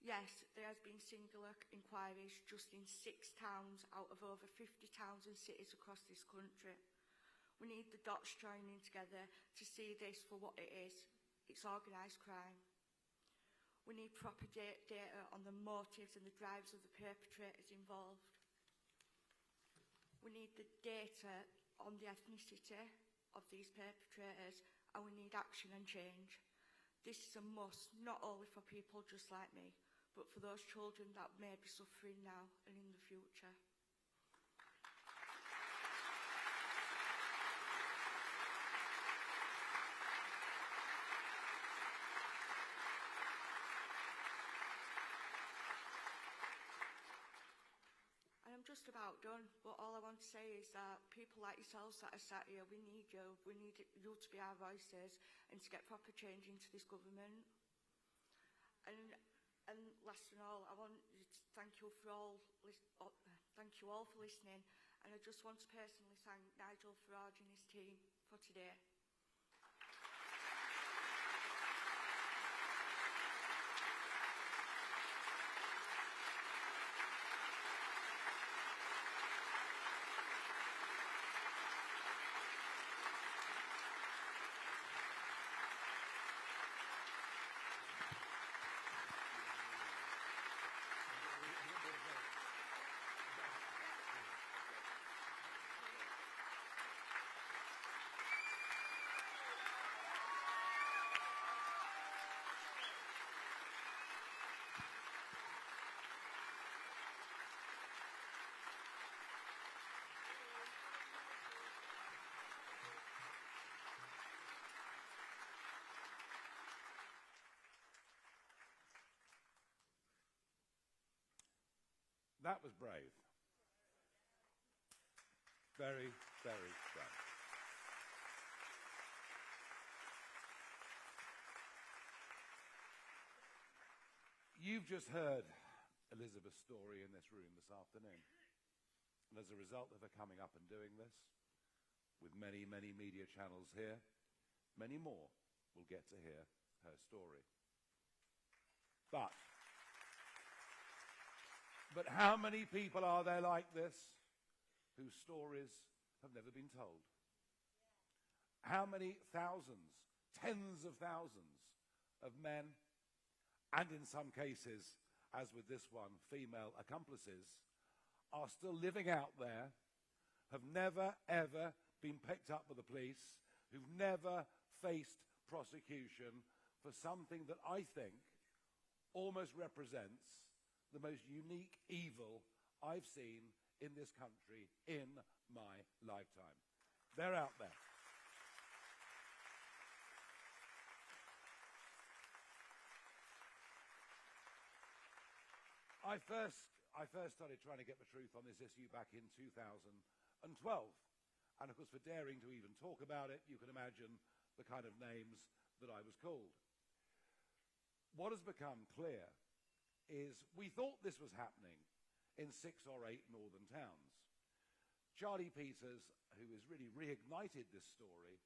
Yes, there has been singular inquiries just in 6 towns out of over 50 towns and cities across this country. We need the dots joining together to see this for what it is. It's organised crime. We need proper data on the motives and the drives of the perpetrators involved. We need the data on the ethnicity of these perpetrators, and we need action and change. This is a must, not only for people just like me, but for those children that may be suffering now and in the future. I'm just about done, but all I want to say is that people like yourselves that are sat here, we need you. We need you to be our voices and to get proper change into this government. And last and all, I want you to thank you all for listening, and I just want to personally thank Nigel Farage and his team for today. That was brave. Very, very brave. You've just heard Elizabeth's story in this room this afternoon. And as a result of her coming up and doing this, with many, many media channels here, many more will get to hear her story. But how many people are there like this whose stories have never been told? How many thousands, tens of thousands of men, and in some cases, as with this one, female accomplices, are still living out there, have never, ever been picked up by the police, who've never faced prosecution for something that I think almost represents the most unique evil I've seen in this country in my lifetime. They're out there. I first started trying to get the truth on this issue back in 2012. And of course, for daring to even talk about it, you can imagine the kind of names that I was called. What has become clear is we thought this was happening in 6 or 8 northern towns. Charlie Peters, who has really reignited this story,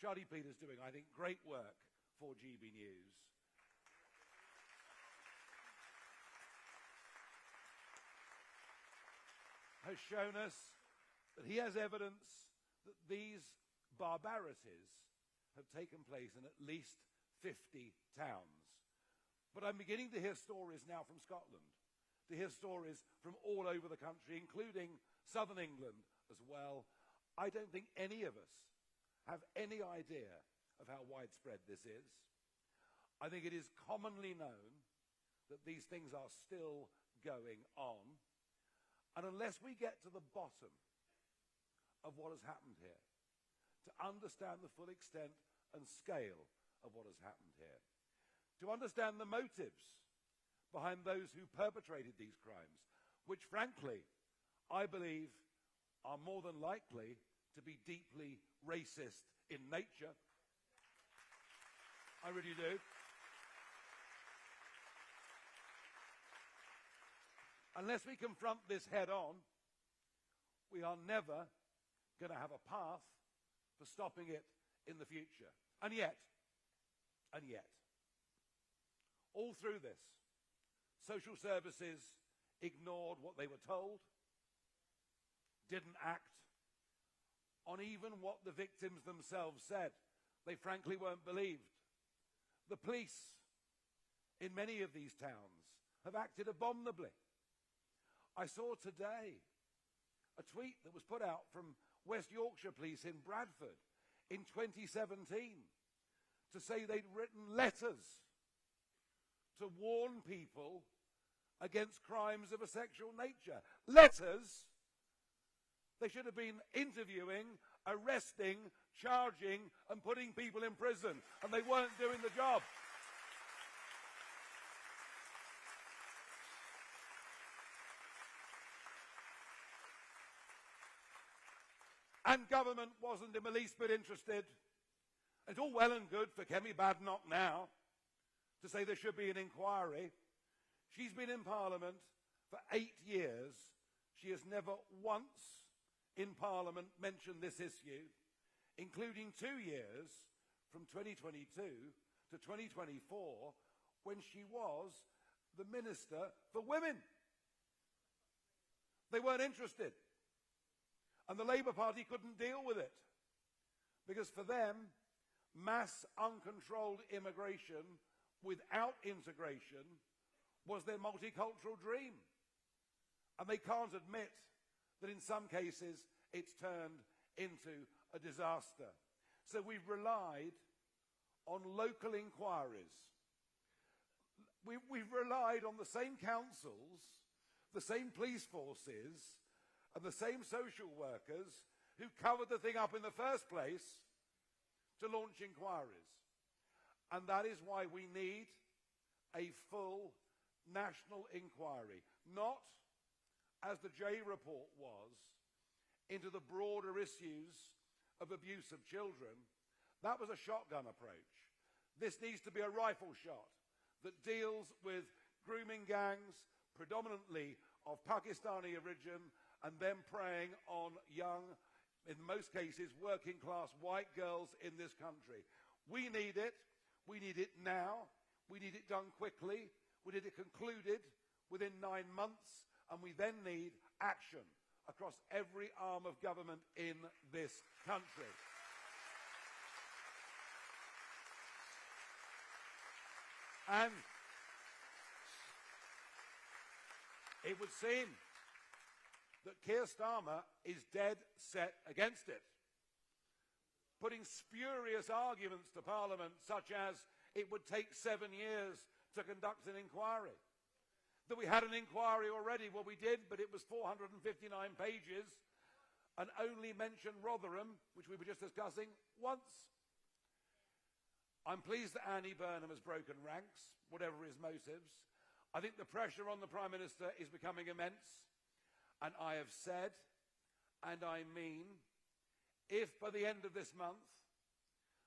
Charlie Peters doing, I think, great work for GB News. Has shown us that he has evidence that these barbarities have taken place in at least 50 towns. But I'm beginning to hear stories now from Scotland, to hear stories from all over the country, including southern England as well. I don't think any of us have any idea of how widespread this is. I think it is commonly known that these things are still going on. And unless we get to the bottom of what has happened here, to understand the full extent and scale of what has happened here, to understand the motives behind those who perpetrated these crimes, which frankly, I believe, are more than likely to be deeply racist in nature. I really do. Unless we confront this head on, we are never going to have a path for stopping it in the future. And yet, all through this, social services ignored what they were told, didn't act on even what the victims themselves said. They frankly weren't believed. The police in many of these towns have acted abominably. I saw today a tweet that was put out from West Yorkshire Police in Bradford in 2017 to say they'd written letters to warn people against crimes of a sexual nature. Letters! They should have been interviewing, arresting, charging, and putting people in prison, and they weren't doing the job. And government wasn't in the least bit interested. It's all well and good for Kemi Badenoch now to say there should be an inquiry. She's been in Parliament for 8 years. She has never once in Parliament mentioned this issue, including 2 years from 2022 to 2024 when she was the Minister for Women. They weren't interested. And the Labour Party couldn't deal with it. Because for them, mass uncontrolled immigration without integration was their multicultural dream. And they can't admit that in some cases it's turned into a disaster. So we've relied on local inquiries. We've relied on the same councils, the same police forces, and the same social workers who covered the thing up in the first place to launch inquiries. And that is why we need a full national inquiry, not, as the J report was, into the broader issues of abuse of children. That was a shotgun approach. This needs to be a rifle shot that deals with grooming gangs, predominantly of Pakistani origin, and then preying on young, in most cases, working-class white girls in this country. We need it. We need it now. We need it done quickly. We need it concluded within 9 months. And we then need action across every arm of government in this country. And it would seem that Keir Starmer is dead set against it, putting spurious arguments to Parliament, such as it would take 7 years to conduct an inquiry. That we had an inquiry already. Well, we did, but it was 459 pages and only mentioned Rotherham, which we were just discussing, once. I'm pleased that Annie Burnham has broken ranks, whatever his motives. I think the pressure on the Prime Minister is becoming immense, and I have said, and I mean, if by the end of this month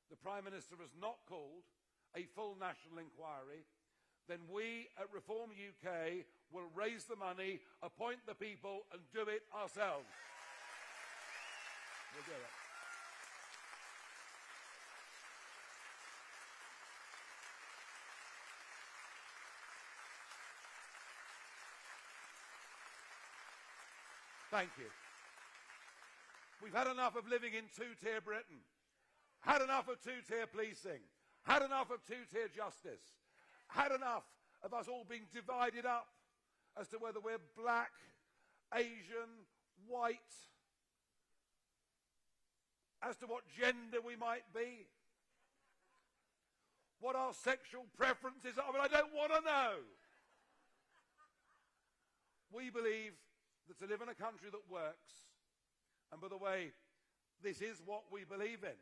the Prime Minister has not called a full national inquiry, then we at Reform UK will raise the money, appoint the people and do it ourselves. We'll do it. Thank you. We've had enough of living in two-tier Britain. Had enough of two-tier policing. Had enough of two-tier justice. Had enough of us all being divided up as to whether we're black, Asian, white, as to what gender we might be, what our sexual preferences are. I mean, I don't want to know. We believe that to live in a country that works, and by the way, this is what we believe in,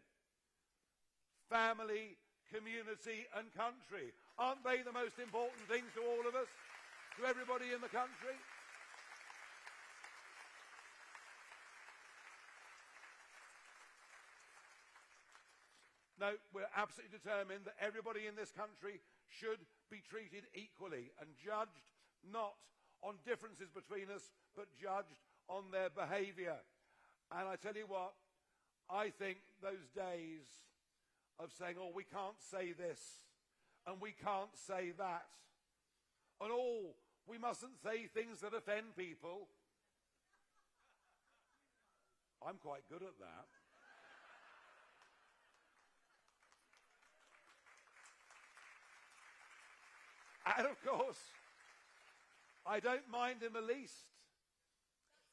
family, community and country. Aren't they the most important things to all of us, to everybody in the country? No, we're absolutely determined that everybody in this country should be treated equally and judged not on differences between us, but judged on their behaviour. And I tell you what, I think those days of saying, oh, we can't say this, and we can't say that, and oh, we mustn't say things that offend people. I'm quite good at that. And of course, I don't mind in the least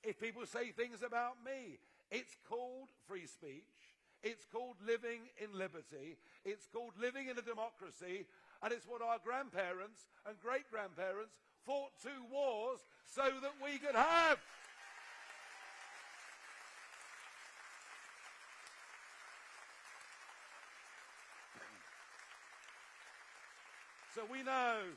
if people say things about me. It's called free speech. It's called living in liberty. It's called living in a democracy. And it's what our grandparents and great-grandparents fought 2 wars so that we could have. So we know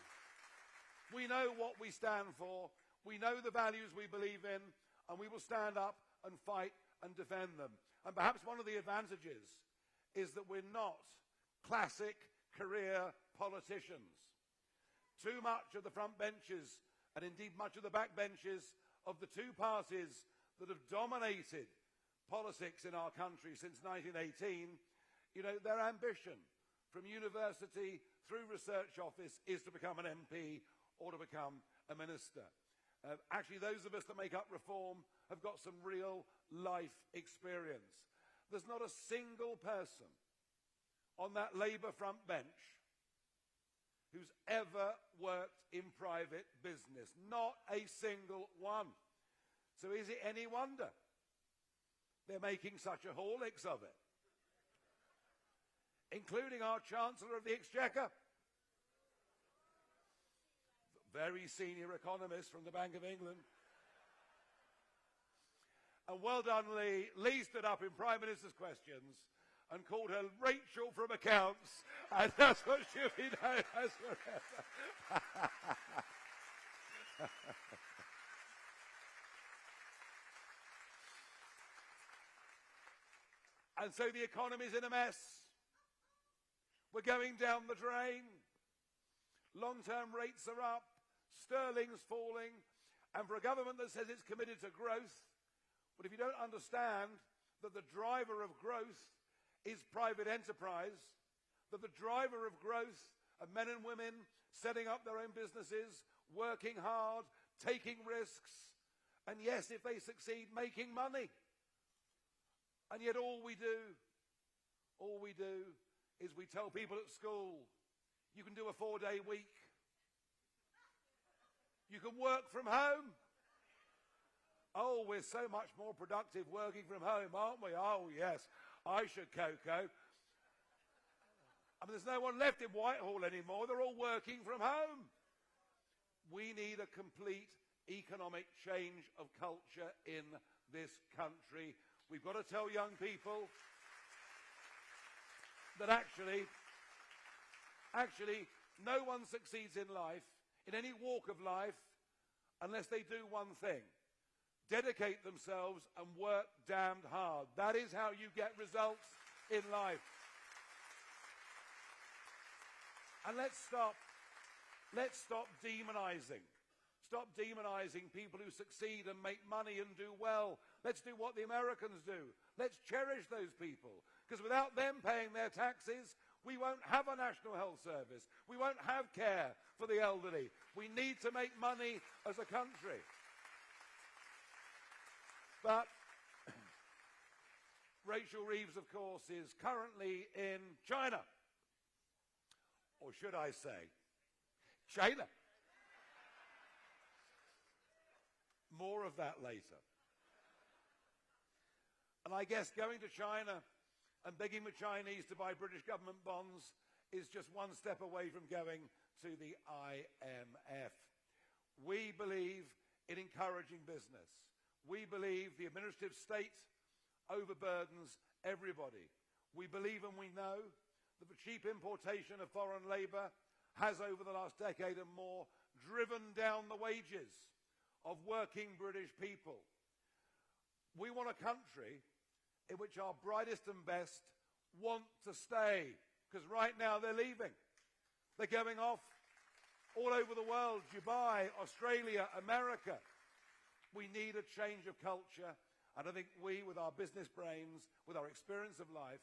what we stand for, we know the values we believe in, and we will stand up and fight and defend them. And perhaps one of the advantages is that we're not classic career politicians. Too much of the front benches, and indeed much of the back benches of the 2 parties that have dominated politics in our country since 1918, you know, their ambition from university through research office is to become an MP or to become a minister. Actually, those of us that make up Reform have got some real life experience. There's not a single person on that Labour front bench who's ever worked in private business. Not a single one. So is it any wonder they're making such a haulix of it? Including our Chancellor of the Exchequer, very senior economist from the Bank of England. And well done, Lee. Lee stood up in Prime Minister's questions and called her Rachel from accounts, and that's what she'll be known as forever. And so the economy's in a mess. We're going down the drain. Long-term rates are up. Sterling's falling. And for a government that says it's committed to growth, but if you don't understand that the driver of growth is private enterprise, that the driver of growth are men and women setting up their own businesses, working hard, taking risks, and yes, if they succeed, making money. And yet all we do is we tell people at school, you can do a 4-day week. You can work from home. Oh, we're so much more productive working from home, aren't we? Oh, yes. I should, Coco. I mean, there's no one left in Whitehall anymore. They're all working from home. We need a complete economic change of culture in this country. We've got to tell young people that actually, no one succeeds in life in any walk of life unless they do one thing: dedicate themselves and work damned hard. That is how you get results in life. And let's stop demonizing. Stop demonizing people who succeed and make money and do well. Let's do what the Americans do. Let's cherish those people, because without them paying their taxes, we won't have a national health service. We won't have care for the elderly. We need to make money as a country. But Rachel Reeves, of course, is currently in China. Or should I say, China. More of that later. And I guess going to China and begging the Chinese to buy British government bonds is just one step away from going to the IMF. We believe in encouraging business. We believe the administrative state overburdens everybody. We believe and we know that the cheap importation of foreign labour has, over the last decade and more, driven down the wages of working British people. We want a country in which our brightest and best want to stay, because right now they're leaving. They're going off all over the world: Dubai, Australia, America. We need a change of culture, and I think we, with our business brains, with our experience of life,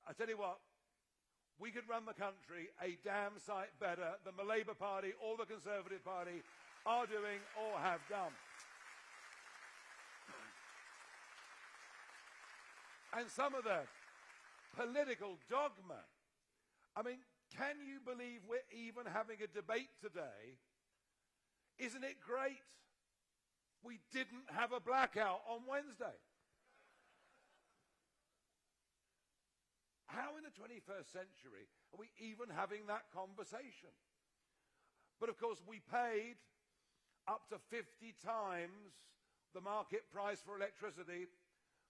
I tell you what, we could run the country a damn sight better than the Labour Party or the Conservative Party are doing or have done. And some of the political dogma. I mean, can you believe we're even having a debate today? Isn't it great? We didn't have a blackout on Wednesday. How in the 21st century are we even having that conversation? But of course, we paid up to 50 times the market price for electricity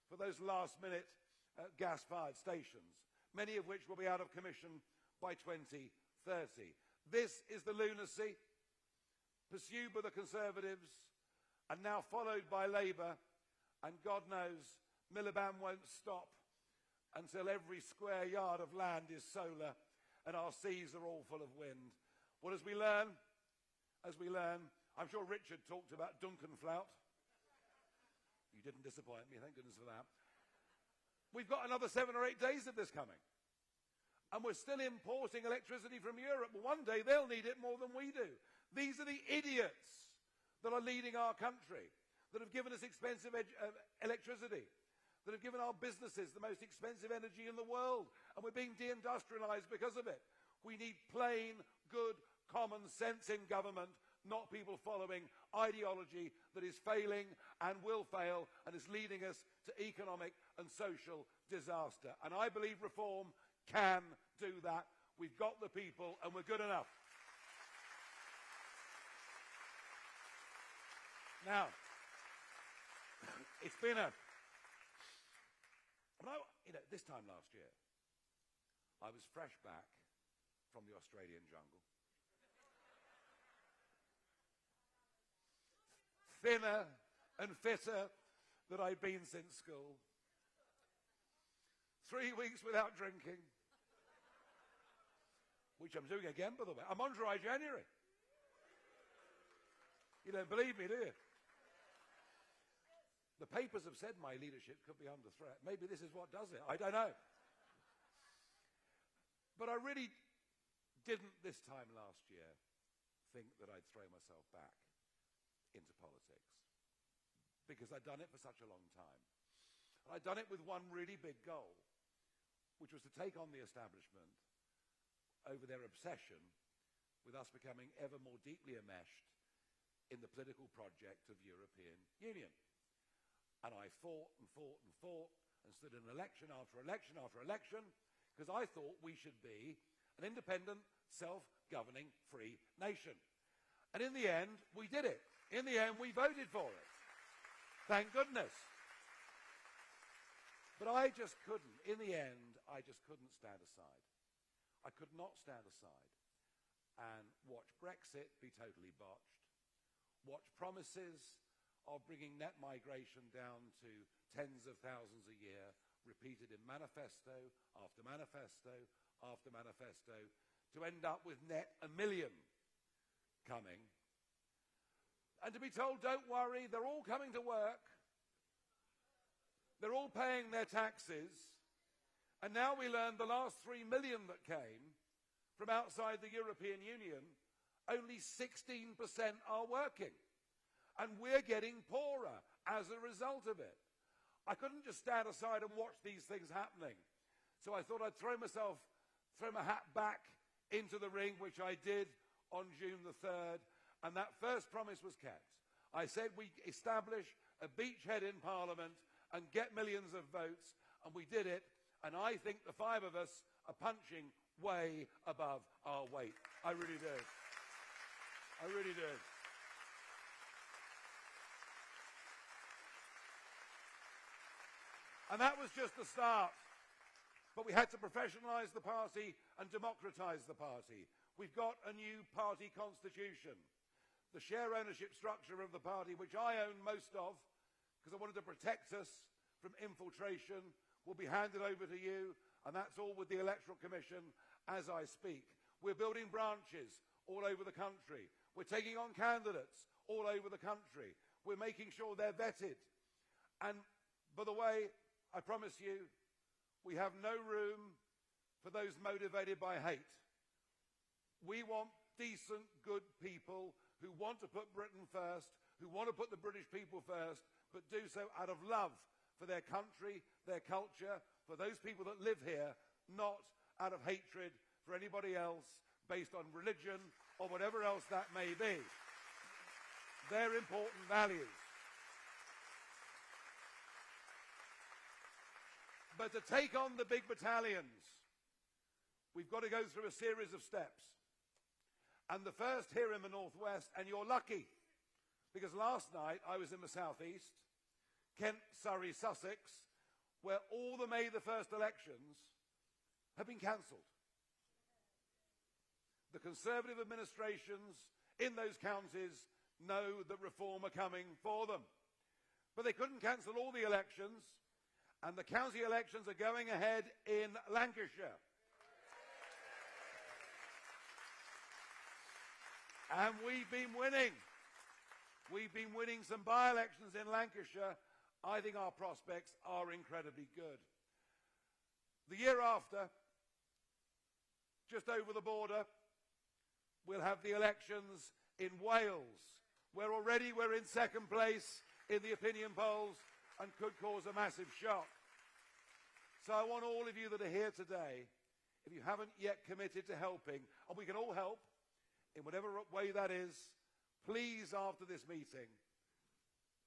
for those last-minute gas-fired stations, many of which will be out of commission by 2030. This is the lunacy pursued by the Conservatives and now followed by Labour, and God knows Miliband won't stop until every square yard of land is solar and our seas are all full of wind. Well, as we learn, I'm sure Richard talked about Duncanflout. You didn't disappoint me, thank goodness for that. We've got another 7 or 8 days of this coming. And we're still importing electricity from Europe. Well, one day they'll need it more than we do. These are the idiots that are leading our country, that have given us expensive electricity, that have given our businesses the most expensive energy in the world, and we're being deindustrialized because of it. We need plain, good, common sense in government, not people following ideology that is failing and will fail and is leading us to economic and social disaster. And I believe reform can do that. We've got the people and we're good enough. Now, it's been this time last year, I was fresh back from the Australian jungle. Thinner and fitter than I'd been since school. 3 weeks without drinking, which I'm doing again, by the way. I'm on dry January. You don't believe me, do you? The papers have said my leadership could be under threat. Maybe this is what does it. I don't know. But I really didn't this time last year think that I'd throw myself back into politics, because I'd done it for such a long time. And I'd done it with one really big goal, which was to take on the establishment over their obsession with us becoming ever more deeply enmeshed in the political project of European Union. And I fought and fought and fought and stood in election after election after election, because I thought we should be an independent, self-governing, free nation. And in the end, we did it. In the end, we voted for it. Thank goodness. But I just couldn't. In the end, I just couldn't stand aside. I could not stand aside and watch Brexit Brexit be totally botched. Watch promises of bringing net migration down to tens of thousands a year, repeated in manifesto after manifesto after manifesto, to end up with net 1 million coming. And to be told, don't worry, they're all coming to work. They're all paying their taxes. And now we learned the last 3 million that came from outside the European Union, only 16% are working. And we're getting poorer as a result of it. I couldn't just stand aside and watch these things happening. So I thought I'd throw my hat back into the ring, which I did on June the 3rd. And that first promise was kept. I said we establish a beachhead in Parliament and get millions of votes, and we did it. And I think the 5 of us are punching way above our weight. I really do. I really do. And that was just the start. But we had to professionalise the party and democratise the party. We've got a new party constitution. The share ownership structure of the party, which I own most of, because I wanted to protect us from infiltration, will be handed over to you, and that's all with the Electoral Commission as I speak. We're building branches all over the country. We're taking on candidates all over the country. We're making sure they're vetted. And, by the way, I promise you, we have no room for those motivated by hate. We want decent, good people who want to put Britain first, who want to put the British people first, but do so out of love for their country, their culture, for those people that live here, not out of hatred for anybody else based on religion or whatever else that may be. They're important values. But to take on the big battalions, we've got to go through a series of steps. And the first here in the northwest, and you're lucky, because last night I was in the southeast, Kent, Surrey, Sussex, where all the May the 1st elections have been cancelled. The Conservative administrations in those counties know that reform are coming for them. But they couldn't cancel all the elections, and the county elections are going ahead in Lancashire. And we've been winning. We've been winning some by-elections in Lancashire. I think our prospects are incredibly good. The year after, just over the border, we'll have the elections in Wales, where already we're in second place in the opinion polls and could cause a massive shock. So I want all of you that are here today, if you haven't yet committed to helping, and we can all help in whatever way that is, please, after this meeting,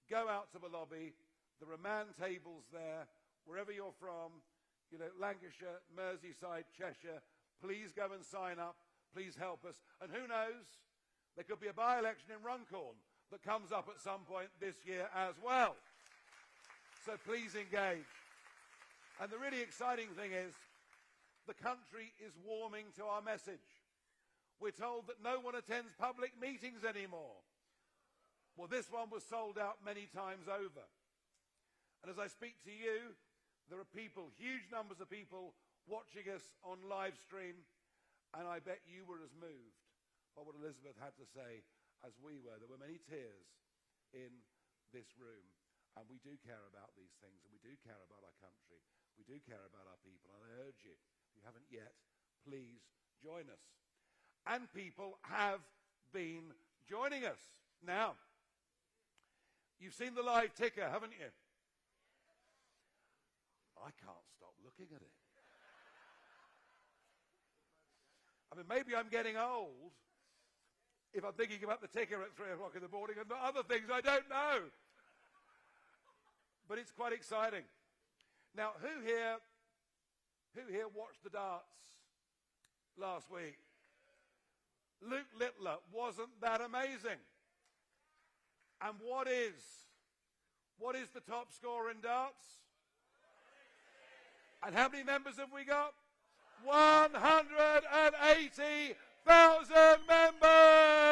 go out to the lobby. There are man tables there, wherever you're from, you know, Lancashire, Merseyside, Cheshire. Please go and sign up. Please help us. And who knows, there could be a by-election in Runcorn that comes up at some point this year as well. So please engage. And the really exciting thing is, the country is warming to our message. We're told that no one attends public meetings anymore. Well, this one was sold out many times over. And as I speak to you, there are people, huge numbers of people, watching us on live stream, and I bet you were as moved by what Elizabeth had to say as we were. There were many tears in this room, and we do care about these things, and we do care about our country. We do care about our people, and I urge you, if you haven't yet, please join us. And people have been joining us. Now, you've seen the live ticker, haven't you? I can't stop looking at it. I mean, maybe I'm getting old if I'm thinking about the ticker at 3 o'clock in the morning and other things, I don't know. But it's quite exciting. Now, who here watched the darts last week? Luke Littler, wasn't that amazing? And what is the top score in darts? And how many members have we got? 180,000 members!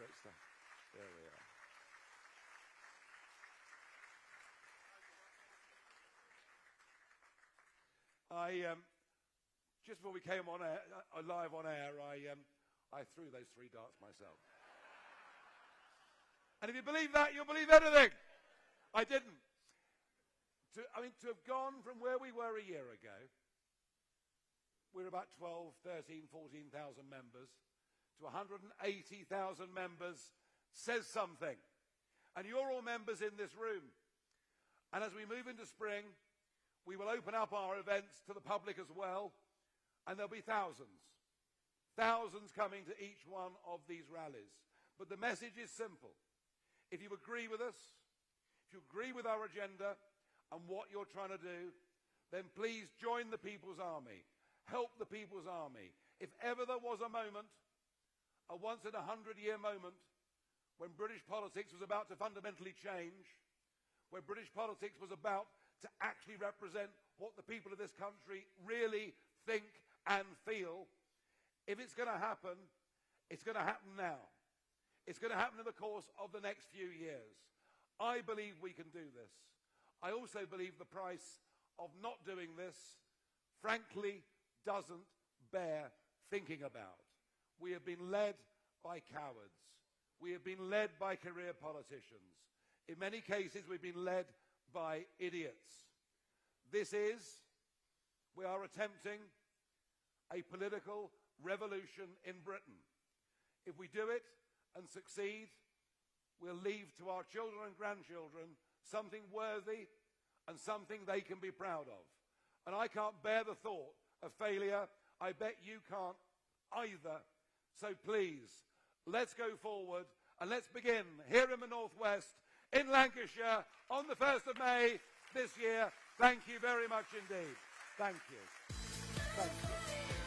great stuff. There we are. Just before we came on air, live on air, I threw those 3 darts myself. And if you believe that, you'll believe anything. I didn't. To have gone from where we were a year ago, we're about 12, 13, 14,000 members, to 180,000 members, says something. And you're all members in this room. And as we move into spring, we will open up our events to the public as well, and there'll be thousands coming to each one of these rallies. But the message is simple. If you agree with us, if you agree with our agenda and what you're trying to do, then please join the People's Army. Help the People's Army. If ever there was a moment, a once-in-a-100-year moment, when British politics was about to fundamentally change, where British politics was about to actually represent what the people of this country really think and feel, if it's going to happen, it's going to happen now. It's going to happen in the course of the next few years. I believe we can do this. I also believe the price of not doing this, frankly, doesn't bear thinking about. We have been led by cowards. We have been led by career politicians. In many cases, we've been led by idiots. We are attempting a political revolution in Britain. If we do it and succeed, we'll leave to our children and grandchildren something worthy and something they can be proud of. And I can't bear the thought of failure. I bet you can't either. So please, let's go forward and let's begin here in the Northwest, in Lancashire, on the 1st of May this year. Thank you very much indeed. Thank you. Thank you.